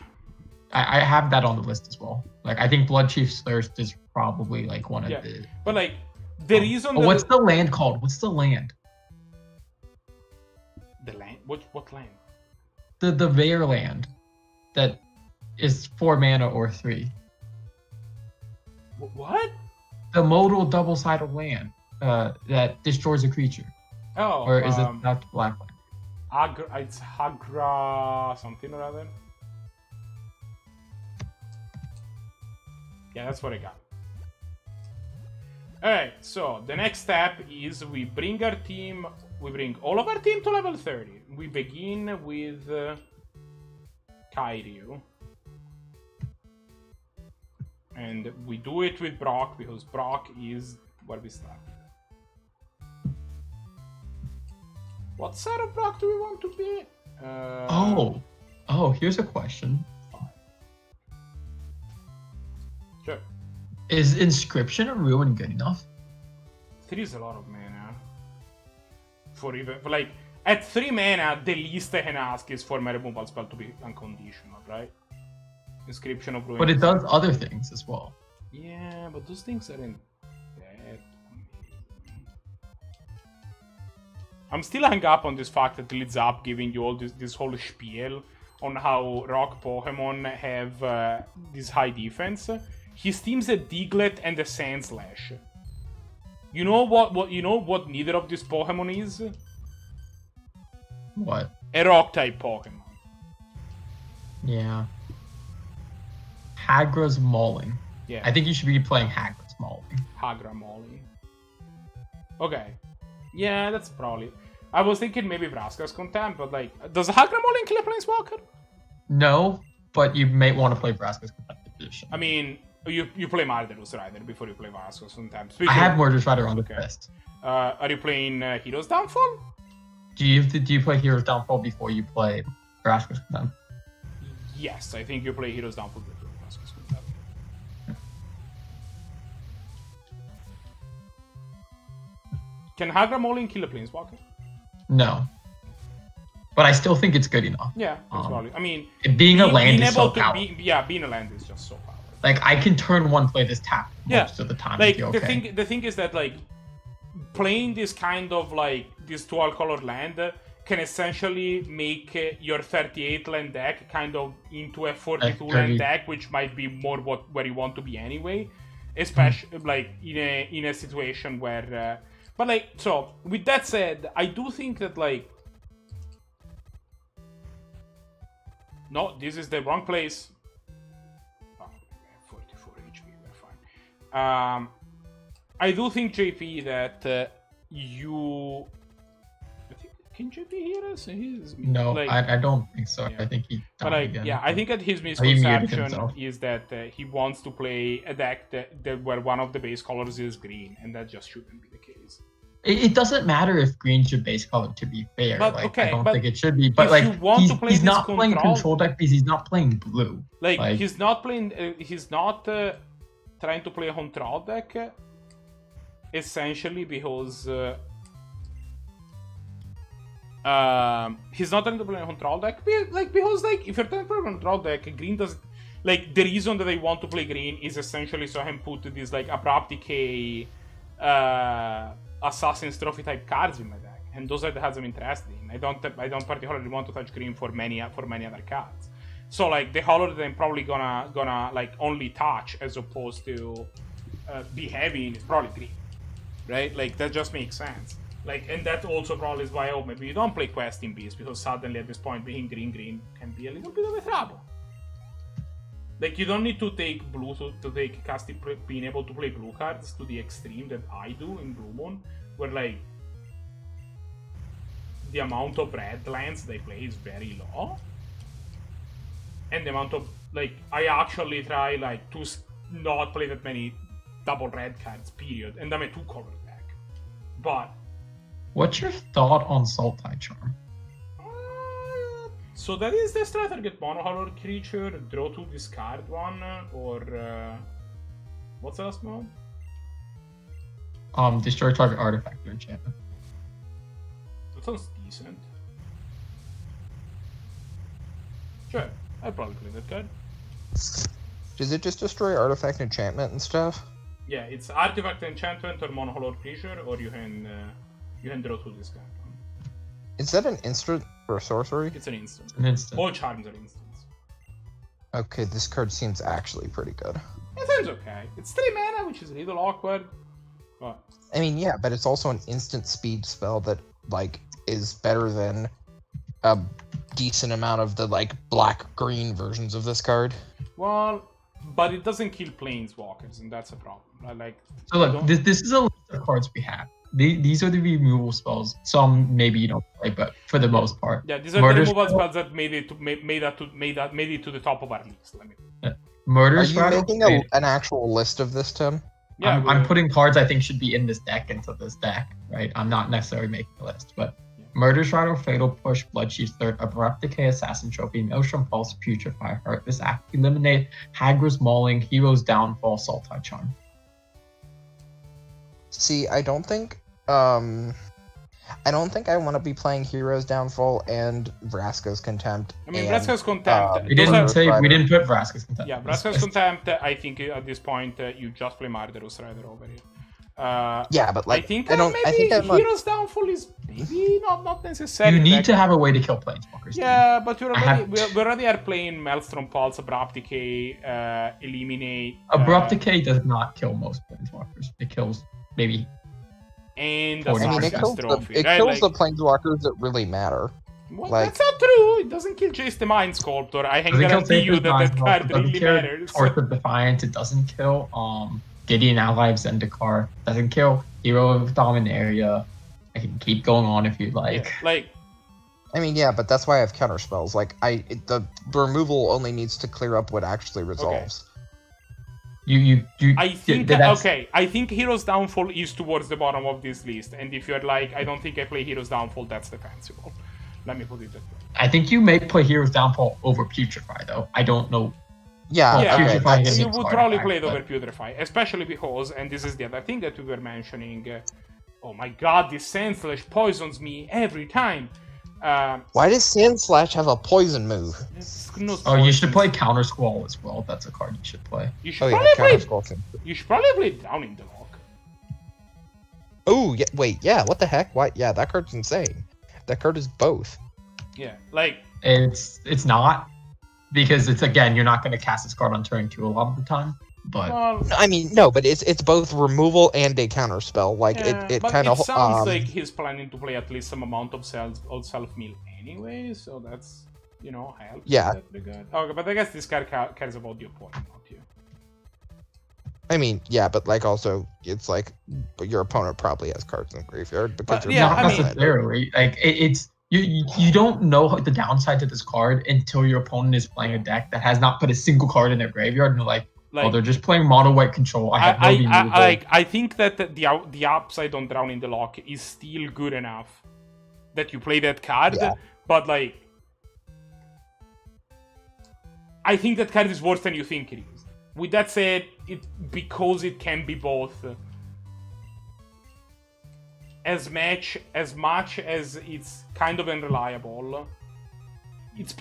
I have that on the list as well. Like, I think Blood Chief's Thirst is probably like one of the... But like, the reason... what's the land called? What's the land? The land? What land? The rare land that is 4 mana or 3. What? The modal double-sided land that destroys a creature. Oh. Or is it not black land? It's Hagra something or other. Yeah, that's what I got. Alright, so the next step is we bring all of our team to level 30. We begin with Kairyu. And we do it with Brock because Brock is where we start. What side of Brock do we want to be? Here's a question. Sure. Is Inscription or Ruin good enough? 3 is a lot of mana. For like, at 3 mana, the least I can ask is for my removal spell to be unconditional, right? Inscription of Ruin. But it does other things as well. Yeah, but those things aren't that amazing. I'm still hung up on this fact that Leads Up giving you all this whole spiel on how rock Pokemon have this high defense. His team's a Diglett and a Sandslash. You know what neither of these Pokemon is? What? A rock type Pokemon. Yeah. Hagra's Mauling. Yeah. I think you should be playing Hagra's Mauling. Hagra Mauling. Okay. Yeah, that's probably... I was thinking maybe Vraska's Contempt, but like... Does Hagra Mauling kill a Planeswalker? No, but you may want to play Vraska's Contempt edition. I mean, you play Marderus Rider before you play Vraska's Contempt. I have Murderous Rider on the list. Are you playing Hero's Downfall? Do you play Hero's Downfall before you play Vraska's Contempt? Yes, I think you play Hero's Downfall before Vraska's Contempt. Can Hagra Mauling kill a Planeswalker? No. But I still think it's good enough. Yeah, that's probably. I mean, being a land is so powerful. Being a land is just so powerful. Like, I can turn 1 play this tap most of the time. Like, okay. the thing is that, like, playing this kind of like this dual color land can essentially make your 38 land deck kind of into a 42 land deck, which might be more where you want to be anyway, especially like in a situation where. But like, so with that said, I do think that like. No, this is the wrong place. Oh, 44 HP, we're fine. I do think, JP, that you... Can JP hear us? No, like, I don't think so. Yeah. I think he died but like, again. yeah, I think that his misconception is that he wants to play a deck that where one of the base colors is green, and that just shouldn't be the case. It doesn't matter if green's your base color, to be fair. But, like, okay, I don't but think it should be. But like, he's not playing control deck because he's not playing blue. Like he's not playing. He's not trying to play a control deck. Essentially, because he's not trying to play a control deck. Because if you're trying to play a control deck, green doesn't. Like the reason that I want to play green is essentially so I can put these like abrupt decay. Assassin's Trophy type cards in my deck, and those are the cards I'm interested in. I don't particularly want to touch green for many other cards. So like the color that I'm probably gonna like only touch as opposed to be heavy in is probably green, right? Like that just makes sense. Like, and that also probably is why maybe you don't play Questing Beast, because suddenly at this point being green can be a little bit of a trouble. Like, you don't need to take blue to take casting, being able to play blue cards to the extreme that I do in Blue Moon, where, like, the amount of red lands they play is very low. And the amount of, like, I actually try, like, to not play that many double red cards, period. And I'm a two-color deck. But... What's your thought on Sultai Charm? So that is the strat, target monocolor creature, draw 2, discard 1, or what's the last mode? Destroy target artifact or enchantment. That sounds decent. Sure, I'd probably play that card. Does it just destroy artifact, enchantment, and stuff? Yeah, it's artifact, enchantment, or monocolor creature, or you can draw 2, discard 1. Is that an instant or a sorcery? It's an instant. An instant. All charms are instants. Okay, this card seems actually pretty good. It seems okay. It's 3 mana, which is a little awkward. But... I mean, yeah, but it's also an instant speed spell that, like, is better than a decent amount of the, like, black-green versions of this card. Well, but it doesn't kill planeswalkers, and that's a problem. So look, this is a list of cards we have. These are the removal spells. Some maybe you don't play, but for the most part, yeah, these are the removal spells that made it to the top of our list. Murder. Are you making an actual list of this, Tim? Yeah, I'm putting cards I think should be in this deck into this deck. Right, I'm not necessarily making a list, but Murder Shadow, Fatal Push, Bloodsheath's Third, Abrupt Decay, Assassin Trophy, Maelstrom Pulse, Putrefy Heart. This act eliminate Hagra's Mauling, Hero's Downfall, Sultai Charm. See, I don't think I want to be playing Hero's Downfall and Vraska's Contempt. I mean, Vraska's Contempt. We didn't put Vraska's Contempt. Yeah, Vraska's Contempt. I think at this point you just play Murderous Rider over here. Yeah, but like I think Hero's Downfall is maybe not necessary. You need to have a way to kill planeswalkers. Yeah, but we already are playing Maelstrom Pulse, Abrupt Decay, Eliminate. Abrupt Decay does not kill most planeswalkers. It kills maybe. And I mean, it kills the planeswalkers that really matter. Well, that's not true. It doesn't kill Jace the Mind Sculptor. I can guarantee you that card really matters. Torch of Defiance, it doesn't kill. Gideon Ally of Zendikar doesn't kill. Hero of Dominaria. I can keep going on if you'd like. Yeah, I mean, yeah, but that's why I have counter spells. Like, the removal only needs to clear up what actually resolves. Okay. I think I think Hero's Downfall is towards the bottom of this list, and if you're like, I don't think I play Hero's Downfall, that's defensible. Let me put it that way. I think you may play Hero's Downfall over Putrefy, though. I don't know. Yeah, okay. You would probably play it over Putrefy, especially because, and this is the other thing that we were mentioning. Oh my god, this Sandslash poisons me every time. Why does Sandslash have a poison move? You should play Counter Squall as well. That's a card you should play. You should probably play Drowning the Lock. Oh, yeah, wait, yeah, what the heck? Why? Yeah, that card's insane. That card is both. Yeah, like It's not because it's again you're not going to cast this card on turn 2 a lot of the time. But well, I mean, no, but it's both removal and a counter spell. Like yeah, it but kind of it sounds like he's planning to play at least some amount of self mill anyway, so that's helps. Yeah. In that regard. Okay, but I guess this card cares about the opponent, not you. I mean, yeah, but like also it's like, but your opponent probably has cards in the graveyard because But, you're yeah, not I mean- necessarily. Like it's you don't know the downside to this card until your opponent is playing a deck that has not put a single card in their graveyard, and you're like, oh, they're just playing mono white control. I have no removal. I think that the upside on Drowning the Lock is still good enough that you play that card, Yeah. but like I think that card is worse than you think it is. With that said, because it can be both. As much as it's kind of unreliable, it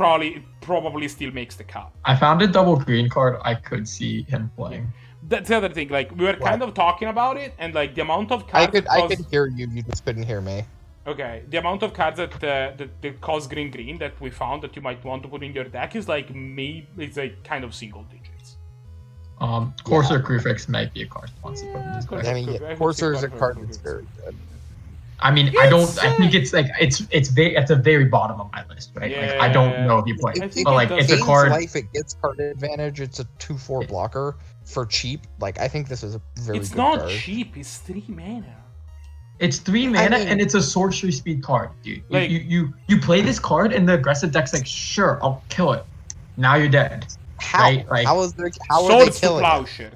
probably still makes the cut. I found a double green card I could see him playing. That's the other thing. Like we were kind of talking about it, and like the amount of cards. I could hear you. You just couldn't hear me. Okay, the amount of cards that cause green that we found that you might want to put in your deck is like it's like kind of single digits. Courser Crufix might be a card once you put in this deck. I mean, Courser is a card that's very good. I mean, I think it's like it's at the very bottom of my list, right? Like I don't know if you play, but like it's a card. Life, it gets card advantage. It's a 2/4 blocker for cheap. Like I think this is a very. It's good not card. cheap. It's 3 mana. It's 3 mana mean- and it's a sorcery speed card, dude. Like- You play this card and the aggressive deck's like, sure, I'll kill it. Now you're dead. How? Right, like- how are they Swords to killing it? Plowshares.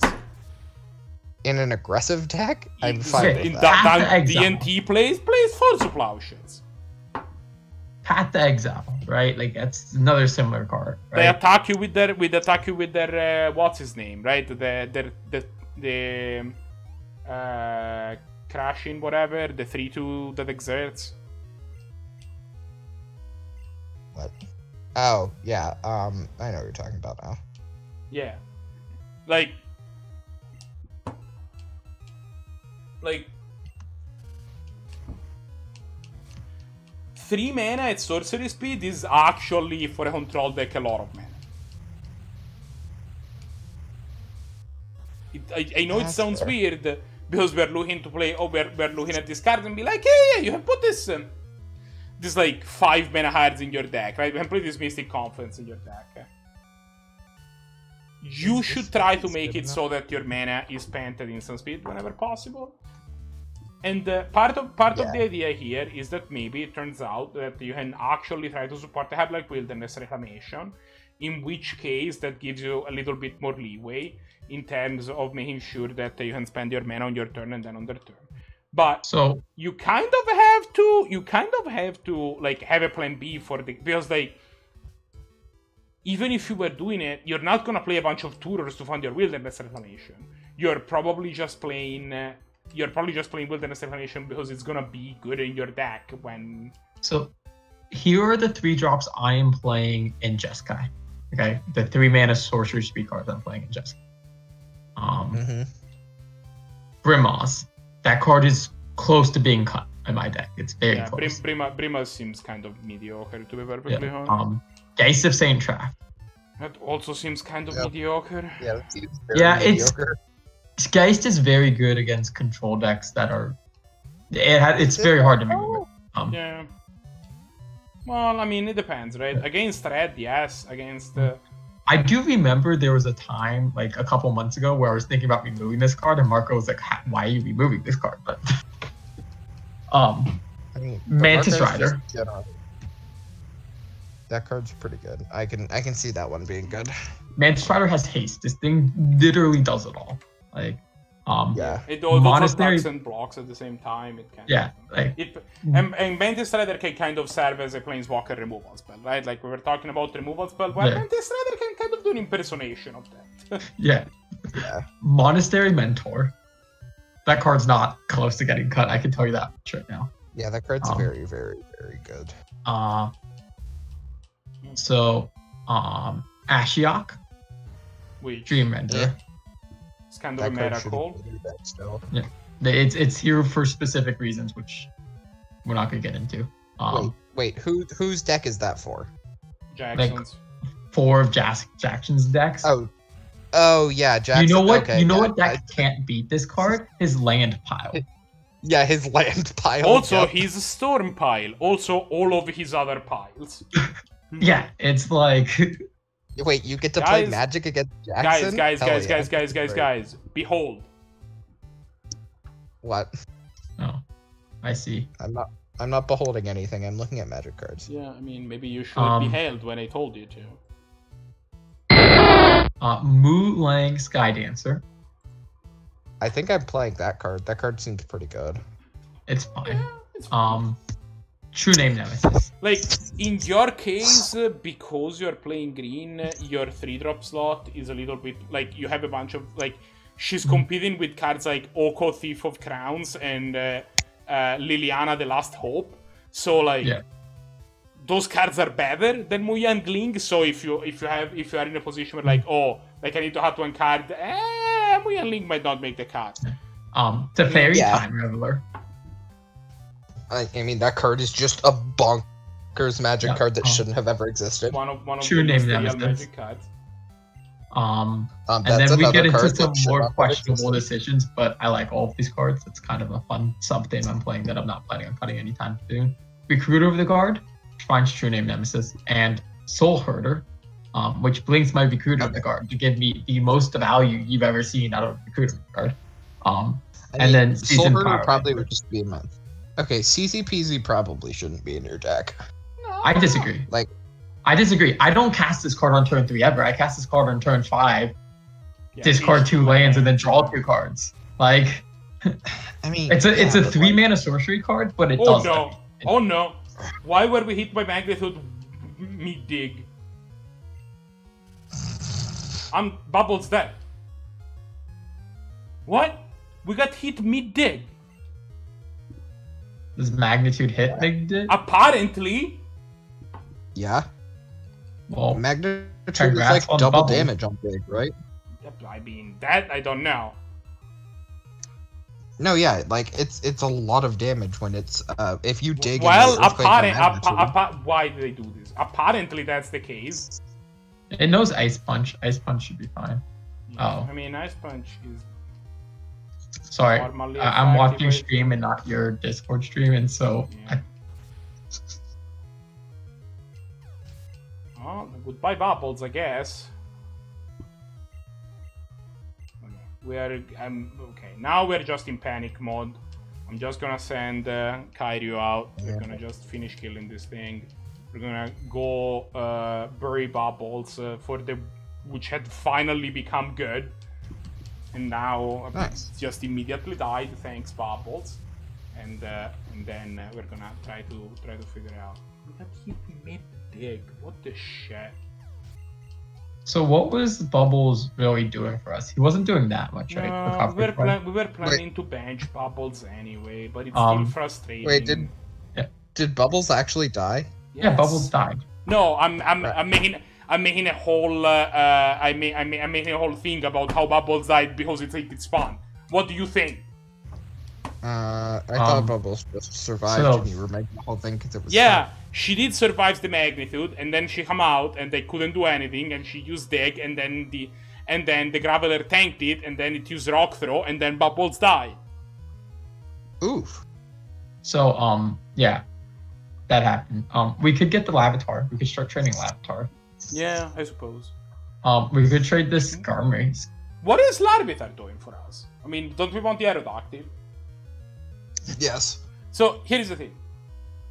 In an aggressive deck? I'm fine in with that- that. Path to Exile. D&T plays Swords to Plowshares. Path to Exile, right? Like that's another similar card, right? They attack you with their what's his name, right? The crashing whatever, the 3/2 that exerts. What? Oh yeah. I know what you're talking about now. Yeah. Like 3 mana at sorcery speed is actually for a control deck a lot of mana. I know it That's sounds fair. weird because we're looking to play. Oh, we're looking at this card and be like, yeah, you have put this like 5 mana cards in your deck, right? We can play this Mystic Confluence in your deck. You should try to make it so that your mana is spent at instant speed whenever possible. And part of the idea here is that maybe it turns out that you can actually try to support a hub like Wilderness Reclamation, in which case that gives you a little bit more leeway in terms of making sure that you can spend your mana on your turn and then on their turn. But So you kind of have to like have a plan B for because like even if you were doing it, you're not gonna play a bunch of Tourers to fund your Wilderness Reclamation. You're probably just playing Wilderness Reclamation because it's gonna be good in your deck when. So here are the 3 drops I am playing in Jeskai. Okay, the 3 mana sorcery speed cards I'm playing in Jeskai. Brimaz. That card is close to being cut in my deck. It's very close. Brima seems kind of mediocre, to be perfectly Yeah. honest. Geist of Saint Traft. That also seems kind of mediocre. Yeah, that seems Yeah, very it's- mediocre. Geist is very good against control decks that are. It's very hard to make with. Yeah. Well, I mean, it depends, right? Against Red, yes. Against I do remember there was a time, like a couple months ago, where I was thinking about removing this card, and Marco was like, "Why are you removing this card?" But, I mean, the Mantis Marco's Rider. just good on it. That card's pretty good. I can see that one being good. Mantis Rider has haste. This thing literally does it all. Like, Yeah. it also Monastery- attacks and blocks at the same time. It can. yeah, like And Mantis Rider can kind of serve as a Planeswalker removal spell, right? Like we were talking about removal spell. Well, Yeah. Mantis Rider can kind of do an impersonation of that. yeah. Yeah. Monastery Mentor. That card's not close to getting cut. I can tell you that much right now. Yeah, that card's very, very, very good. So, Ashiok, Which Dream Render. Yeah. is kind of That a card meta should call. be that still. It's here for specific reasons, which we're not gonna get into. Wait, whose deck is that for? Jackson's. 4 of Jackson's decks. Oh yeah, Jackson. You know what? Okay, you know what deck can't beat this card? His land pile. Yeah, his land pile. Also, his storm pile. Also, all of his other piles. Yeah, it's like. Wait, you get to play Magic against Jackson? Guys. Behold. What? Oh, I see. I'm not beholding anything. I'm looking at Magic cards. Yeah, I mean, maybe you should be hailed when I told you to. Mu Lang Sky Dancer. I think I'm playing that card. That card seems pretty good. It's fine. True Name Nemesis. Like, in your case, because you're playing green, your 3-drop slot is a little bit, like, you have a bunch of, like, she's competing with cards like Oko, Thief of Crowns, and Liliana, The Last Hope. So, like, those cards are better than Mu Yang, so if you are in a position where, like, oh, like, I need to have one card, Mu Yang might not make the cut. Teferi Time Reveler. I mean, that card is just a bonkers Magic card that shouldn't have ever existed. One of True the Name real Nemesis. Magic cards. And then we get into some more questionable decisions, but I like all of these cards. It's kind of a fun sub-theme I'm playing that I'm not planning on cutting anytime soon. Recruiter of the Guard finds True Name Nemesis, and Soul Herder, which blinks my Recruiter of the Guard to give me the most value you've ever seen out of Recruiter of the Guard. And then Soul Herder probably would just be a month. Okay, CCPZ probably shouldn't be in your deck. No. I disagree. I disagree. I don't cast this card on turn 3 ever. I cast this card on turn 5, discard 2 lands, and then draw 2 cards. Like, I mean, it's a 3-mana sorcery card, but it does. No. Oh no! Why were we hit by magnitude mid-dig? Bubbles dead. What? We got hit mid-dig. Does magnitude hit big dig? Apparently. Yeah. Well, magnitude is like double damage on big, right? I mean, that I don't know. No, yeah, like it's a lot of damage when it's if you dig. Well, why do they do this? Apparently, that's the case. It knows Ice Punch. Ice Punch should be fine. Yeah, I mean, Ice Punch is. Sorry, I'm watching stream and not your Discord stream, and so. Yeah. Oh, goodbye bubbles, I guess. Okay. Now we're just in panic mode. I'm just gonna send Kairyu out. We're gonna just finish killing this thing. We're gonna go bury bubbles which had finally become good. And now just immediately died. Thanks, Bubbles. And then we're gonna try to figure out. We got hit mid-dig. What the shit? So what was Bubbles really doing for us? He wasn't doing that much, right? We were planning to bench Bubbles anyway, but it's still frustrating. Wait, did Bubbles actually die? Yes. Yeah, Bubbles died. No, I'm making a whole I'm making a whole thing about how Bubbles died because it's its spawn. What do you think? I thought Bubbles just survived and you were making the whole thing because it was. Yeah, she did survive the magnitude, and then she come out and they couldn't do anything, and she used dig, and then the Graveler tanked it, and then it used Rock Throw, and then Bubbles died. Oof. So yeah, that happened. We could get the Lavatar. We could start training Lavatar. Yeah, I suppose. We could trade this Skarmory. What is Larvitar doing for us? I mean, don't we want the Aerodactyl? Yes. So, here's the thing.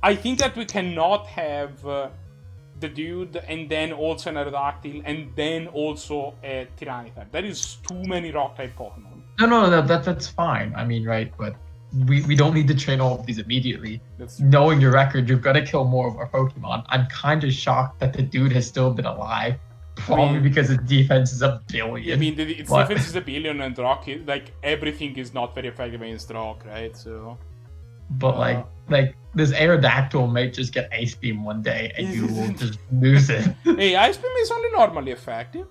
I think that we cannot have the dude and then also an Aerodactyl and then also a Tyranitar. That is too many Rock-type Pokemon. No, that's fine. I mean, right, but we don't need to train all of these immediately. Knowing your record, you've got to kill more of our Pokemon. I'm kind of shocked that the dude has still been alive. Probably because his defense is a billion. I mean, its defense is a billion, and Rock, like, everything is not very effective against Rock, right? So. But like this Aerodactyl might just get Ice Beam one day, and you will just lose it. Hey, Ice Beam is only normally effective.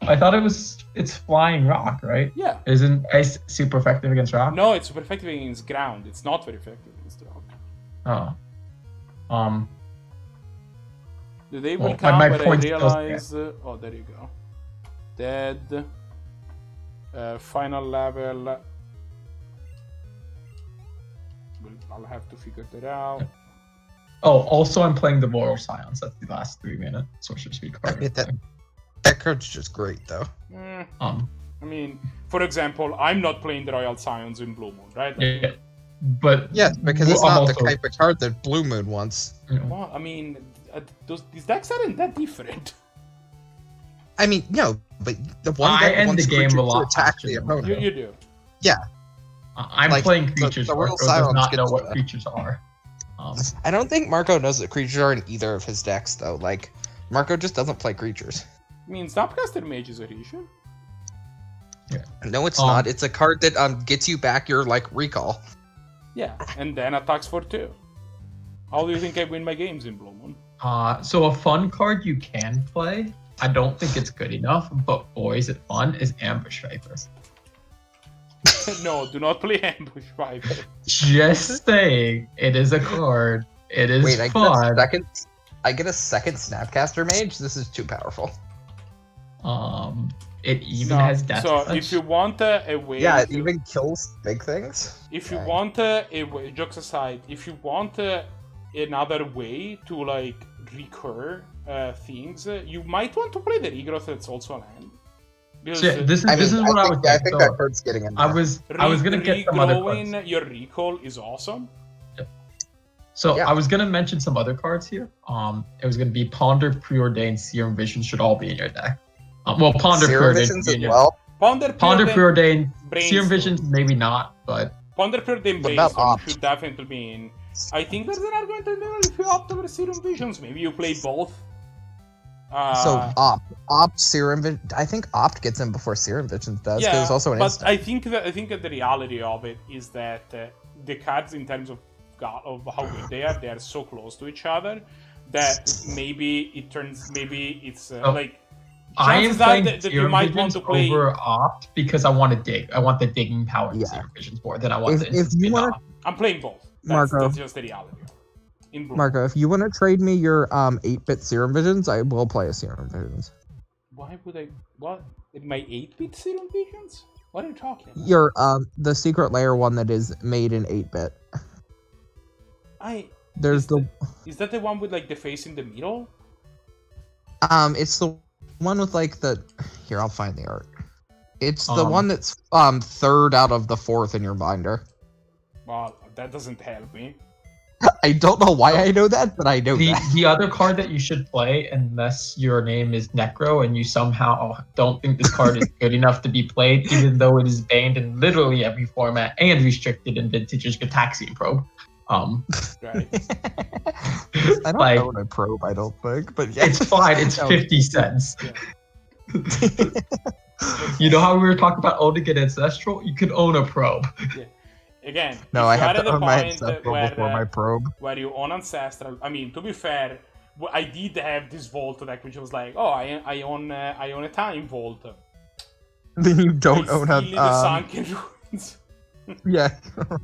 I thought it's flying rock, right? Yeah. Isn't ice super effective against rock? No, it's super effective against ground. It's not very effective against rock. Oh. They will Well, come, my but I point realize... oh, there you go. Dead. Final level. I'll have to figure that out. Oh, also I'm playing the Moral Silence. That's the last 3-minute sorcerer speed card. That card's just great, though. I mean, for example, I'm not playing the Royal Scions in Blue Moon, right? Like, Yeah, but yeah, because it's I'm not also, the type of card that Blue Moon wants. well, I mean, these decks aren't that different. I mean, no, but the one I deck end wants the game creatures a lot to attack faster the than opponent. You do. Yeah. I'm Like, playing the creatures. Royal Marco does Silence not know gets what the- creatures are. I don't think Marco knows that creatures are in either of his decks, though. Like, Marco just doesn't play creatures. I mean, Snapcaster Mage is a creature. Yeah. No, it's not. It's a card that gets you back your, like, recall. Yeah, and then attacks for 2. How do you think I win my games in Blue Moon? So a fun card you can play, I don't think it's good enough, but boy is it fun, is Ambush Viper. No, do not play Ambush Viper. Just saying, it is a card. It is Wait, fun. I get a second Snapcaster Mage? This is too powerful. It even has death So touch. if you want a way, Yeah, it even kills big things. if you want a way, jokes aside, if you want another way to like recur things, you might want to play the Regrowth. That's also a land. Because, So, this is what I was I saying. think So, that card's getting in there. I was gonna get some other cards. Regrowing your recall is awesome. So Yeah. I was gonna mention some other cards here. It was gonna be Ponder, Preordained, Serum Vision should all be in your deck. Well, Ponder, Serum Preordained, Visions should as be in your well. Ponder, Ponder, Preordained, Brainstorm. Serum Visions maybe not, but Ponder Preordained What about Brainstorm Opt? should definitely be in. I think there's an argument in there if you opt over Serum Visions. Maybe you play both. So Opt, Serum Vision. I think Opt gets in before Serum Visions does, because it's also an but instant. I think that the reality of it is that the cards, in terms of how good they are so close to each other that maybe it's like. I am Chances are playing that you Serum might want Visions to play. over Opt because I want to dig. I want the digging power in Yeah. Serum Visions more than I want the If instant you spin wanna- off. I'm playing both. Marco. That's just the reality. In Blue. Marco, if you want to trade me your 8-bit Serum Visions, I will play a Serum Visions. Why would I? What? In my 8-bit Serum Visions? What are you talking about? Your the Secret Lair one that is made in 8-bit. There's Is that the one with like the face in the middle? it's the one with like the. Here, I'll find the art. It's the Um, one that's third out of the fourth in your binder. Well, that doesn't help me. I don't know why I know that, but I know that. The other card that you should play, unless your name is Necro and you somehow don't think this card is good enough to be played, even though it is banned in literally every format and restricted in Vintage's Gataxian Probe. Right. I don't like- own a probe, I don't think, but yeah. It's fine. It's No. 50 cents. Yeah. You know how we were talking about owning an Ancestral? You could own a probe. Again, No, if I you have are at to the own my point ancestral where, before my probe. where you own Ancestral. I mean, to be fair, I did have this Vault deck, which was like, oh, I own a Time Vault. Then you don't own Still in the a Sunken Ruins. yeah,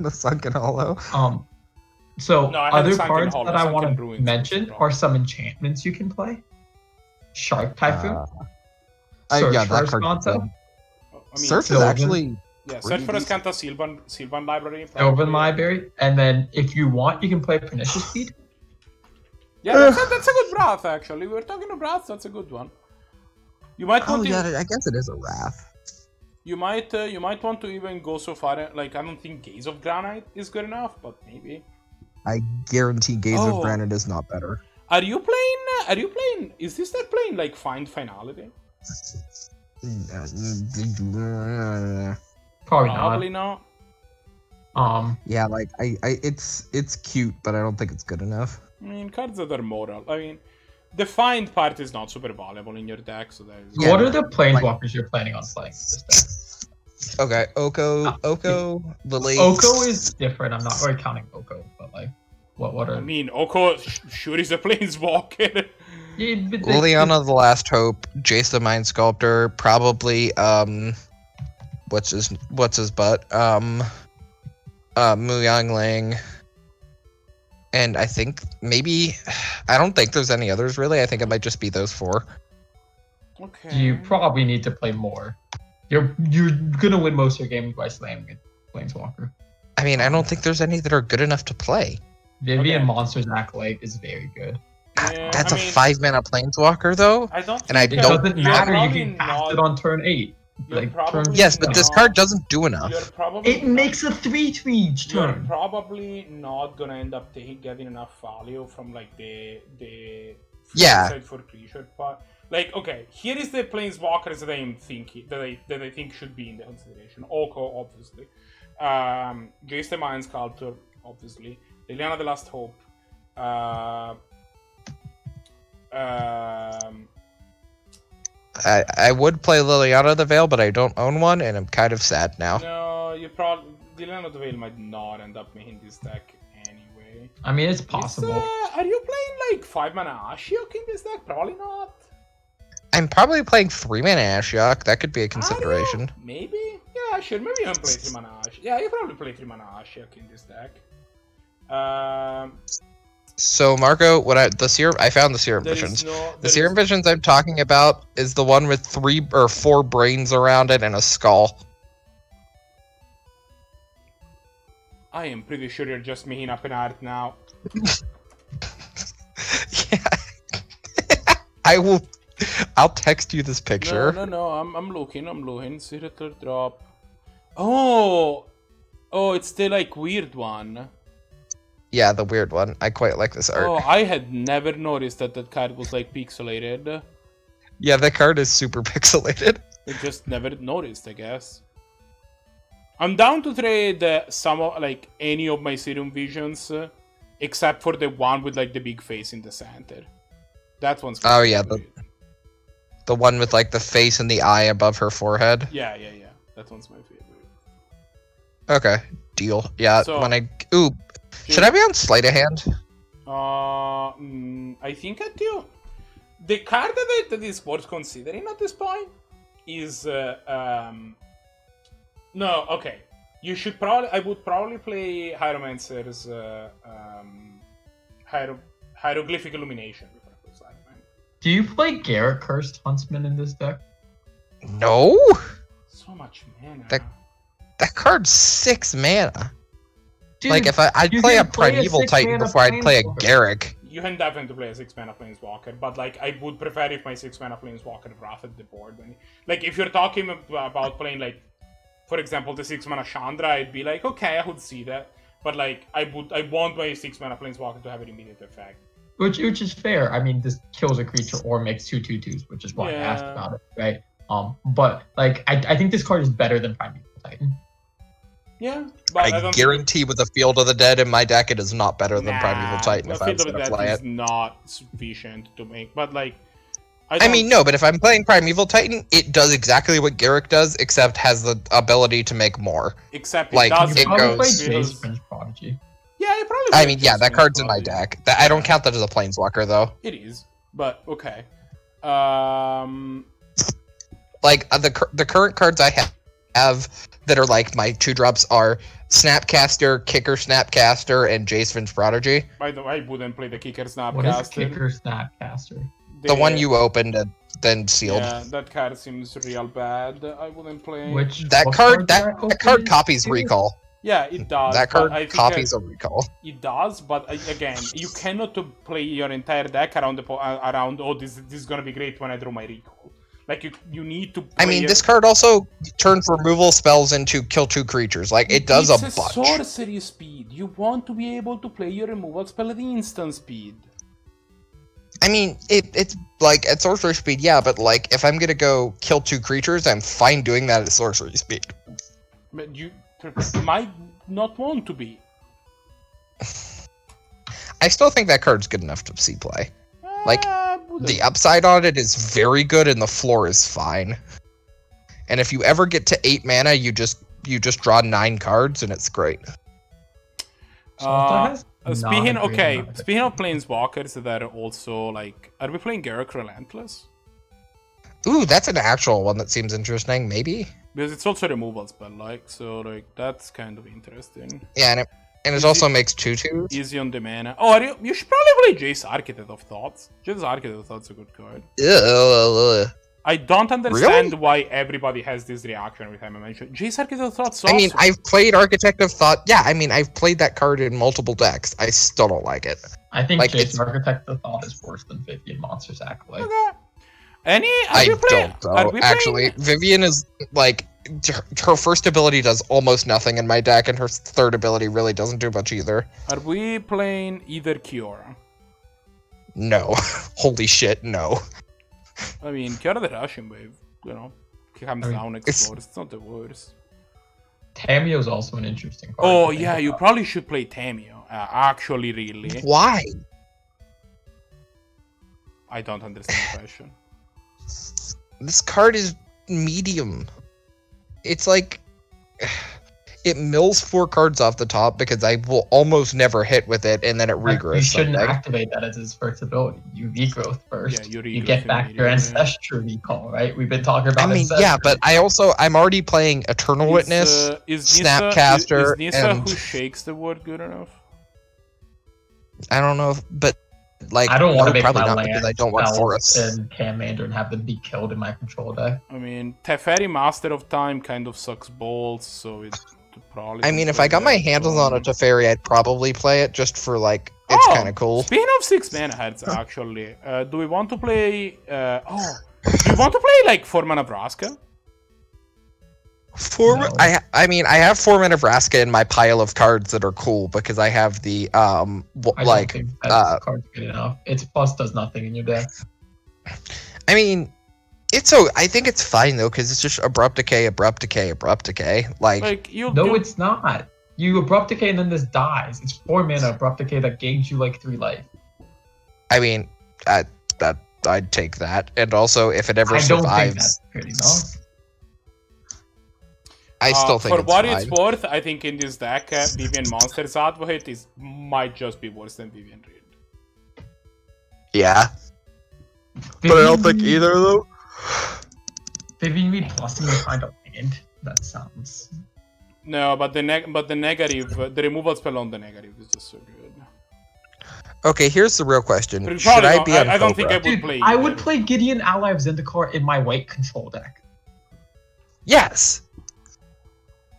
the Sunken Hollow. So No, I have other Sunken cards Hollow, that I want Sunken to Ruins, mention that's are some enchantments you can play. Shark Typhoon. Yeah, Search that for card. Escanto. I mean, Search is Sylvan. actually yeah, search for pretty Escanta Sylvan Library. Sylvan probably. Library. And then if you want, you can play Pernicious Speed. Yeah, that's a good Wrath, actually. We were talking about Wrath, that's a good one. You might Oh want to, yeah, I guess it is a Wrath. you might want to even go so far. Like, I don't think Gaze of Granite is good enough, but maybe. I guarantee Gaze Oh. of Granite is not better. Are you playing? Is this deck playing like Find Finality? Probably not. not. Yeah, like it's cute, but I don't think it's good enough. I mean, cards that are moral. I mean, the Find part is not super valuable in your deck, so there's. Yeah, what are the planeswalkers you're planning on playing this deck? Okay, Oko, Lily. Oko is different. I'm not really counting Oko, but like, what I are? mean, Oko sure is a planeswalker. Yeah, but Liliana the Last Hope, Jace the Mind Sculptor, probably what's his butt? Mu Yangling. And I think maybe I don't think there's any others really. I think it might just be those 4. Okay. You probably need to play more. You're gonna win most of your games by slamming it, Planeswalker. I mean, I don't think there's any that are good enough to play. Vivian Monsters Acolyte is very good. Yeah, That's I a mean, 5-mana Planeswalker though. I don't. And I think, It don't- doesn't you're matter. You probably can cast not- it on turn 8. you're Like probably turn. Yes, but this not- card doesn't do enough. You're probably It makes a 3/3 each You're turn. probably not gonna end up getting enough value from like the Yeah. side for creature part. Like, okay, here is the planeswalkers that I'm thinking that I think should be in the consideration. Oko, obviously. Jace the Mind Sculptor, obviously. Liliana the Last Hope. I would play Liliana the Veil, but I don't own one, and I'm kind of sad now. No, you probably Liliana the Veil might not end up making this deck anyway. I mean, it's possible. Are you playing like 5-mana Ashiok in this deck? Probably not. I'm probably playing 3-mana Ashiok. That could be a consideration. Maybe? Yeah, sure. Maybe you can play 3-mana Ashiok. Yeah, you probably play 3-mana Ashiok in this deck. So Marco, I found the Serum There is Visions. no- The there Serum is- Visions I'm talking about is the one with 3 or 4 brains around it and a skull. I am pretty sure you're just making up an art now. Yeah. I'll text you this picture. No. I'm looking. Cyril drop. Oh, it's the like weird one. Yeah, the weird one. I quite like this art. Oh, I had never noticed that card was like pixelated. Yeah, the card is super pixelated. I just never noticed, I guess. I'm down to trade any of my Serum Visions, except for the one with like the big face in the center. That one's. Oh yeah, the one with like the face and the eye above her forehead. Yeah. That one's my favorite. Okay, deal. Yeah, So- should I be on Sleight of Hand? I think I do. The card that is worth considering at this point is no. Okay, you should probably. I would probably play Hieromancer's Hieroglyphic Illumination before I play Sleight of Hand. Do you play Garrett Cursed Huntsman in this deck? No, So much mana. that card's 6 mana. Dude, Like if I'd you play a can play a Primeval 6 Titan mana before I'd play a Planeswalker. Garrick. You can definitely play a 6-mana Planeswalker, but like I would prefer if my 6-mana Planeswalker drafted the board. Like if you're talking about playing like, for example, the 6-mana Chandra, I'd be like, okay, I would see that. But like I want my 6-mana Planeswalker to have an immediate effect. Which is fair. I mean, this kills a creature or makes 2/2/2s, which is why I asked Yeah. about it, right? But like I think this card is better than Primeval Titan. Yeah, but I I don't guarantee with a Field of the Dead in my deck, it is not better than Primeval Titan the if I was Field of going to Death play is it. not sufficient to make. But like, I mean, no, but if I'm playing Primeval Titan, it does exactly what Garrick does, except has the ability to make more. Except like, it does. it Probably play goes- Jace Fringe Prodigy. Yeah, you probably. I would mean, yeah, just that win card's in my probably. deck. I don't count that as a Planeswalker, though. It is, but okay. Like, the current cards I have that are like my 2-drops are Snapcaster, Kicker Snapcaster, and Jace Fringe Prodigy. By the way, I wouldn't play the Kicker What is Snapcaster. Kicker Snapcaster? The one you opened and then sealed. Yeah, that card seems real bad. I wouldn't play. Which That what card, did I that open? card copies recall. Yeah, it does. That but card I think copies a recall. It does, but again, you cannot play your entire deck around oh, this is gonna be great when I draw my recall. Like you need to. I mean, this card also turns removal spells into kill 2 creatures. Like, it does a It's bunch. sorcery speed. You want to be able to play your removal spell at instant speed. I mean, it's like at sorcery speed, yeah, but like if I'm gonna go kill 2 creatures, I'm fine doing that at sorcery speed. But you might not want to be. I still think that card's good enough to see play. Like, Wouldn't. The upside on it is very good, and the floor is fine. And if you ever get to 8 mana, you just draw 9 cards, and it's great. Shalta has Speaking Not agree. speaking of planeswalkers that are also like, are we playing Garruk Relentless? Ooh, that's an actual one that seems interesting. Maybe. Because it's also removal spell like, so like that's kind of interesting. Yeah, and it also makes 2/2s. Easy on the mana. Oh, you should probably play Jace Architect of Thoughts. Jace Architect of Thoughts is a good card. I don't understand why everybody has this reaction every time I mention Jace Architect of Thoughts. I mean, I've played Architect of Thought. Yeah, I mean, I've played that card in multiple decks. I still don't like it. I think like, Jace Architect of Thought is worse than Vivian Monsters Acolyte. Okay. I don't know. Actually, Vivian is like her first ability does almost nothing in my deck, and her third ability really doesn't do much either. Are we playing either Kiora? No. Holy shit, no. I mean, Kiora the Russian Wave, you know, comes down, explodes. It's not the worst. Tameo is also an interesting card. Oh yeah, you probably should play Tameo. Actually, really. Why? I don't understand the question. This card is medium. It's like it mills 4 cards off the top because I will almost never hit with it, and then it regrowths. You shouldn't activate that as his first ability. You regrowth first. Yeah, you get back your ancestral recall, right? We've been talking about. I mean, yeah, but I'm already playing Eternal Witness, Snapcaster, is Nissa and who shakes the word good enough? I don't know, but like I don't want to make probably my not land because I don't want forests and Commander and have them be killed in my control deck. I mean, Teferi Master of Time kind of sucks balls, so it probably. I mean, if I got my hands on a Teferi, I'd probably play it just for like it's kind of cool. Speaking of 6 mana heads, actually, do we want to play? Do you want to play like 4 mana Vraska? No. I mean, I have 4 mana Vraska in my pile of cards that are cool because I have the I don't think that card's good enough. Its plus does nothing in your deck. I mean, I think it's fine though because it's just abrupt decay. Like no, it's not. You abrupt decay and then this dies. It's 4 mana abrupt decay that gains you like 3 life. I mean, I'd take that, and also if it ever I don't survives, think that's good enough. I still think for what fine. it's worth, I think in this deck, Vivian Monsters Advocate might just be worse than Vivian Reed. Yeah. But I don't think either of them. Vivian Reed plusing the kind of land. That sounds. No, but the negative, the removal spell on the negative is just so good. Okay, here's the real question. Should I be on I don't Cobra? think I would play. I would play Gideon Ally of Zendikar in my white control deck. Yes.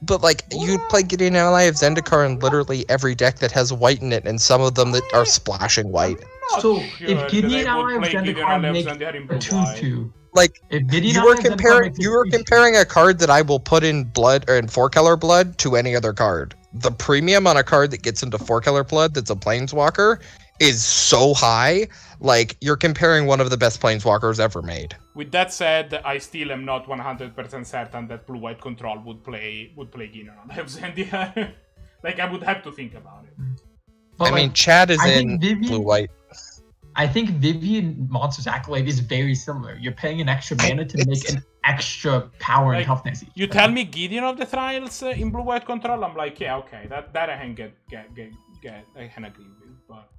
But like, you'd play Gideon Ally of Zendikar in literally every deck that has white in it, and some of them that are splashing white. So if Gideon Ally of Zendikar makes a 2/2, like if Gideon you were comparing a card that I will put in blood or in 4-color blood to any other card. The premium on a card that gets into 4-color blood that's a planeswalker is so high. Like, you're comparing one of the best planeswalkers ever made. With that said, I still am not 100% certain that Blue-White Control would play Gideon Ally of Zendikar. Like, I would have to think about it. But I mean, Chad is in Blue-White. I think Vivian Monsters Acolyte is very similar. You're paying an extra mana to make an extra power and toughness. You tell me Gideon of the Trials in Blue-White Control, I'm like, yeah, okay, that I can get I can agree with, but.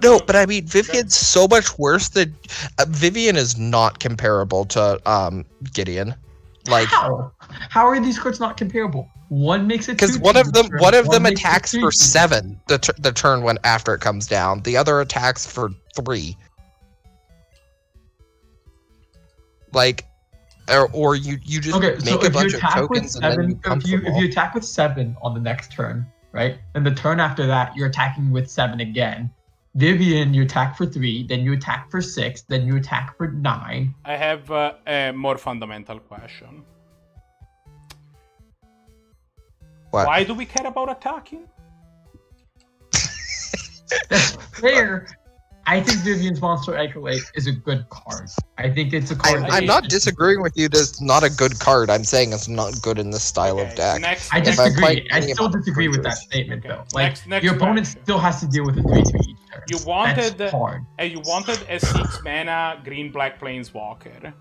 No, but I mean, Vivian's so much worse than Vivian is not comparable to Gideon. Like, how are these cards not comparable? One makes it because one of them attacks for 7 the turn when after it comes down. The other attacks for 3. Like, or you just make a bunch of tokens and then you if you attack with 7 on the next turn, right? And the turn after that, you're attacking with 7 again. Vivian, you attack for 3, then you attack for 6, then you attack for 9. I have a more fundamental question. What? Why do we care about attacking? That's fair. I think Vivian's Monster Acolyte is a good card. I think it's a card. I'm not disagreeing with you that it's not a good card. I'm saying it's not good in this style of deck. I disagree. I still disagree with that statement, though. Like, your opponent still has to deal with a 3/3 each turn. You wanted hard. You wanted a 6 mana green-black planeswalker.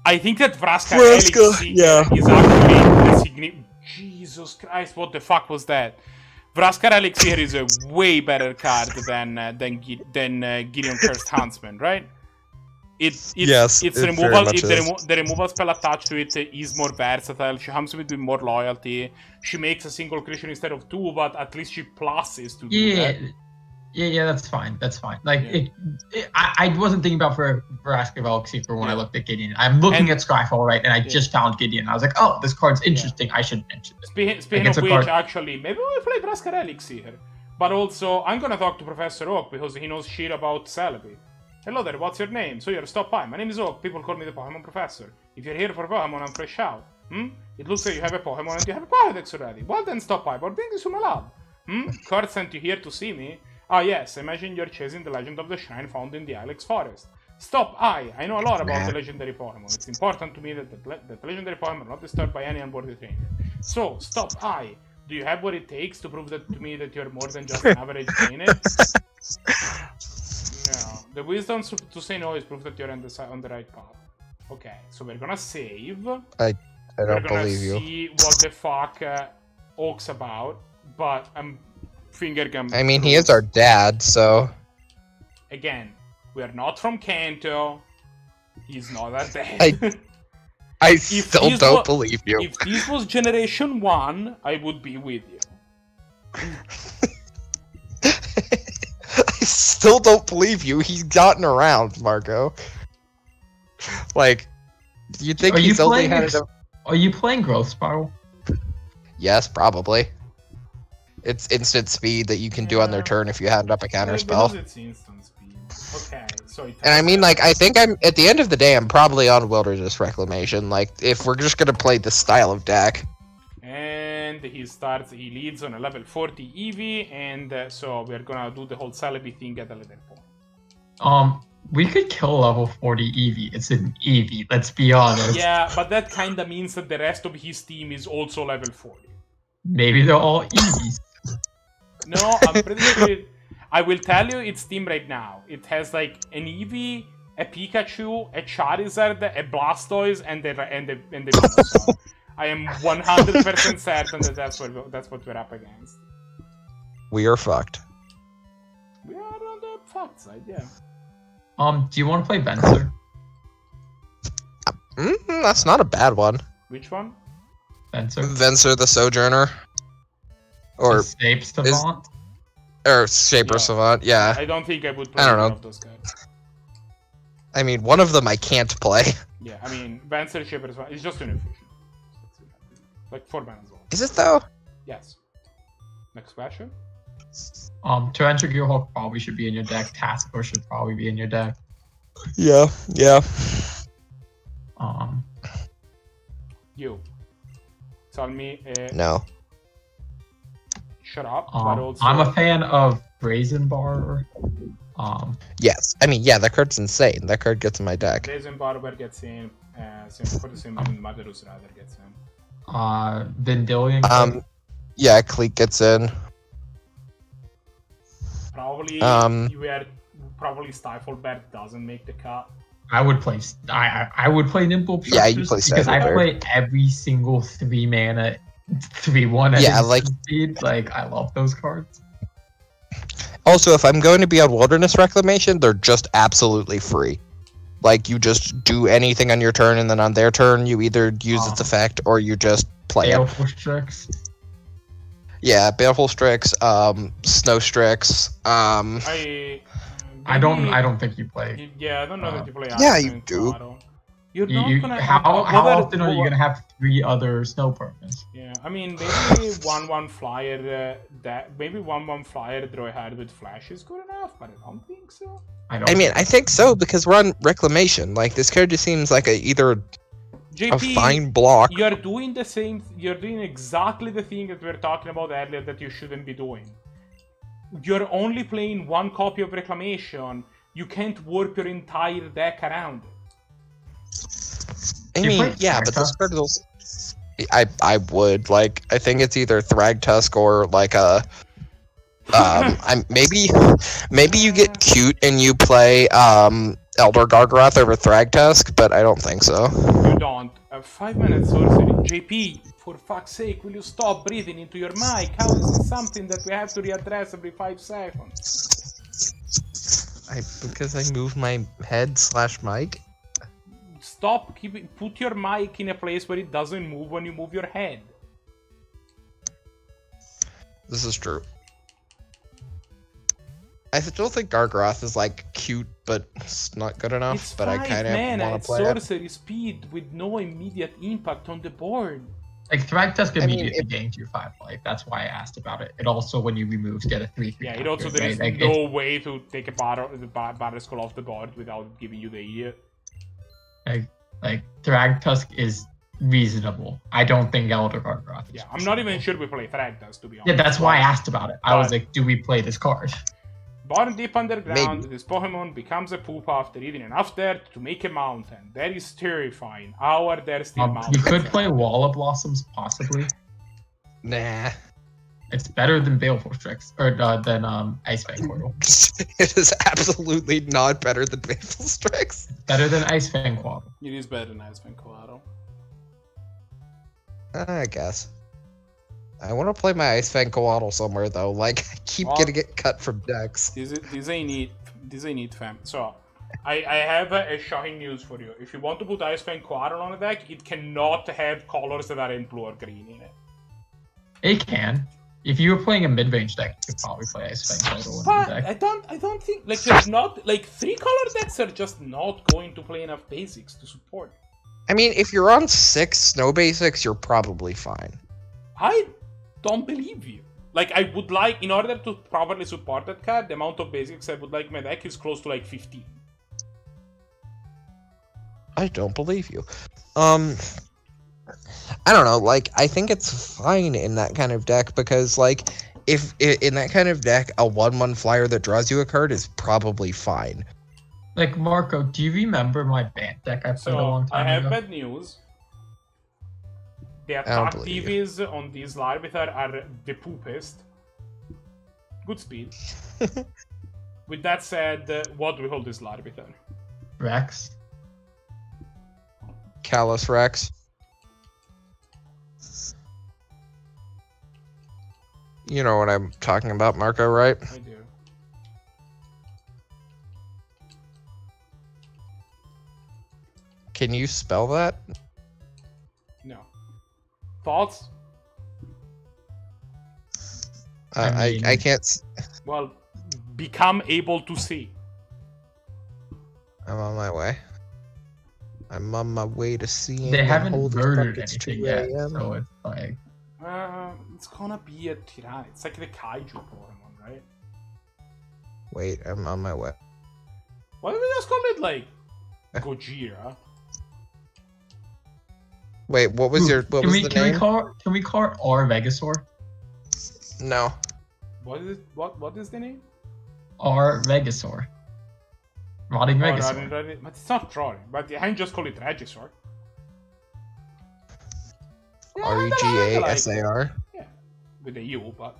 I think that Vraska is actually a significant. Jesus Christ, what the fuck was that? Vraskar Elixir is a way better card than Gideon Cursed Huntsman, right? Yes, it's it removal. very much is. The removal spell attached to it is more versatile. She comes with more loyalty. She makes a single creature instead of 2, but at least she pluses to do that. Yeah, that's fine. That's fine. Like, I wasn't thinking about for Vraskar Elixir for when I looked at Gideon. I'm looking at Skyfall, right, and I just found Gideon. I was like, oh, this card's interesting. I should mention it. Speaking of which, actually, maybe we'll play Vraskar Elixir. But also, I'm gonna talk to Professor Oak because he knows shit about Celebi. Hello there, what's your name? So you're stop by. My name is Oak. People call me the Pokemon Professor. If you're here for Pokemon, I'm fresh out. It looks like you have a Pokemon and you have a Pokédex already. Well then, stop by. But bring this to my lab. Kurt sent you here to see me. Ah yes, imagine you're chasing the legend of the shrine found in the Ilex forest. Stop, I know a lot about the legendary Pokemon. It's important to me that the legendary Pokemon are not disturbed by any unworthy trainer. So, stop, do you have what it takes to prove that to me that you're more than just an average trainer? No, the wisdom to say no is proof that you're on the right path. Okay, so we're gonna save. I don't believe you. We're gonna see what the fuck Oak's about, but I'm I mean, he is our dad, so... Again, we are not from Kanto. He's not our dad. I still don't believe you. If this was Generation 1, I would be with you. I still don't believe you. He's gotten around, Marco. Like, do you think he's only had a... Are you playing Growth Spiral? Yes, probably. It's instant speed that you can do on their turn if you had up a counter spell. It's instant speed. Okay, so and I mean, like, I think at the end of the day, I'm probably on Wilderness Reclamation. Like, if we're just gonna play this style of deck. And he leads on a level 40 Eevee, and so we're gonna do the whole Celebi thing at a later point. We could kill level 40 Eevee. It's an Eevee, let's be honest. Yeah, but that kinda means that the rest of his team is also level 40. Maybe they're all Eevees. No, I'm pretty sure. I will tell you its team right now. It has like an Eevee, a Pikachu, a Charizard, a Blastoise, and the Venusaur. I am 100% certain that that's what we're up against. We are fucked. We are on the fucked side, yeah. Do you want to play Venser? That's not a bad one. Which one? Venser the Sojourner. Or Shape Savant? Or Shaper Savant, yeah. I don't think I would play one of those guys. I mean, one of them I can't play. Yeah, I mean, Venser, Shaper Savant, it's just an infusion. Like 4 mana as well. Is it though? Yes. Next question? Torrential Gearhulk probably should be in your deck. Task Force should probably be in your deck. Yeah. You. Tell me. No. Shut up. But also... I'm a fan of Brazen Bar. Yes. I mean, yeah, that card's insane. That card gets in my deck. Brazen Barber gets in. For the same reason Motherus rather gets in. Vendilion. Yeah, Cleek gets in. Probably. Probably Stifle Bear doesn't make the cut. I would play. I would play Nimble. Yeah, you play because I play every single 3 mana, 3/1. Yeah, like speed. Like I love those cards. Also, if I'm going to be on Wilderness Reclamation, they're just absolutely free. Like you just do anything on your turn, and then on their turn, you either use its effect or you just play Baleful Strix. Yeah, Baleful Strix, Snow Strix. I don't think you play. Yeah, I don't know that you play. Yeah, you do. You're not gonna. How often are you gonna have 3 other snow permanents? Yeah, I mean maybe 1/1 flyer. Maybe 1/1 flyer draw ahead with flash is good enough, but I don't think so. I think so because we're on Reclamation. Like this card just seems like either JP, a fine block. You're doing the same. You're doing exactly the thing that we were talking about earlier that you shouldn't be doing. You're only playing 1 copy of Reclamation. You can't warp your entire deck around it. I mean, yeah, but this card is also... I would, like, I think it's either Thragtusk or, like, a... maybe you get cute and you play, Elder Gargaroth over Thragtusk, but I don't think so. You don't. 5 minutes sorcery. JP, for fuck's sake, will you stop breathing into your mic? How is this something that we have to readdress every 5 seconds? Because I move my head/mic. Stop, put your mic in a place where it doesn't move when you move your head. This is true. I still think Gargaroth is like cute, but it's not good enough. It's but I kind of want to play sorcery speed with no immediate impact on the board. Like Thragtusk immediately gains you 5 life. That's why I asked about it. It also, when you remove, get a 3/3. Yeah, it also there is right? no way to take a battle skull off the board without giving you the idiot. Like Thragtusk is reasonable. I don't think Elder Gargaroth is. Yeah, I'm not even sure we play Thragtusk, to be honest. Yeah, that's why I asked about it. I was like, do we play this card? Born deep underground, Maybe. this Pokemon becomes a poop after eating enough dirt to make a mountain. That is terrifying. How are there still mountains? You could play Wall of Blossoms, possibly. Nah. It's better than Baleful Strix, or than Ice Fang Portal. It is absolutely not better than Baleful Strix. It's better than Ice Fang Quaddle. It is better than Ice Fang Collateral. I guess. I want to play my Ice Fang Coatl somewhere though. Like I keep getting it cut from decks. This ain't neat, fam. So, I have a shocking news for you. If you want to put Ice Fang Coatl on a deck, it cannot have colors that are in blue or green in it. It can. If you were playing a mid-range deck, you could probably play Ice Fang Coatl in But the deck. I don't think like there's not like 3-color decks are just not going to play enough basics to support. I mean, if you're on 6 snow basics, you're probably fine. I don't believe you. Like, I would like, in order to properly support that card, the amount of basics I would like my deck is close to like 15. I don't believe you. I don't know, like, I think it's fine in that kind of deck because, like, if in that kind of deck, a 1/1 flyer that draws you a card is probably fine. Like, Marco, do you remember my Bant deck I played a long time I have ago? bad news. The I don't attack believe TVs on these Larvitar are the poopest. Good speed. With that said, what do we hold this Larvitar? Rex. Callus Rex. You know what I'm talking about, Marco, right? I do. Can you spell that? No. Thoughts? I can't. Well, become able to see. I'm on my way. I'm on my way to seeing. They haven't hold murdered it's anything 2 yet, a.m. so it's like... It's gonna be a Tyrann. It's like the Kaiju Pokemon, right? Wait, I'm on my way. Why don't we just call it like Gojira? Wait, what was your what was the name? Can we call it R Vegasaur? No. What is it? What is the name? R Vegasaur. Rotting Regisaur. But it's not rotting. But I can just call it Regisaur. Regasar. Yeah, with a U, but.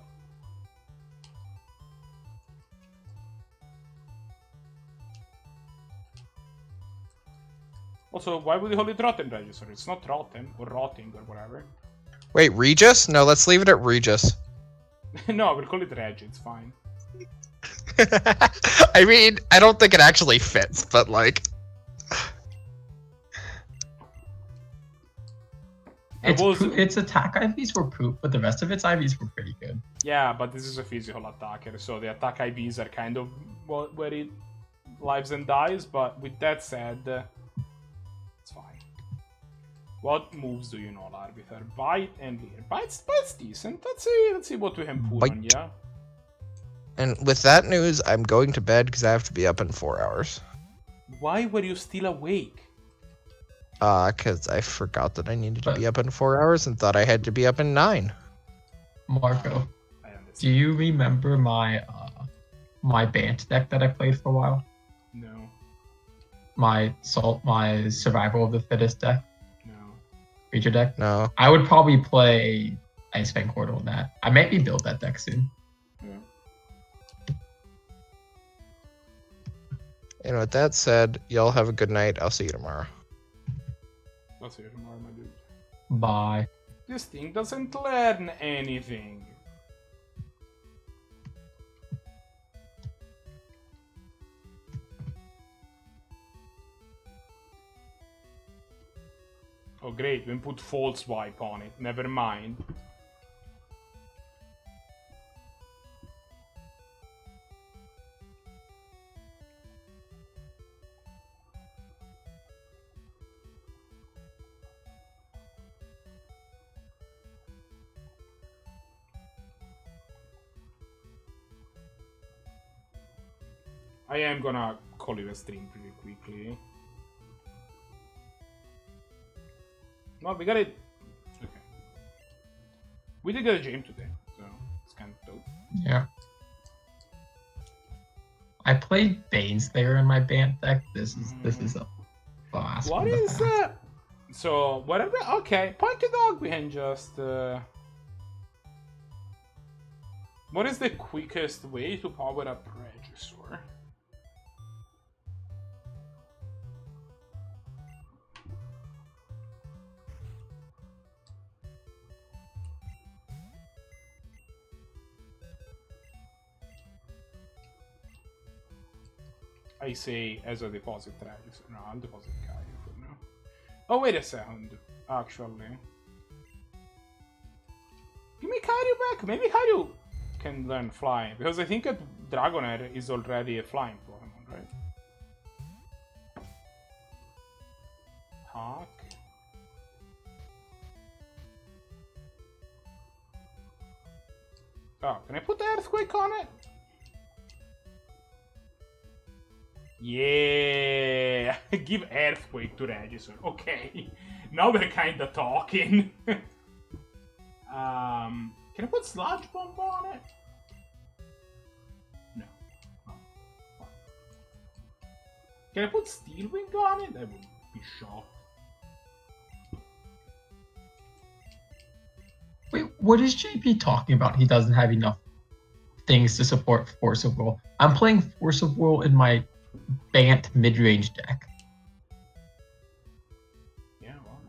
Also, why would you call it Rotten Regisaur? It's not rotten or rotting or whatever. Wait, Regis? No, let's leave it at Regis. No, we'll call it Reg. It's fine. I mean, I don't think it actually fits, but like. Its attack IVs were poop, but the rest of its IVs were pretty good. Yeah, but this is a physical attacker, so the attack IVs are kind of where it lives and dies. But with that said, it's fine. What moves do you know, Larvitar? Bite and Leer. Bite's decent. Let's see what we can put on, yeah? And with that news, I'm going to bed because I have to be up in 4 hours. Why were you still awake? Because I forgot that I needed to be up in 4 hours and thought I had to be up in 9. Marco, do you remember my my Bant deck that I played for a while? No. My Survival of the Fittest deck? No. Creature deck? No. I would probably play Ice Fang Portal in that. I might rebuild that deck soon. Yeah. And with that said, y'all have a good night. I'll see you tomorrow. I'll see you tomorrow, my dude. Bye. This thing doesn't learn anything. Oh great, we put false wipe on it. Never mind. I am gonna call it a stream pretty quickly. No, we got it. Okay. We did get a gym today, so it's kind of dope. Yeah. I played Bane's there in my Bant deck. This is a blast. What is that? So whatever. Okay, Pointy Dog. We can just. What is the quickest way to power up Regisaur? I say as a deposit Regisaur. No, I'll deposit Kairi for now. Oh, wait a second. Actually. Give me Kairi back. Maybe Kairi can learn flying. Because I think that Dragonair is already a flying Pokemon, right? Hawk. Oh, can I put the Earthquake on it? Yeah, give Earthquake to Regisaur. Okay, now we're kinda talking. Can I put Sludge Bomb on it? No. Oh. Can I put Steel Wing on it? I would be shocked. Wait, what is JP talking about? He doesn't have enough things to support Force of Will. I'm playing Force of Will in my Bant mid-range deck. Yeah, well.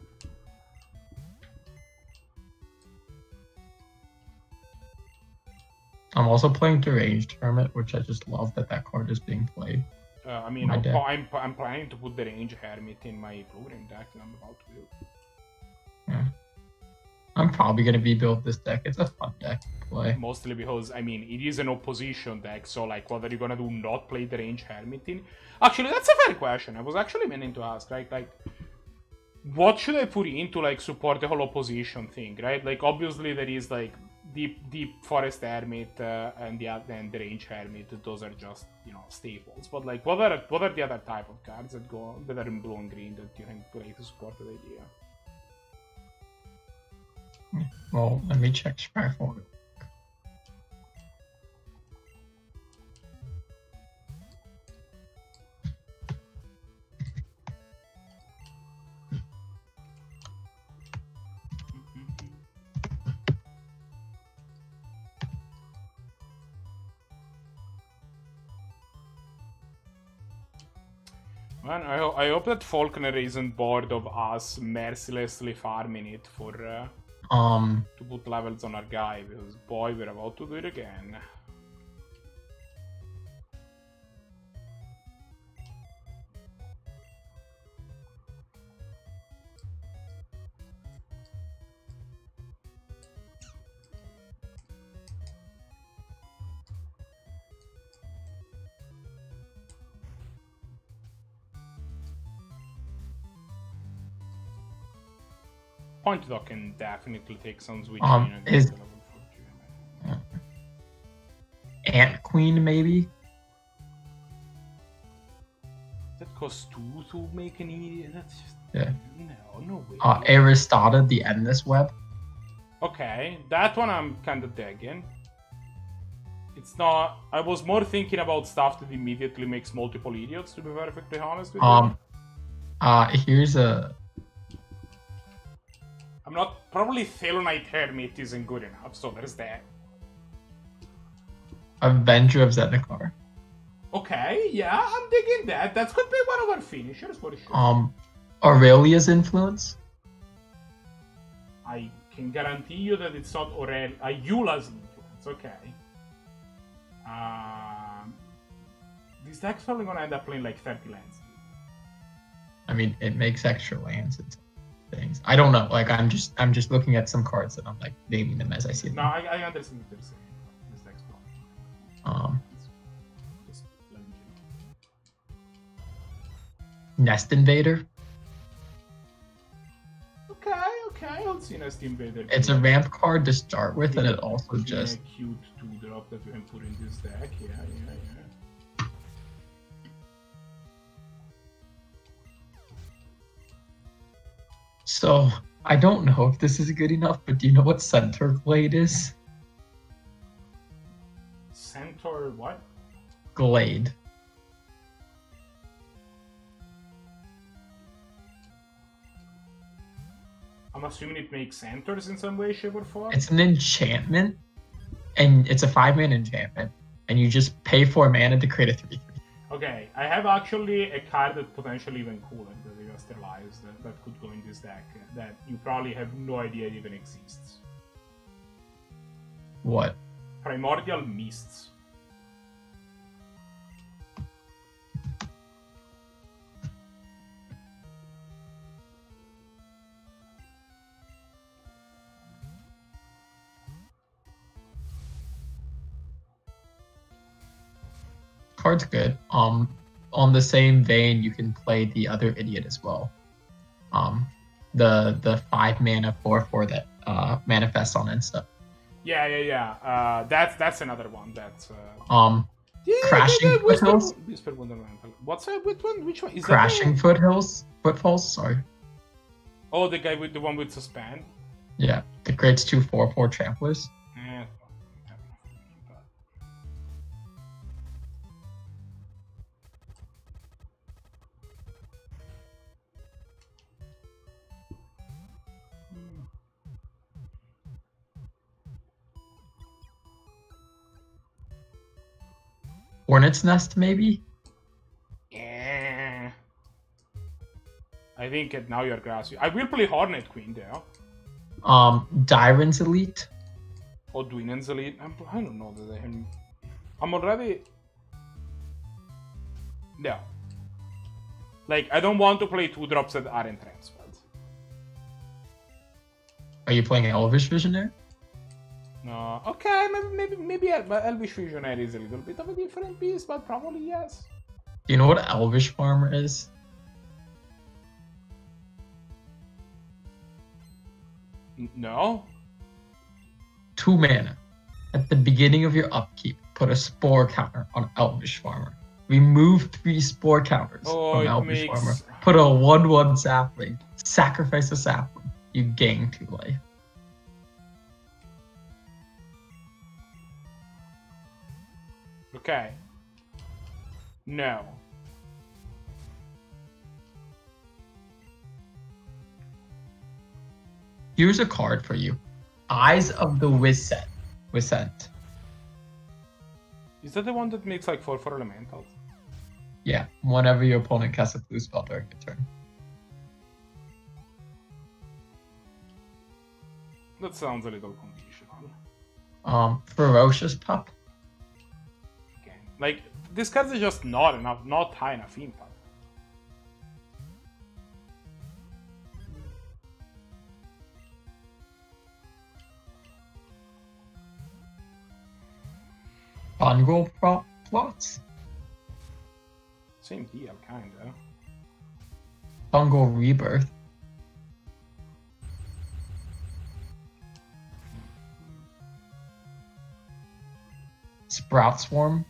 I'm also playing Deranged Hermit, which I just love that card is being played. I mean, I'm planning to put the Range Hermit in my Blue-Ring deck that I'm about to do. Yeah. I'm probably going to rebuild this deck. It's a fun deck to play. Mostly because, I mean, it is an opposition deck, so, like, what are you gonna do? Not play the Range Hermit in? Actually, that's a fair question. I was actually meaning to ask, right? Like, what should I put in to, like, support the whole opposition thing, right? Like, obviously there is, like, Deep Forest Hermit and the Range Hermit. Those are just, you know, staples. But, like, what are the other type of cards that are in blue and green that you can play to support the idea? Well, let me check Spyfall. Man, I hope that Faulkner isn't bored of us mercilessly farming it for to put levels on our guy, because boy, we're about to do it again. Point Dog can definitely take some switch in and is get the level 4 Ant Queen maybe? That costs 2 to make an idiot. That's just no way. Aristata, the Endless Web. Okay, that one I'm kind of digging. It's not. I was more thinking about stuff that immediately makes multiple idiots, to be perfectly honest with you. Here's a. I'm not. Probably Thelonite Hermit isn't good enough, so there's that. Avenger of Zendikar. Okay, yeah, I'm digging that. That could be one of our finishers for sure. Aurelia's Influence. I can guarantee you that it's not Eula's influence. Okay. This deck's probably gonna end up playing like 30 lands. I mean, it makes extra lands and things. I don't know. Like, I'm just looking at some cards and I'm like naming them as I see them. No, I understand what you're saying. This deck's probably. Just let me know. Nest Invader. Okay, I'll see Nest Invader. It's a ramp card to start with, and it also just a cute 2-drop that we can put in this deck. Yeah. So I don't know if this is good enough, but do you know what Centaur Glade is? Centaur what? Glade. I'm assuming it makes centaurs in some way, shape, or form? It's an enchantment, and it's a 5-mana enchantment, and you just pay 4 mana to create a 3/3. Okay, I have actually a card that's potentially even cooler than the Astralize that could go in this deck that you probably have no idea it even exists. What? Primordial Mists. Card's good. On the same vein, you can play the other idiot as well. The 5 mana 4/4 that manifests on insta. Yeah. That's another one. That's Crashing Foothills. Whisper Wondermental. What's that? Which one? Which one? Is Crashing that Footfalls. Sorry. Oh, the guy with the one with suspend. Yeah, it creates 2 4/4 tramplers. Yeah. Hornet's Nest, maybe? Yeah. I think now you're grasping. I will play Hornet Queen there. Dyren's Elite. Or Dwinen's Elite. I don't know that I'm already. No. Like, I don't want to play 2-drops that aren't transferred. Are you playing Elvish Visionary? No. Okay, maybe Elvish Visionary is a little bit of a different piece, but probably yes. Do you know what Elvish Farmer is? No. 2 mana. At the beginning of your upkeep, put a spore counter on Elvish Farmer. Remove 3 spore counters from Elvish Farmer. Put a 1/1 sapling. Sacrifice a sapling. You gain 2 life. Okay. No. Here's a card for you. Eyes of the Wisent. Is that the one that makes like 4/4 elementals? Yeah, whenever your opponent casts a blue spell during your turn. That sounds a little conditional. Ferocious Pup. Okay. Like, this card is just not high enough impact. Fungal Plots. Same deal, kinda. Fungal Rebirth. Sprout Swarm.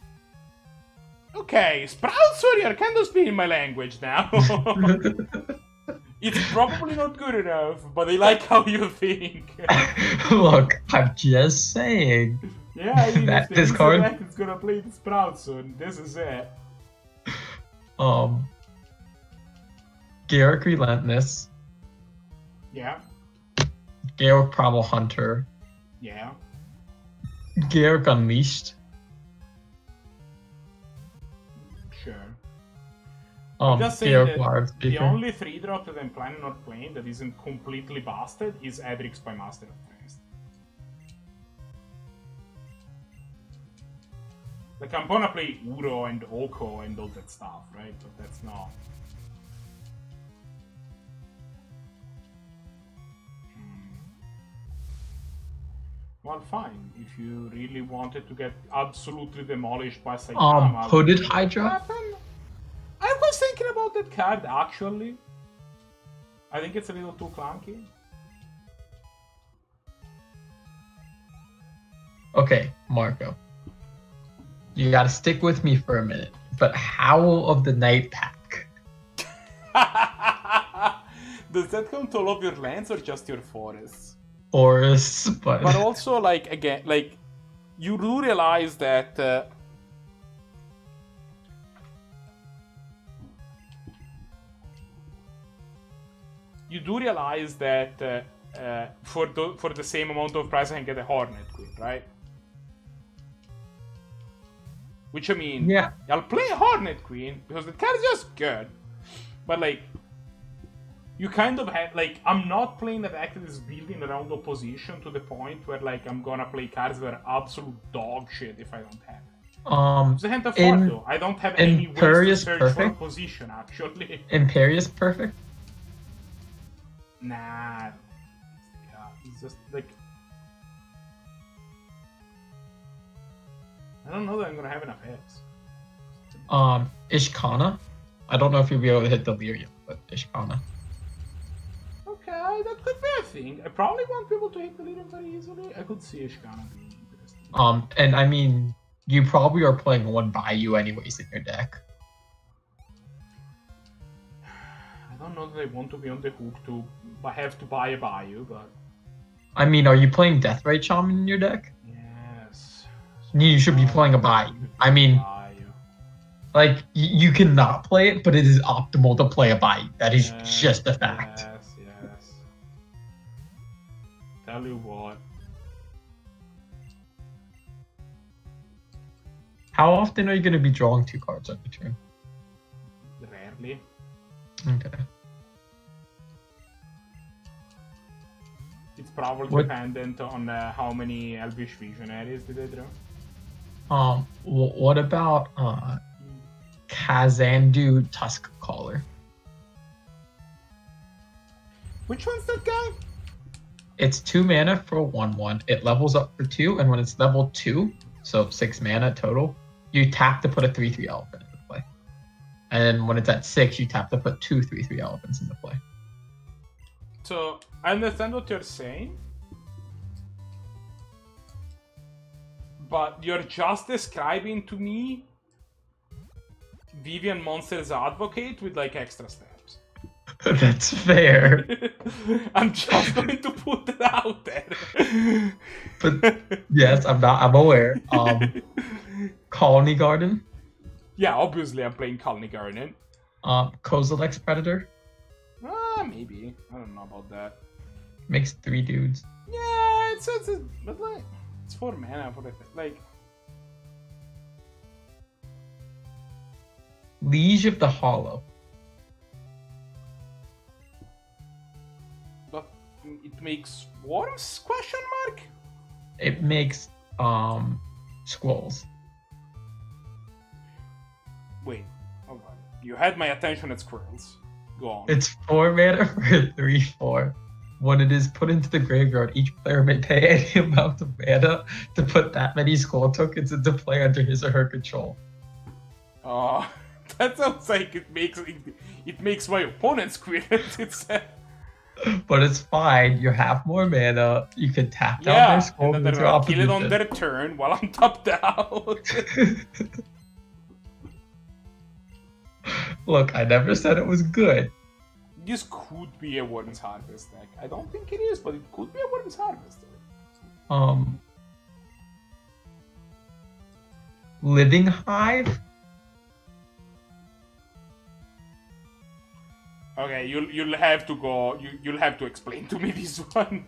Okay, Sprout Swarm, you're kind of speaking my language now. It's probably not good enough, but I like how you think. Look, I'm just saying. Yeah, I mean, that if this card is gonna play the Sprout soon, this is it. Garruk Relentless. Yeah. Garruk Primal Hunter. Yeah. Garruk Unleashed. Sure. Just saying Hero that Guard the speaker. only 3-drop that I'm planning on playing that isn't completely busted is Edric's by Master of Trance. Like, I'm gonna play Uro and Oko and all that stuff, right? But that's not... Well, fine. If you really wanted to get absolutely demolished by Saitama... Hooded Hydra? I was thinking about that card, actually. I think it's a little too clunky. Okay, Marco. You gotta stick with me for a minute. But Howl of the Night pack. Does that count all of your lands or just your forests? Forests, but... But also, like, again, like, you do realize that... you do realize that for the same amount of price I can get a Hornet Queen, right? Which, I mean, yeah, I'll play a Hornet Queen because the card is just good. But, like, you kind of have, like, I'm not playing a deck that is building around opposition to the point where, like, I'm gonna play cards that are absolute dog shit if I don't have it. It's a hand of fart, though. I don't have any ways to search for opposition, actually. Imperious Perfect? Nah. Yeah, it's just, like... I don't know that I'm gonna have enough hits. Ishkana? I don't know if you'll be able to hit Delirium, but Ishkana. Okay, that could be a thing. I probably won't be able to hit Delirium very easily. I could see Ishkana being interesting. And I mean, you probably are playing one Bayou anyways in your deck. I don't know that I want to be on the hook to have to buy a Bayou, but... I mean, are you playing Deathrite Shaman in your deck? Yes. You should be playing a Bayou. I mean, like, you cannot play it, but it is optimal to play a Bayou. That is just a fact. Yes. Tell you what. How often are you going to be drawing 2 cards on your turn? Rarely. Okay. It's probably dependent on how many Elvish Visionaries did they draw. What about Kazandu Tusk Caller? Which one's that guy? It's 2 mana for a 1/1. It levels up for 2, and when it's level 2, so 6 mana total, you tap to put a 3/3 elephant into play. And then when it's at 6, you tap to put 2 3/3 elephants into play. So, I understand what you're saying. But you're just describing to me Vivian Monster's Advocate with, like, extra steps. That's fair. I'm just going to put it out there. But yes, I'm aware. Colony Garden. Yeah, obviously I'm playing Colony Garden. Kozilek's Predator. Maybe. I don't know about that. Makes 3 dudes. Yeah, but like, it's 4 mana for it. Like, Liege of the Hollow. but it makes worms? Question mark. It makes squirrels. Wait, hold on. You had my attention at squirrels. Go on. It's 4 mana for a 3/4. When it is put into the graveyard, each player may pay any amount of mana to put that many skull tokens into play under his or her control. That sounds like it makes my opponents quit. But it's fine. You have more mana. You can tap down their skull and with then your kill it on opposition. their turn while I'm tapped out. Look, I never said it was good. This could be a Warden's Harvest deck. I don't think it is, but it could be a Warden's Harvest deck. Living Hive. Okay, you'll have to go. You'll have to explain to me this one.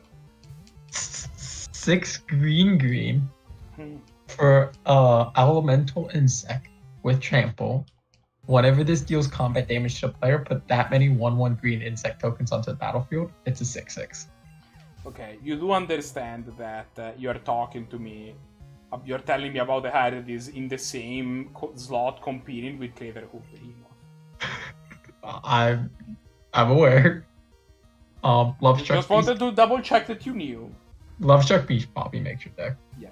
6 green for elemental insect with trample. Whenever this deals combat damage to a player, put that many 1/1 green insect tokens onto the battlefield. It's a 6/6. Okay, you do understand that you're talking to me. You're telling me about the card that is in the same slot competing with Crater Hoof Behemoth. I'm aware. Love Struck Just wanted to double check that you knew. Love Struck Beast probably makes your deck. Yeah.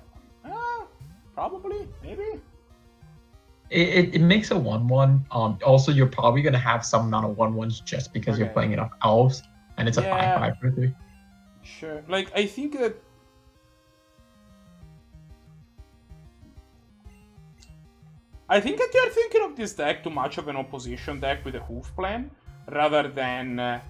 Probably, maybe. It makes a 1/1. Also, you're probably gonna have some amount of 1/1s just because you're playing enough elves, and it's a 5/5 for 3. Sure. Like, I think that. I think that you're thinking of this deck too much of an opposition deck with a hoof plan, rather than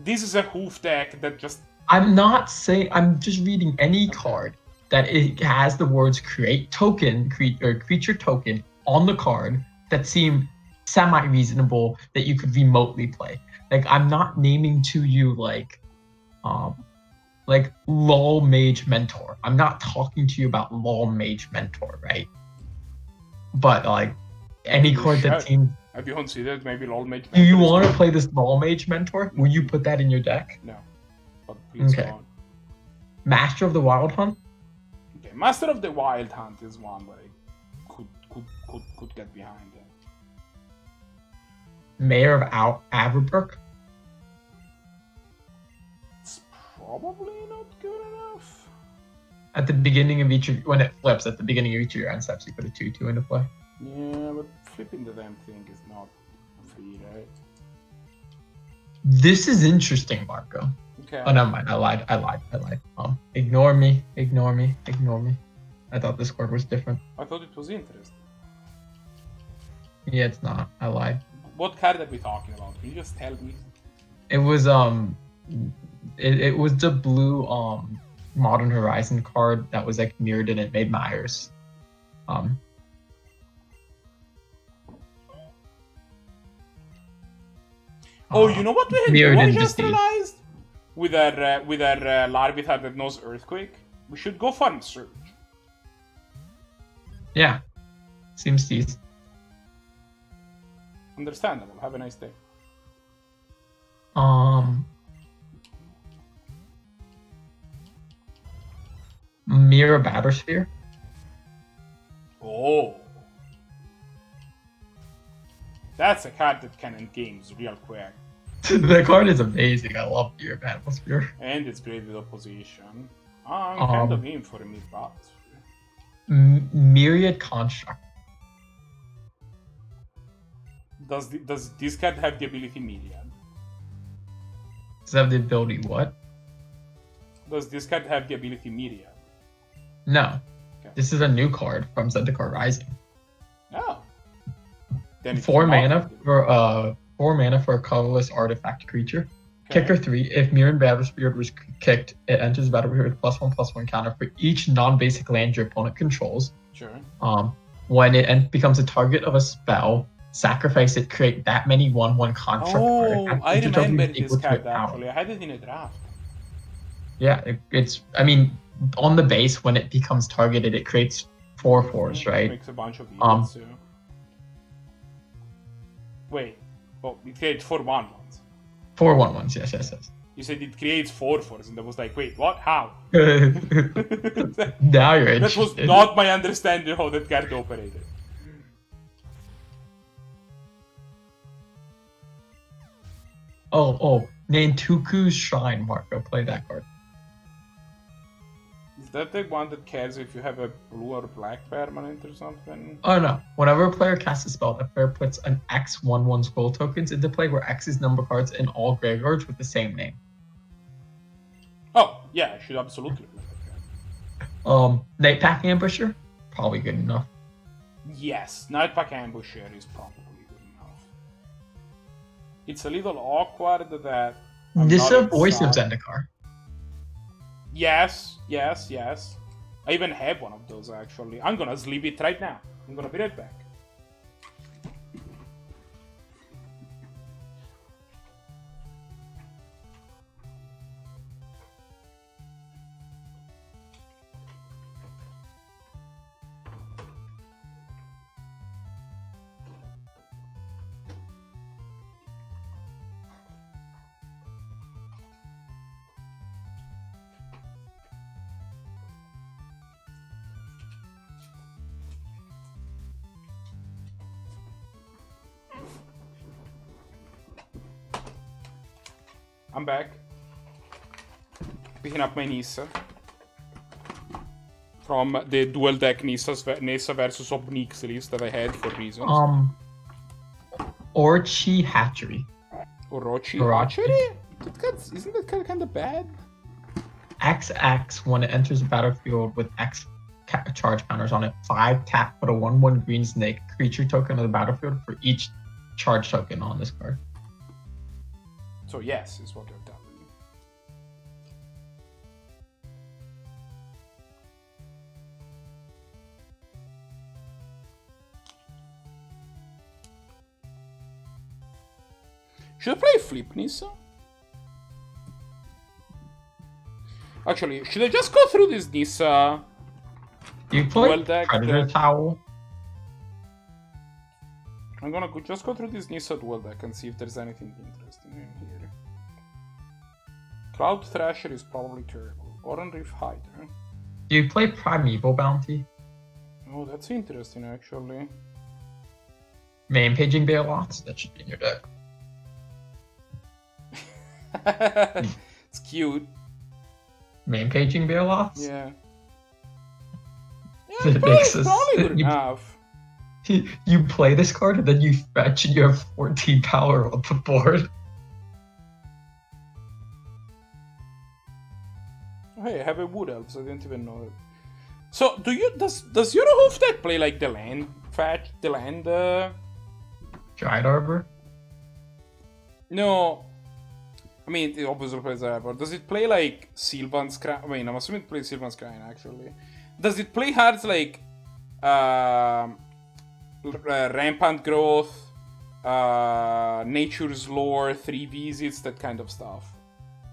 this is a hoof deck that just. I'm not saying. I'm just reading any card that it has the words "create token" or "creature token" on the card that seem semi-reasonable that you could remotely play. Like, I'm not naming to you like LOL Mage Mentor. I'm not talking to you about LOL Mage Mentor, right? But like any card that seems. Have you considered maybe LOL Mage Mentor? Do you want to play this LOL Mage Mentor? Will you put that in your deck? No. But please go on. Master of the Wild Hunt? Okay, Master of the Wild Hunt is one where I could get behind it. Mayor of Averbrook? It's probably not good enough. At the beginning of when it flips, at the beginning of each of your end steps, you put a 2/2 into play. Yeah, but flipping the damn thing is not free, right? This is interesting, Marco. Okay. Oh, never mind. I lied. Ignore me. I thought this card was different. I thought it was interesting. Yeah, it's not. I lied. What card are we talking about? Can you just tell me? It was it was the blue Modern Horizon card that was like mirrored and it made Myers. Oh, you know what we just Entity. realized? With our Larvitar that knows Earthquake? We should go farm Surge. Yeah. Seems decent. Understandable. Have a nice day. Mirror Battersphere. Oh. That's a card that can end games real quick. The card is amazing. I love Mirror Battlesphere. And it's great with opposition. I'm kind of in for a Mirror Battlesphere. Myriad Construct. Does this card have the ability Myriad? Does it have the ability what? Does this card have the ability Myriad? No. Okay. This is a new card from Zendikar Rising. Oh. Then 4 mana for a colorless artifact creature. Okay. Kicker 3. If Mirror Battlesphere was kicked, it enters the battlefield with +1/+1 counter for each non-basic land your opponent controls. Sure. When it becomes a target of a spell, sacrifice it, create that many 1/1 construct artifacts. I remember this card actually. I had it in a draft. Yeah, it's. I mean, on the base, when it becomes targeted, it creates 4/4s, right? It makes a bunch of units too. Wait. Oh, it creates 4 1/1s. 4 1/1s, yes. You said it creates 4/4s, and I was like, wait, what? How? Now you're interested. That was not my understanding of how that card operated. Oh, Nantuku's Shrine, Marco. Play that card. Is that the one that cares if you have a blue or black permanent or something? Oh no. Whenever a player casts a spell, the player puts an X 1/1 scroll tokens into play where X is number cards in all graveyards with the same name. Oh, yeah, I should absolutely play that card. Nightpack Ambusher? Probably good enough. Yes, Nightpack Ambusher is probably good enough. It's a little awkward that... This is a voice of Zendikar. Yes. I even have one of those, actually. I'm gonna sleep it right now. I'm gonna be right back. I'm back. Picking up my Nissa. From the dual deck Nissa versus Obnix list that I had for reasons. Orchi Hatchery. Orochi Hatchery? Isn't that kind of bad? XX, when it enters the battlefield with X charge counters on it, 5 tap, put a 1/1 green snake creature token on the battlefield for each charge token on this card. So yes, is what you're telling me. Should I play Flip Nissa? Actually, should I just go through this Nissa? You play Dual deck Predator Towel? I'm gonna just go through this Nissa dual deck and see if there's anything interesting in here. Cloud Thrasher is probably terrible. Oran Reef Hider. Do you play Primeval Bounty? Oh, that's interesting actually. Main Paging Bailouts? That should be in your deck. It's cute. Main Paging Bailouts? Yeah. It makes us, probably good enough. You play this card and then you fetch and you have 14 power on the board. Hey, I have a Wood Elves, I didn't even know it. So, does your Hoof deck play like the land fetch, the land, Dried Arbor? No. I mean, it obviously plays Arbor. Does it play like Sylvan's Crime? I mean, I'm assuming it plays Sylvan's Crime, actually. Does it play cards like Rampant Growth, Nature's Lore, 3 Visits, that kind of stuff?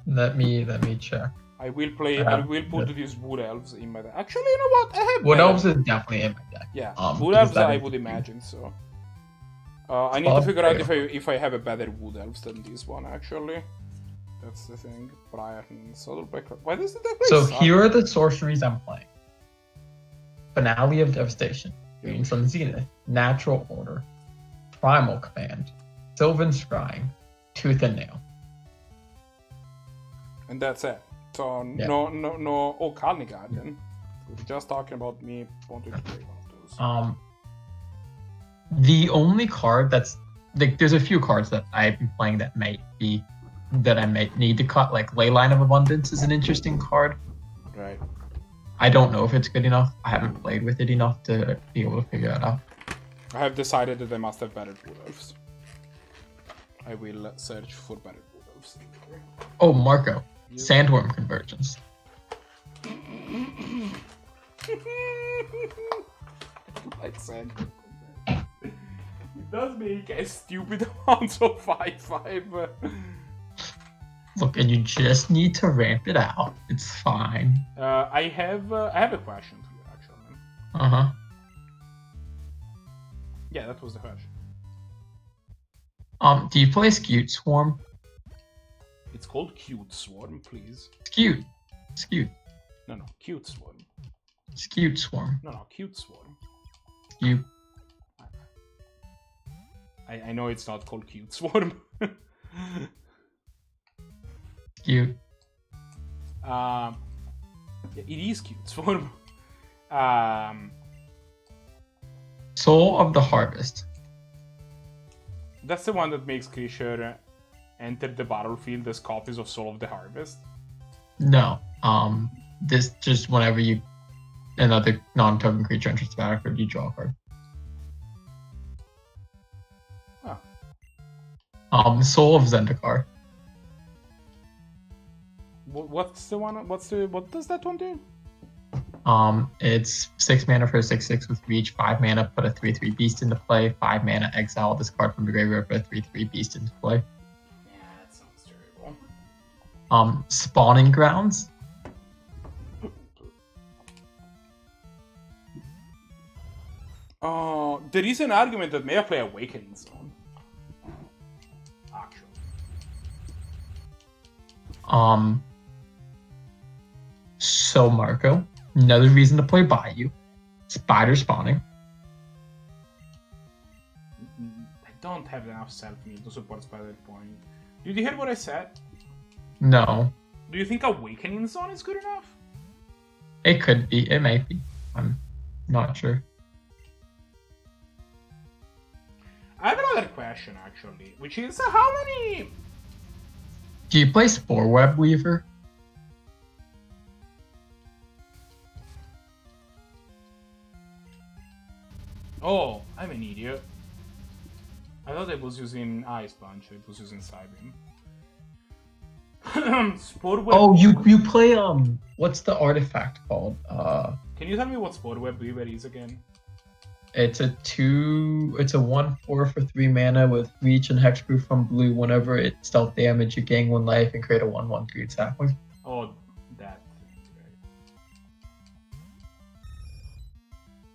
Let me check. I will put these Wood Elves in my deck. Actually, you know what? I have Wood Elves is definitely in my deck. Yeah, Wood Elves I would imagine so. I need to figure out if I have a better Wood Elves than this one, actually. That's the thing. Brian, Saddleback. Why does the deck play So Saddle? here are the sorceries I'm playing. Finale of Devastation, Green Sun Zenith, Natural Order, Primal Command, Sylvan Scrying, Tooth and Nail. And that's it. So Yeah. no. Oh, Kalni Guardian. We were just talking about me wanting to play one of those. The only card that's like, there's a few cards that I've been playing that I might need to cut. Like Leyline of Abundance is an interesting card. Right. I don't know if it's good enough. I haven't played with it enough to be able to figure it out. I have decided that I must have better Wood Elves. I will search for better Wood Elves. Oh, Marco. Sandworm Convergence. Like Sandworm. It does make a stupid amount of 5/5. Look, and you just need to ramp it out. It's fine. I have a question for you, actually. Uh-huh. Yeah, that was the question. Do you play Skewed Swarm? It's called Cute Swarm, please. Skewed. Skewed. No, Cute Swarm. Skewed Swarm. No, Cute Swarm. You. I know it's not called Cute Swarm. Skewed. Yeah, it is Cute Swarm. Soul of the Harvest. That's the one that makes creature enter the battlefield as copies of Soul of the Harvest. No. This just whenever another non-token creature enters the battlefield, you draw a card. Oh. Soul of Zendikar. What's the one? What does that one do? It's 6 mana for a 6/6 with reach, 5 mana, put a 3/3 beast into play, 5 mana, exile this card from the graveyard, put a 3/3 beast into play. Yeah, that sounds terrible. Spawning Grounds. There is an argument that may I play Awakening Zone. Actually. So Marco, another reason to play Bayou. Spider Spawning. I don't have enough self-meal to support Spider Point. Did you hear what I said? No. Do you think Awakening Zone is good enough? It could be. It might be. I'm not sure. I have another question, actually, which is how many... Do you play Spore Web Weaver? Oh, I'm an idiot. I thought I was using Ice Punch. I was using Psybeam. Spore Web... Oh, you play what's the artifact called? Can you tell me what Spore Web Weaver is again? It's a 1/4 for 3 mana with reach and hexproof from blue. Whenever it stealth damage, you gain 1 life and create a 1/1 green sapling. Oh, that thing,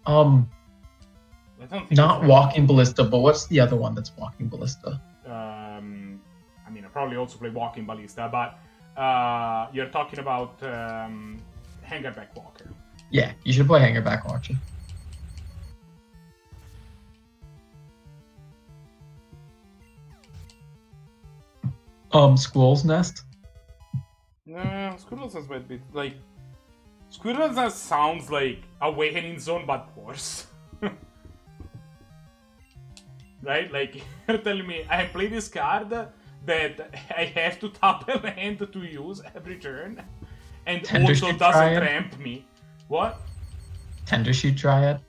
right. I don't think Not Walking Ballista, but what's the other one that's Walking Ballista? I mean, I probably also play Walking Ballista, but you're talking about Hangerback Walker. Yeah, you should play Hangerback Walker. Squirrel's Nest? No, Squirrel's Nest might be like... Squirrel's Nest sounds like Awakening Zone, but worse. Right? Like, you're telling me I play this card that I have to tap a land to use every turn, and also doesn't ramp me. What? Tendershoot Dryad?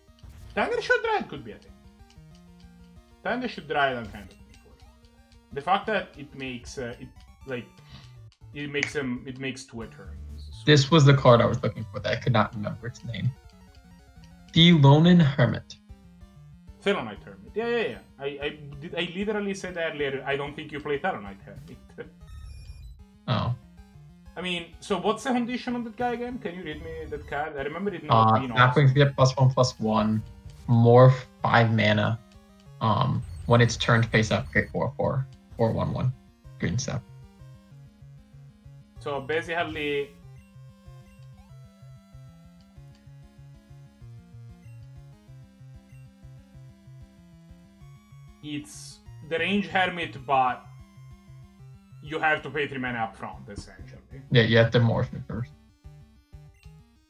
Tendershoot Dryad could be a thing. Tendershoot Dryad I'm kind of looking for. The fact that it makes it makes 2 a turn. This was the card I was looking for that I could not remember its name. The Lonin Hermit. Thelonite Hermit. Yeah. I literally said earlier, I don't think you play Thelonite Hermit. Oh. I mean, so what's the condition on that guy again? Can you read me that card? I remember it not being Saplings get +1/+1. Morph 5 mana. When it's turned face up, create 4/4 or 1/1 green sap. So basically, it's the range Hermit, but you have to pay 3 mana up front, essentially. Yeah, you have to morph it first.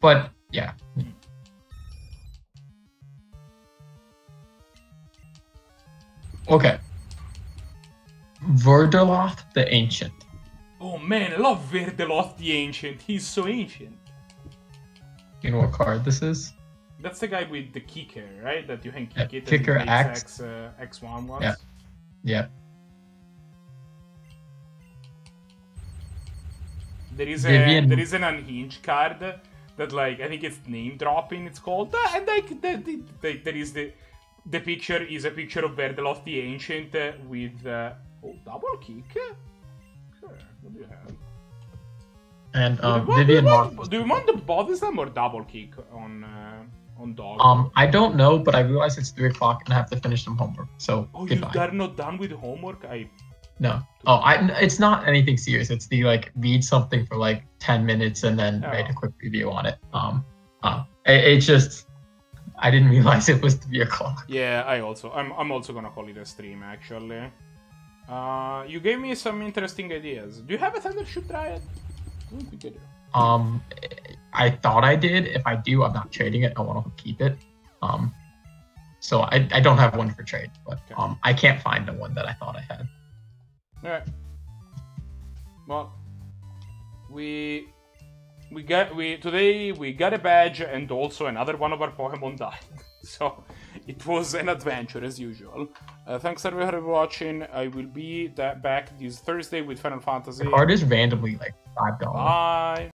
But, yeah. Okay. Verdeloth the Ancient. Oh man, I love Verdeloth the Ancient. He's so ancient. You know what card this is? That's the guy with the kicker, right? That you can kick it. Kicker and X. X1 once. Yeah. Yeah. There is an unhinged card that, like, I think it's name dropping. It's called, and like there is the picture is a picture of Verdeloth the Ancient with double kick. Sure. What do you have? And Vivian. Do you want the body slam or double kick on dog? I don't know, but I realize it's 3 o'clock and I have to finish some homework. So you are not done with homework? No. It's not anything serious. It's the read something for 10 minutes and then write a quick review on it. It's just I didn't realize it was 3 o'clock. Yeah, I'm also gonna call it a stream actually. You gave me some interesting ideas. Do you have a Thundershoot Dryad? I don't think I do. I thought I did. If I do, I'm not trading it. I want to keep it. So I don't have one for trade, but okay. I can't find the one that I thought I had. Alright. Well, today we got a badge and also another one of our Pokemon died. So it was an adventure as usual. Thanks everyone for watching. I will be back this Thursday with Final Fantasy. The card is randomly $5. Bye.